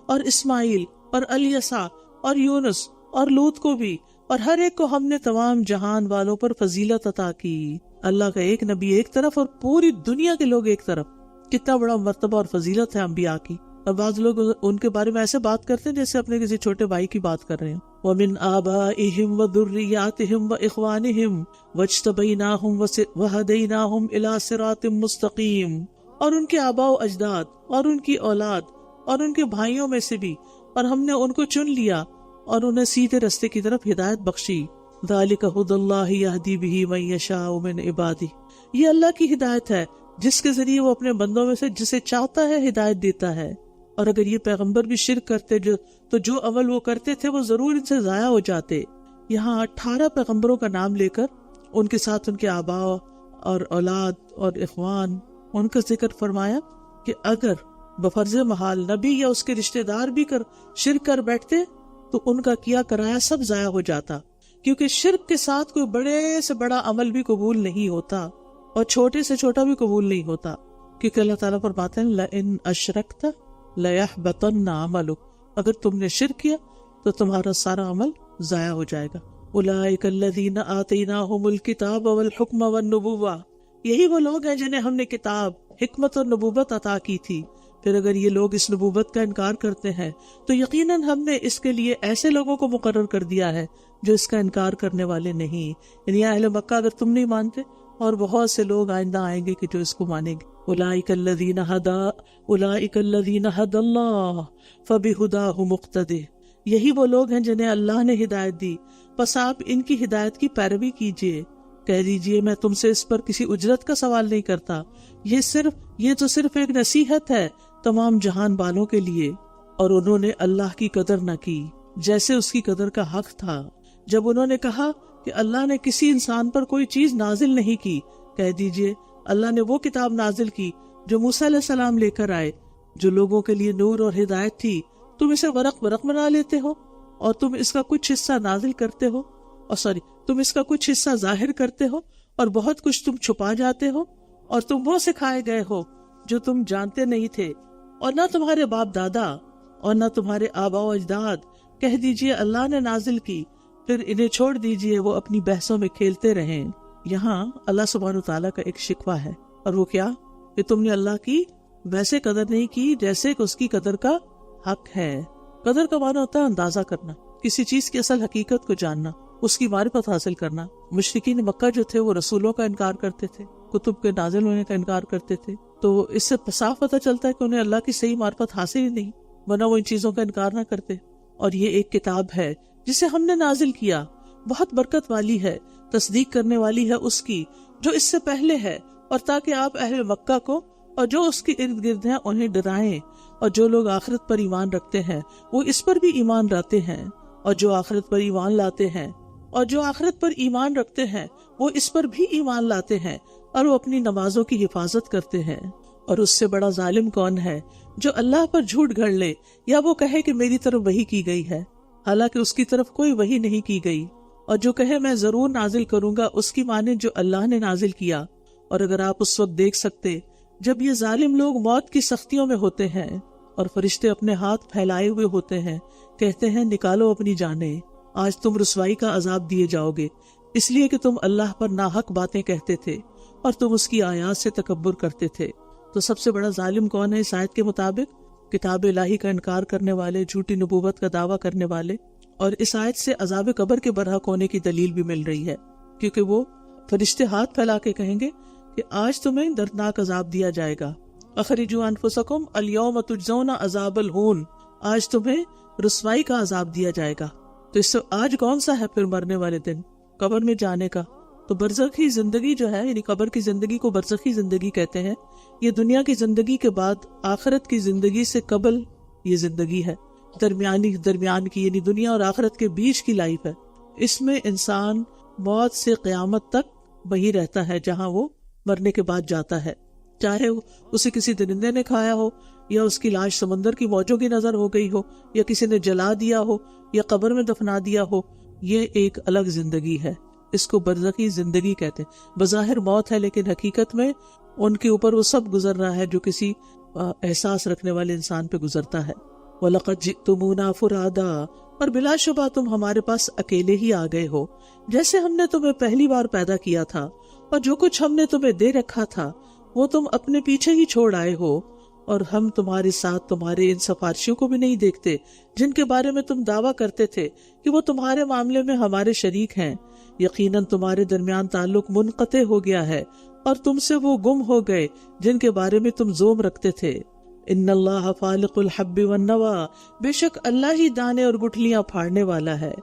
اور اسماعیل اور الیسع اور یونس اور لوط کو بھی، اور ہر ایک کو ہم نے تمام جہان والوں پر فضیلت عطا کی. اللہ کا ایک نبی ایک طرف اور پوری دنیا کے لوگ ایک طرف، کتنا بڑا مرتبہ اور فضیلت ہے انبیاء کی. اور بعض لوگ ان کے بارے میں ایسے بات کرتے ہیں جیسے اپنے کسی چھوٹے بھائی کی بات کر رہے ہیں. وَمِنْ آبَائِهِمْ وَذُرِّيَّاتِهِمْ وَإِخْوَانِهِمْ وَاجْتَبَيْنَاهُمْ وَهَدَيْنَاهُمْ إِلَىٰ صِرَاطٍ مُسْتَقِيمٍ، اور ان کے آباء و اجداد اور ان کی اولاد اور ان کے بھائیوں میں سے بھی، اور ہم نے ان کو چن لیا اور انہیں سیدھے رستے کی طرف ہدایت بخشی. ذَلِكَ هُدَى اللَّهِ يَهْدِي بِهِ مَن يَشَاءُ مِنْ عِبَادِهِ، یہ اللہ کی ہدایت ہے جس کے ذریعے وہ اپنے بندوں میں سے جسے چاہتا ہے ہدایت دیتا ہے. اور اگر یہ پیغمبر بھی شرک کرتے تو جو عمل وہ کرتے تھے وہ ضرور ان سے ضائع ہو جاتے. یہاں 18 پیغمبروں کا نام لے کر ان کے ساتھ ان کے آباء اور اولاد اور اخوان ان کا ذکر فرمایا کہ اگر بفرض محال نبی یا اس کے رشتہ دار بھی شرک کر بیٹھتے تو ان کا کیا کرایا سب ضائع ہو جاتا، کیونکہ شرک کے ساتھ کوئی بڑے سے بڑا عمل بھی قبول نہیں ہوتا اور چھوٹے سے چھوٹا بھی قبول نہیں ہوتا، کیونکہ اللہ تعالیٰ فرماتے ہیں لَإِنْ أَشْرَكْتَ لَيَحْبَطَنَّ عَمَلُكَ، اگر تم نے شرک کیا تو تمہارا سارا عمل ضائع ہو جائے گا. أُولَئِكَ الَّذِينَ آتَيْنَاهُمُ الْكِتَابَ وَالْحُكْمَ وَالنُّبُوَّةَ، یہی وہ لوگ ہیں جنہیں ہم نے کتاب، حکمت اور نبوت عطا کی تھی. پھر اگر یہ لوگ اس نبوت کا انکار کرتے ہیں تو یقیناً ہم نے اس کے لیے ایسے لوگوں کو مقرر کر دیا ہے جو اس کا انکار کرنے والے نہیں. یعنی اہل مکہ اگر تم نہیں مانتے، اور بہت سے لوگ آئندہ آئیں گے کہ جو اس کو مانیں گے. اولئک الذین ھدی اللہ فبہداہ مقتدی، یہی وہ لوگ ہیں جنہیں اللہ نے ہدایت دی، پس آپ ان کی ہدایت کی پیروی کیجیے. کہہ دیجیے میں تم سے اس پر کسی اجرت کا سوال نہیں کرتا، یہ تو صرف ایک نصیحت ہے تمام جہان والوں کے لیے. اور انہوں نے اللہ کی قدر نہ کی جیسے اس کی قدر کا حق تھا. جب انہوں نے کہا کہ اللہ نے کسی انسان پر کوئی چیز نازل نہیں کی، کہہ دیجئے اللہ نے وہ کتاب نازل کی جو موسیٰ علیہ السلام لے کر آئے، جو لوگوں کے لیے نور اور ہدایت تھی. تم اسے ورق بنا لیتے ہو، اور تم اس کا کچھ حصہ نازل کرتے ہو، تم اس کا کچھ حصہ ظاہر کرتے ہو، اور بہت کچھ تم چھپا جاتے ہو. اور تم وہ سکھائے گئے ہو جو تم جانتے نہیں تھے، اور نہ تمہارے باپ دادا اور نہ تمہارے آباء و اجداد. کہہ دیجئے اللہ نے نازل کی، پھر انہیں چھوڑ دیجئے وہ اپنی بحثوں میں کھیلتے رہیں. یہاں اللہ سبحانہ وتعالیٰ کا ایک شکوہ ہے، اور وہ کیا کہ تم نے اللہ کی ویسے قدر نہیں کی جیسے کہ اس کی قدر کا حق ہے. قدر کا معنی ہوتا ہے اندازہ کرنا، کسی چیز کی اصل حقیقت کو جاننا، اس کی معرفت حاصل کرنا. مشرکین مکہ جو تھے وہ رسولوں کا انکار کرتے تھے، کتب کے نازل ہونے کا انکار کرتے تھے. تو اس سے صاف پتہ چلتا ہے کہ انہیں اللہ کی صحیح معرفت حاصل ہی نہیں، ورنہ وہ ان چیزوں کا انکار نہ کرتے. اور یہ ایک کتاب ہے جسے ہم نے نازل کیا، بہت برکت والی ہے، تصدیق کرنے والی ہے اس کی جو اس سے پہلے ہے، اور تاکہ آپ اہل مکہ کو اور جو اس کے ارد گرد ہیں انہیں ڈرائیں. اور جو لوگ آخرت پر ایمان رکھتے ہیں وہ اس پر بھی ایمان لاتے ہیں، اور جو آخرت پر ایمان لاتے ہیں اور جو آخرت پر ایمان رکھتے ہیں وہ اس پر بھی ایمان لاتے ہیں، اور وہ اپنی نمازوں کی حفاظت کرتے ہیں. اور اس سے بڑا ظالم کون ہے جو اللہ پر جھوٹ گھڑ لے یا وہ کہے کہ میری طرف وحی کی گئی ہے حالانکہ اس کی طرف کوئی وحی نہیں کی گئی، اور جو کہے میں ضرور نازل کروں گا اس کی مانند جو اللہ نے نازل کیا. اور اگر آپ اس وقت دیکھ سکتے جب یہ ظالم لوگ موت کی سختیوں میں ہوتے ہیں اور فرشتے اپنے ہاتھ پھیلائے ہوئے ہوتے ہیں، کہتے ہیں نکالو اپنی جانیں، آج تم رسوائی کا عذاب دیے جاؤ گے، اس لیے کہ تم اللہ پر ناحق باتیں کہتے تھے اور تم اس کی آیات سے تکبر کرتے تھے. تو سب سے بڑا ظالم کون ہے اس آیت کے مطابق؟ کتاب الہی کا انکار کرنے والے، جھوٹی نبوت کا دعویٰ کرنے والے. اور اس آیت سے عذاب قبر کے برحق ہونے کی دلیل بھی مل رہی ہے، کیونکہ وہ فرشتے ہاتھ پھیلا کے کہیں گے کہ آج تمہیں دردناک عذاب دیا جائے گا. اخرجوا انفسکم اليوم تجزون عذاب الہون، آج تمہیں رسوائی کا عذاب دیا جائے گا. تو اس سے آج کون سا ہے پھر مرنے والے دن، قبر میں جانے کا؟ تو برزخی زندگی جو ہے، یعنی قبر کی زندگی کو برزخی زندگی کہتے ہیں. یہ دنیا کی زندگی کے بعد آخرت کی زندگی سے قبل یہ زندگی ہے، درمیان کی، یعنی دنیا اور آخرت کے بیچ کی لائف ہے. اس میں انسان موت سے قیامت تک وہی رہتا ہے جہاں وہ مرنے کے بعد جاتا ہے، چاہے اسے کسی درندے نے کھایا ہو، یا اس کی لاش سمندر کی موجوں کی نظر ہو گئی ہو، یا کسی نے جلا دیا ہو، یا قبر میں دفنا دیا ہو. یہ ایک الگ زندگی ہے، اس کو برزخی زندگی کہتے ہیں. بظاہر موت ہے لیکن حقیقت میں ان کے اوپر وہ سب گزر رہا ہے جو کسی احساس رکھنے والے انسان پہ گزرتا ہے. وَلَقَدْ جِئْتُمُونَا فُرَادَا، اور بلا شبہ تم ہمارے پاس اکیلے ہی آ گئے ہو، جیسے ہم نے تمہیں پہلی بار پیدا کیا تھا، اور جو کچھ ہم نے تمہیں دے رکھا تھا وہ تم اپنے پیچھے ہی چھوڑ آئے ہو، اور ہم تمہارے ساتھ تمہارے ان سفارشیوں کو بھی نہیں دیکھتے جن کے بارے میں تم دعویٰ کرتے تھے کہ وہ تمہارے معاملے میں ہمارے شریک ہیں. یقیناً تمہارے درمیان تعلق منقطع ہو گیا ہے، اور تم سے وہ گم ہو گئے جن کے بارے میں تم زوم رکھتے تھے. ان اللہ فالق الحب والنوى، بے شک اللہ ہی دانے اور گٹھلیاں پھاڑنے والا ہے،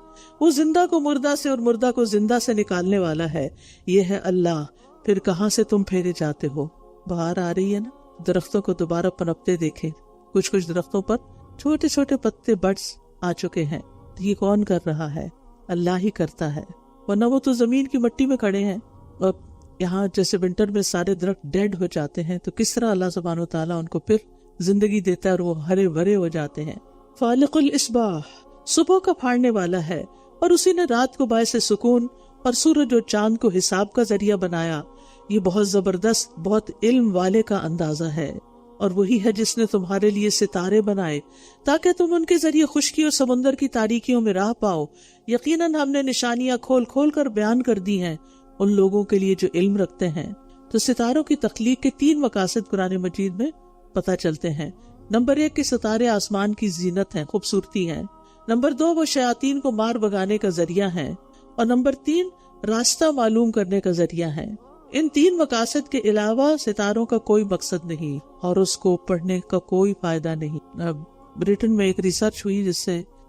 وہ زندہ کو مردہ سے اور مردہ کو زندہ سے نکالنے والا ہے. یہ ہے اللہ، پھر کہاں سے تم پھیرے جاتے ہو؟ بہار آ رہی ہے نا، درختوں کو دوبارہ پنپتے دیکھیں. کچھ درختوں پر چھوٹے چھوٹے پتے بڈز آ چکے ہیں. یہ کون کر رہا ہے؟ اللہ ہی کرتا ہے، ورنہ وہ تو زمین کی مٹی میں کھڑے ہیں. اور یہاں جیسے ونٹر میں سارے درخت ڈیڈ ہو جاتے ہیں، تو کس طرح اللہ سبحانہ وتعالیٰ ان کو پھر زندگی دیتا ہے اور وہ ہرے بھرے ہو جاتے ہیں. فالق الاصباح، صبح کا پھاڑنے والا ہے، اور اسی نے رات کو باعث سکون اور سورج اور چاند کو حساب کا ذریعہ بنایا. یہ بہت زبردست، بہت علم والے کا اندازہ ہے. اور وہی ہے جس نے تمہارے لیے ستارے بنائے تاکہ تم ان کے ذریعے خشکی اور سمندر کی تاریکیوں میں راہ پاؤ. یقیناً ہم نے نشانیاں کھول کھول کر بیان کر دی ہیں ان لوگوں کے لیے جو علم رکھتے ہیں. تو ستاروں کی تخلیق کے 3 مقاصد قرآن مجید میں پتہ چلتے ہیں. نمبر 1 کہ ستارے آسمان کی زینت ہیں، خوبصورتی ہیں۔ نمبر 2 وہ شیاطین کو مار بگانے کا ذریعہ ہیں، اور نمبر 3 راستہ معلوم کرنے کا ذریعہ ہیں۔ ان 3 مقاصد کے علاوہ ستاروں کا کوئی مقصد نہیں، ہاروسکوپ پڑھنے کا کوئی فائدہ نہیں۔ برٹن میں ایک ریسرچ ہوئی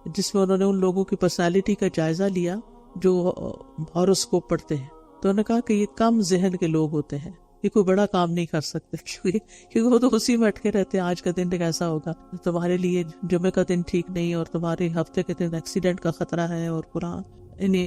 جس میں انہوں نے ان لوگوں کی پرسنالٹی کا جائزہ لیا جو ہاروسکوپ پڑھتے ہیں، تو انہوں نے کہا کہ یہ کم ذہن کے لوگ ہوتے ہیں، یہ کوئی بڑا کام نہیں کر سکتے، کیونکہ وہ تو اسی میں اٹکے رہتے ہیں، آج کا دن کیسا ہوگا، تمہارے لیے جمعہ کا دن ٹھیک نہیں، اور تمہارے ہفتے کے دن ایکسیڈنٹ کا خطرہ ہے، اور قرآن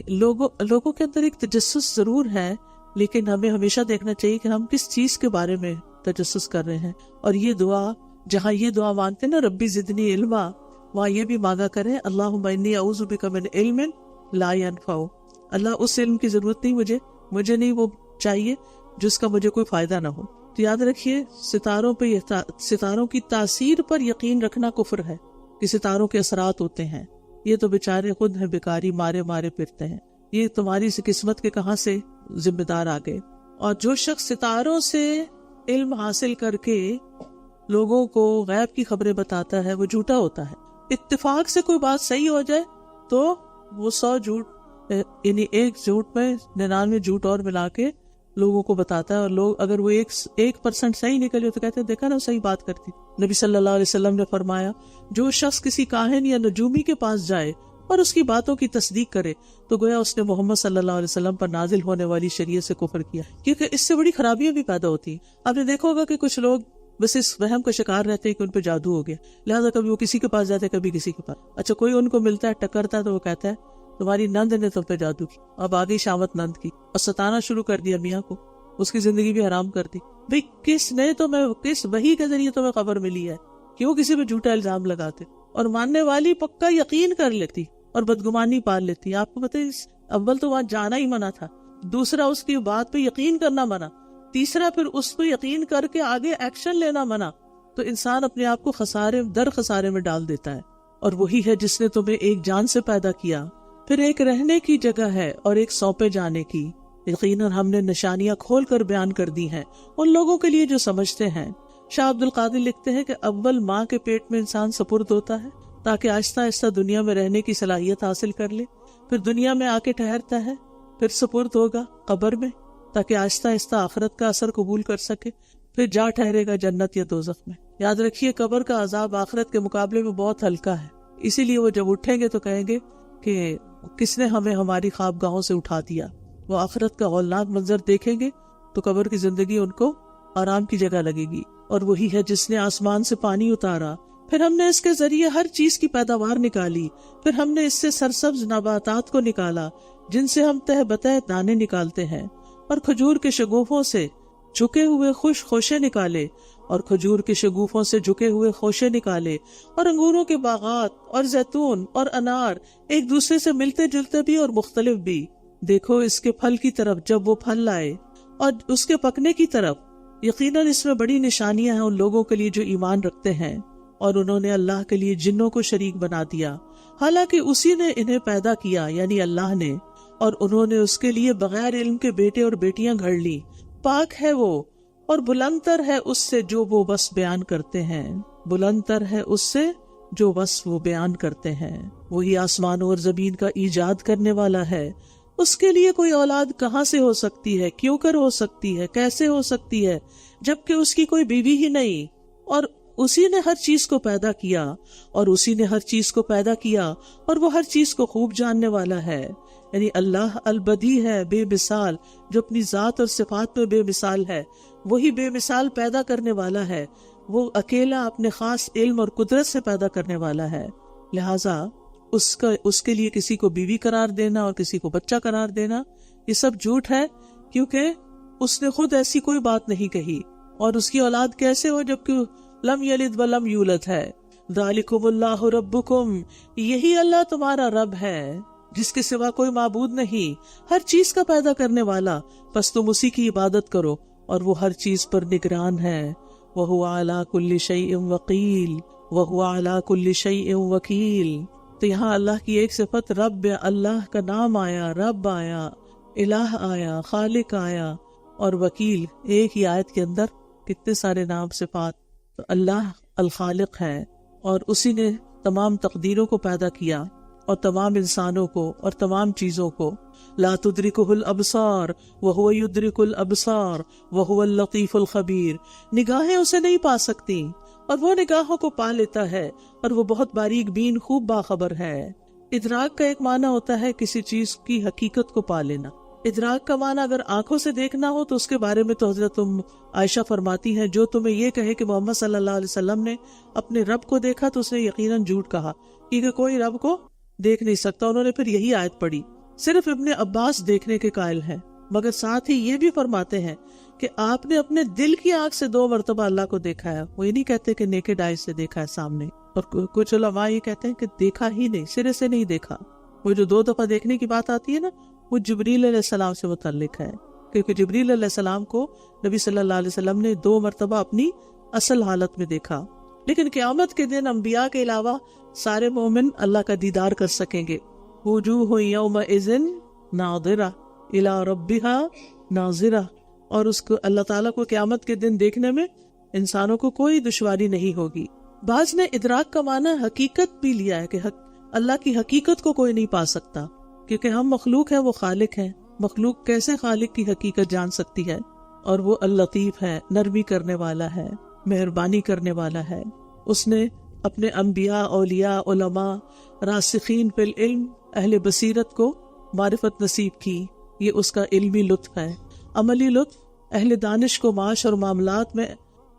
لوگوں کے اندر ایک تجسس ضرور ہے، لیکن ہمیں ہمیشہ دیکھنا چاہیے کہ ہم کس چیز کے بارے میں تجسس کر رہے ہیں۔ اور یہ دعا، جہاں یہ دعا مانگتے نا ربی زدنی علما، وہاں یہ بھی مانگا کریں اللہم انی اعوذ بک من علم لا ینفع، اللہ اس علم کی ضرورت نہیں مجھے نہیں وہ چاہیے جس کا مجھے کوئی فائدہ نہ ہو۔ تو یاد رکھیے ستاروں کی تاثیر پر یقین رکھنا کفر ہے، کہ ستاروں کے اثرات ہوتے ہیں، یہ تو بیچارے خود ہیں بیکاری مارے پھرتے ہیں، یہ تمہاری قسمت کے کہاں سے ذمہ دار آ گئے۔ اور جو شخص ستاروں سے علم حاصل کر کے لوگوں کو غیب کی خبریں بتاتا ہے وہ جھوٹا ہوتا ہے۔ اتفاق سے کوئی بات صحیح ہو جائے تو وہ 100 جھوٹ، یعنی ایک جھوٹ میں 99 جھوٹ اور ملا کے لوگوں کو بتاتا ہے، اور لوگ اگر وہ 1% صحیح نکلے تو کہتے ہیں دیکھا نا صحیح بات کرتی۔ نبی صلی اللہ علیہ وسلم نے فرمایا جو شخص کسی کاہن یا نجومی کے پاس جائے اور اس کی باتوں کی تصدیق کرے تو گویا اس نے محمد صلی اللہ علیہ وسلم پر نازل ہونے والی شریعت سے کفر کیا، کیونکہ اس سے بڑی خرابیاں بھی پیدا ہوتی ہیں۔ آپ نے دیکھا ہوگا کہ کچھ لوگ بس اس وہم کا شکار رہتے ہیں کہ ان پہ جادو ہو گیا، لہٰذا کبھی وہ کسی کے پاس جاتے ہیں کبھی کسی کے پاس۔ اچھا کوئی ان کو ملتا ہے ٹکرتا ہے تو وہ کہتا ہے تمہاری نند نے تم پہ جادو کی، اب آگئی شامت نند کی، اور ستانا شروع کر دیا میاں کو، اس کی زندگی بھی حرام کر دی۔ بھئی کس وحی کے ذریعے تمہیں خبر ملی ہے؟ کیوں کسی پہ جھوٹا الزام لگاتے؟ اور ماننے والی پکا یقین کر لیتی اور بدگمانی پال لیتی۔ آپ کو پتہ ہے اول تو وہاں جانا ہی منع تھا، دوسرا اس کی بات پہ یقین کرنا منع، تیسرا پھر اس پہ یقین کر کے آگے ایکشن لینا منع۔ تو انسان اپنے آپ کو خسارے میں ڈال دیتا ہے۔ اور وہی ہے جس نے تمہیں ایک جان سے پیدا کیا، پھر ایک رہنے کی جگہ ہے اور ایک سونپے جانے کی۔ یقیناً ہم نے نشانیاں کھول کر بیان کر دی ہیں ان لوگوں کے لیے جو سمجھتے ہیں۔ شاہ عبد القادر لکھتے ہیں کہ اول ماں کے پیٹ میں انسان سپرد ہوتا ہے تاکہ آہستہ آہستہ دنیا میں رہنے کی صلاحیت حاصل کر لے، پھر دنیا میں آ کے ٹھہرتا ہے، پھر سپرد ہوگا قبر میں تاکہ آہستہ آہستہ آخرت کا اثر قبول کر سکے، پھر جا ٹھہرے گا جنت یا دوزخ میں۔ یاد رکھیے قبر کا عذاب آخرت کے مقابلے میں بہت ہلکا ہے، اسی لیے وہ جب اٹھیں گے تو کہیں گے کہ کس نے ہمیں ہماری خوابگاہوں سے اٹھا دیا۔ وہ آخرت کا ہولناک منظر دیکھیں گے تو قبر کی زندگی ان کو آرام کی جگہ لگے گی۔ اور وہی ہے جس نے آسمان سے پانی اتارا، پھر ہم نے اس کے ذریعے ہر چیز کی پیداوار نکالی، پھر ہم نے اس سے سرسبز نباتات کو نکالا جن سے ہم تہ بتہ دانے نکالتے ہیں، اور کھجور کے شگوفوں سے جھکے ہوئے خوشے نکالے، اور کھجور کے شگوفوں سے جھکے ہوئے خوشے نکالے، اور انگوروں کے باغات اور زیتون اور انار ایک دوسرے سے ملتے جلتے بھی اور مختلف بھی۔ دیکھو اس کے پھل کی طرف جب وہ پھل لائے، اور اس کے پکنے کی طرف، یقیناً اس میں بڑی نشانیاں ہیں ان لوگوں کے لیے جو ایمان رکھتے ہیں۔ اور انہوں نے اللہ کے لیے جنوں کو شریک بنا دیا، حالانکہ اسی نے انہیں پیدا کیا، یعنی اللہ نے، اور انہوں نے اس کے لیے بغیر علم کے بیٹے اور بیٹیاں گھڑ لی۔ پاک ہے وہ اور بلند تر ہے اس سے جو وہ بس بیان کرتے ہیں، بلند تر ہے اس سے جو بس وہ بیان کرتے ہیں۔ وہی آسمانوں اور زمین کا ایجاد کرنے والا ہے، اس کے لیے کوئی اولاد کہاں سے ہو سکتی ہے، کیوں کر ہو سکتی ہے، کیسے ہو سکتی ہے، جبکہ اس کی کوئی بیوی ہی نہیں۔ اور اسی نے ہر چیز کو پیدا کیا، اور اسی نے ہر چیز کو پیدا کیا، اور وہ ہر چیز کو خوب جاننے والا ہے۔ یعنی اللہ البدیع ہے، بے مثال، جو اپنی ذات اور صفات میں بے مثال ہے، وہی بے مثال پیدا کرنے والا ہے، وہ اکیلا اپنے خاص علم اور قدرت سے پیدا کرنے والا ہے۔ لہٰذا اس کے لیے کسی کو بیوی قرار دینا اور کسی کو بچہ قرار دینا یہ سب جھوٹ ہے، کیونکہ اس نے خود ایسی کوئی بات نہیں کہی۔ اور اس کی اولاد کیسے ہو جبکہ لم یلد ولم یولد ہے۔ ذالکم اللہ ربکم، یہی اللہ تمہارا رب ہے جس کے سوا کوئی معبود نہیں، ہر چیز کا پیدا کرنے والا، پس تم اسی کی عبادت کرو، اور وہ ہر چیز پر نگران ہے۔ وَهُوَ عَلَى كُلِّ شَيْءٍ وَقِيلٍ وَهُوَ عَلَى كُلِّ شَيْءٍ وَكِيلٍ۔ تو یہاں اللہ کی ایک صفت رب، اللہ کا نام آیا، رب آیا، الہ آیا، خالق آیا، اور وکیل۔ ایک ہی آیت کے اندر کتنے سارے نام صفات۔ تو اللہ الخالق ہے اور اسی نے تمام تقدیروں کو پیدا کیا اور تمام انسانوں کو اور تمام چیزوں کو. لا تدرکہ الابصار وہو یدرک الابصار وہو اللطیف الخبیر. نگاہیں اسے نہیں پا سکتی اور وہ نگاہوں کو پا لیتا ہے اور وہ بہت باریک بین خوب باخبر ہے. ادراک کا ایک معنی ہوتا ہے کسی چیز کی حقیقت کو پا لینا. ادراک کا معنی اگر آنکھوں سے دیکھنا ہو تو اس کے بارے میں تو حضرت عائشہ فرماتی ہیں جو تمہیں یہ کہے کہ محمد صلی اللہ علیہ وسلم نے اپنے رب کو دیکھا تو اس نے یقیناً جھوٹ کہا، کیونکہ کوئی رب کو دیکھ نہیں سکتا. انہوں نے پھر یہی آیت پڑھی. صرف ابن عباس دیکھنے کے قائل ہیں، مگر ساتھ ہی یہ بھی فرماتے ہیں کہ آپ نے اپنے دل کی آنکھ سے 2 مرتبہ اللہ کو دیکھا ہے. وہ یہ نہیں کہتے کہ نیکڈ آئی سے دیکھا ہے سامنے. اور کچھ علماء یہ کہتے ہیں کہ دیکھا ہی نہیں، سرے سے نہیں دیکھا. وہ جو 2 دفعہ دیکھنے کی بات آتی ہے نا، وہ جبریل علیہ السلام سے متعلق ہے، کیونکہ جبریل علیہ السلام کو نبی صلی اللہ علیہ وسلم نے 2 مرتبہ اپنی اصل حالت میں دیکھا. لیکن قیامت کے دن انبیاء کے علاوہ سارے مومن اللہ کا دیدار کر سکیں گے. وجوہ یومئذ ناظرہ الی ربہا ناظرہ. اور اس کو اللہ تعالیٰ کو قیامت کے دن دیکھنے میں انسانوں کو کوئی دشواری نہیں ہوگی. بعض نے ادراک کا معنی حقیقت بھی لیا ہے کہ اللہ کی حقیقت کو کوئی نہیں پا سکتا، کیونکہ ہم مخلوق ہیں، وہ خالق ہیں. مخلوق کیسے خالق کی حقیقت جان سکتی ہے؟ اور وہ اللطیف ہے، نرمی کرنے والا ہے، مہربانی کرنے والا ہے. اس نے اپنے انبیاء، اولیاء، علماء، راسخین فی العلم، اہل بصیرت کو معرفت نصیب کی. یہ اس کا علمی لطف ہے. عملی لطف اہل دانش کو معاش اور معاملات میں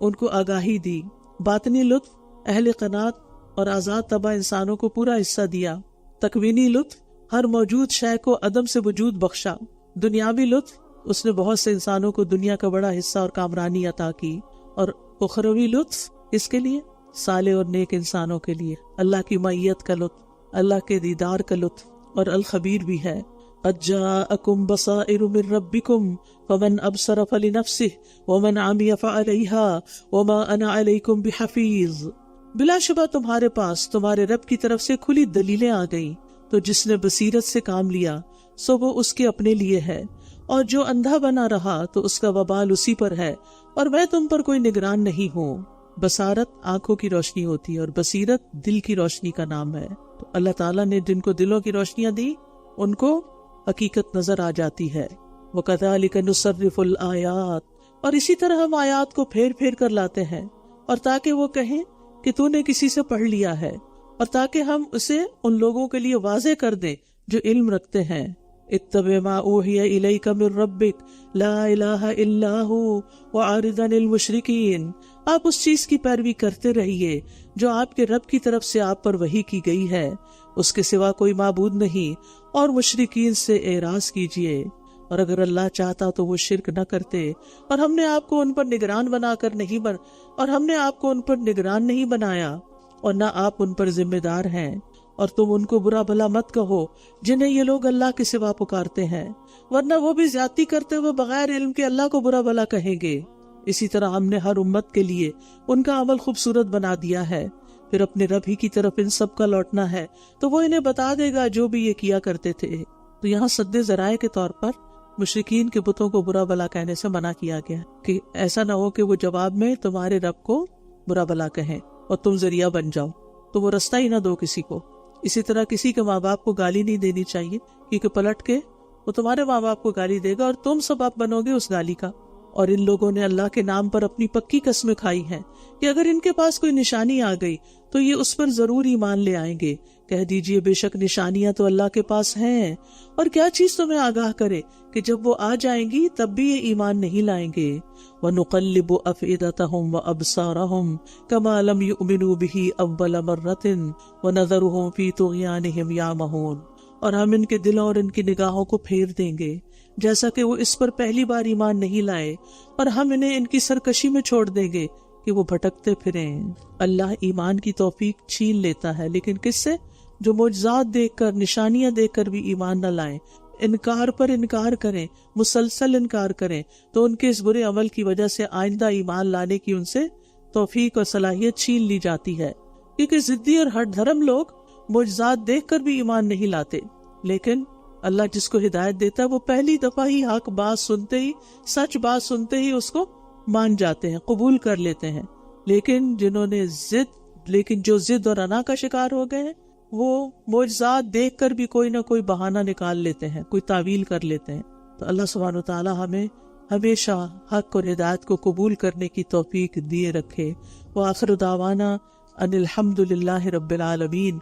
ان کو آگاہی دی. باطنی لطف اہل قناعت اور آزاد طبع انسانوں کو پورا حصہ دیا. تکوینی لطف ہر موجود شے کو عدم سے وجود بخشا. دنیاوی لطف اس نے بہت سے انسانوں کو دنیا کا بڑا حصہ اور کامرانی عطا کی. اور اخروی لطف اس کے لیے صالح اور نیک انسانوں کے لیے اللہ کی معیت کا لطف، اللہ کے دیدار کا لطف. اور الخبیر بھی ہے. قد جاءکم بصائر من ربکم فمن ابصر فلنفسہ ومن عمی فعلیہا وما انا علیکم بحفیظ. بلا شبہ تمہارے پاس تمہارے رب کی طرف سے کھلی دلیلیں آ گئیں، تو جس نے بصیرت سے کام لیا سو وہ اس کے اپنے لیے ہے، اور جو اندھا بنا رہا تو اس کا وبال اسی پر ہے، اور میں تم پر کوئی نگران نہیں ہوں. بصارت آنکھوں کی روشنی ہوتی ہے اور بصیرت دل کی روشنی کا نام ہے. تو اللہ تعالیٰ نے جن کو دلوں کی روشنیاں دی ان کو حقیقت نظر آ جاتی ہے. وَكَذَلِكَ نُصَرِّفُ الْآيَاتِ. اور اسی طرح ہم آیات کو پھیر پھیر کر لاتے ہیں، اور تاکہ وہ کہیں کہ تو نے کسی سے پڑھ لیا ہے، اور تاکہ ہم اسے ان لوگوں کے لیے واضح کر دیں جو علم رکھتے ہیں. اتبع ما اوحی الیک من ربک لا الہ الا ہو وعارض عن المشرکین. آپ اس چیز کی پیروی کرتے رہیے جو آپ کے رب کی طرف سے آپ پر وحی کی گئی ہے، اس کے سوا کوئی معبود نہیں، اور مشرکین سے اعراض کیجیے. اور اگر اللہ چاہتا تو وہ شرک نہ کرتے، اور ہم نے آپ کو ان پر نگران نہیں بنایا، اور نہ آپ ان پر ذمہ دار ہیں. اور تم ان کو برا بھلا مت کہو جنہیں یہ لوگ اللہ کے سوا پکارتے ہیں، ورنہ وہ بھی زیادتی کرتے ہوئے بغیر علم کے اللہ کو برا بھلا کہیں گے. اسی طرح ہم نے ہر امت کے لیے ان کا عمل خوبصورت بنا دیا ہے، پھر اپنے رب ہی کی طرف ان سب کا لوٹنا ہے تو وہ انہیں بتا دے گا جو بھی یہ کیا کرتے تھے. تو یہاں سد ذرائع کے طور پر مشرکین کے بتوں کو برا بھلا کہنے سے منع کیا گیا کہ ایسا نہ ہو کہ وہ جواب میں تمہارے رب کو برا بھلا کہیں اور تم ذریعہ بن جاؤ، تو وہ رستہ ہی نہ دو کسی کو. اسی طرح کسی کے ماں باپ کو گالی نہیں دینی چاہیے، کیونکہ پلٹ کے وہ تمہارے ماں باپ کو گالی دے گا اور تم سبب بنو گے اس گالی کا. اور ان لوگوں نے اللہ کے نام پر اپنی پکی قسمیں کھائی ہیں کہ اگر ان کے پاس کوئی نشانی آ گئی تو یہ اس پر ضرور ایمان لے آئیں گے. کہہ دیجئے بے شک نشانیاں تو اللہ کے پاس ہیں، اور کیا چیز تمہیں آگاہ کرے کہ جب وہ آ جائیں گی تب بھی یہ ایمان نہیں لائیں گے. وَنُقَلِّبُ أَفْئِدَتَهُمْ وَأَبْصَارَهُمْ كَمَا لَمْ يُؤْمِنُوا بِهِ أَوَّلَ مَرَّةٍ وَنَذَرُهُمْ فِي طُغْيَانِهِمْ يَعْمَهُونَ. اور ہم ان کے دلوں اور ان کی نگاہوں کو پھیر دیں گے جیسا کہ وہ اس پر پہلی بار ایمان نہیں لائے، اور ہم انہیں ان کی سرکشی میں چھوڑ دیں گے کہ وہ بھٹکتے پھریں. اللہ ایمان کی توفیق چھین لیتا ہے، لیکن کس سے؟ جو معجزات دیکھ کر، نشانیاں دیکھ کر بھی ایمان نہ لائیں، انکار پر انکار کریں، مسلسل انکار کریں، تو ان کے اس برے عمل کی وجہ سے آئندہ ایمان لانے کی ان سے توفیق اور صلاحیت چھین لی جاتی ہے. کیونکہ ضدی اور ہٹ دھرم لوگ معجزات دیکھ کر بھی ایمان نہیں لاتے، لیکن اللہ جس کو ہدایت دیتا ہے وہ پہلی دفعہ ہی حق بات سنتے ہی، سچ بات سنتے ہی اس کو مان جاتے ہیں، قبول کر لیتے ہیں. لیکن جو ضد اور انا کا شکار ہو گئے ہیں وہ معجزات دیکھ کر بھی کوئی نہ کوئی بہانہ نکال لیتے ہیں، کوئی تعویل کر لیتے ہیں۔ تو اللہ سبحانہ وتعالی ہمیں ہمیشہ حق اور ہدایت کو قبول کرنے کی توفیق دیے رکھے۔ وآخر دعوانا ان الحمد للہ رب العالمین۔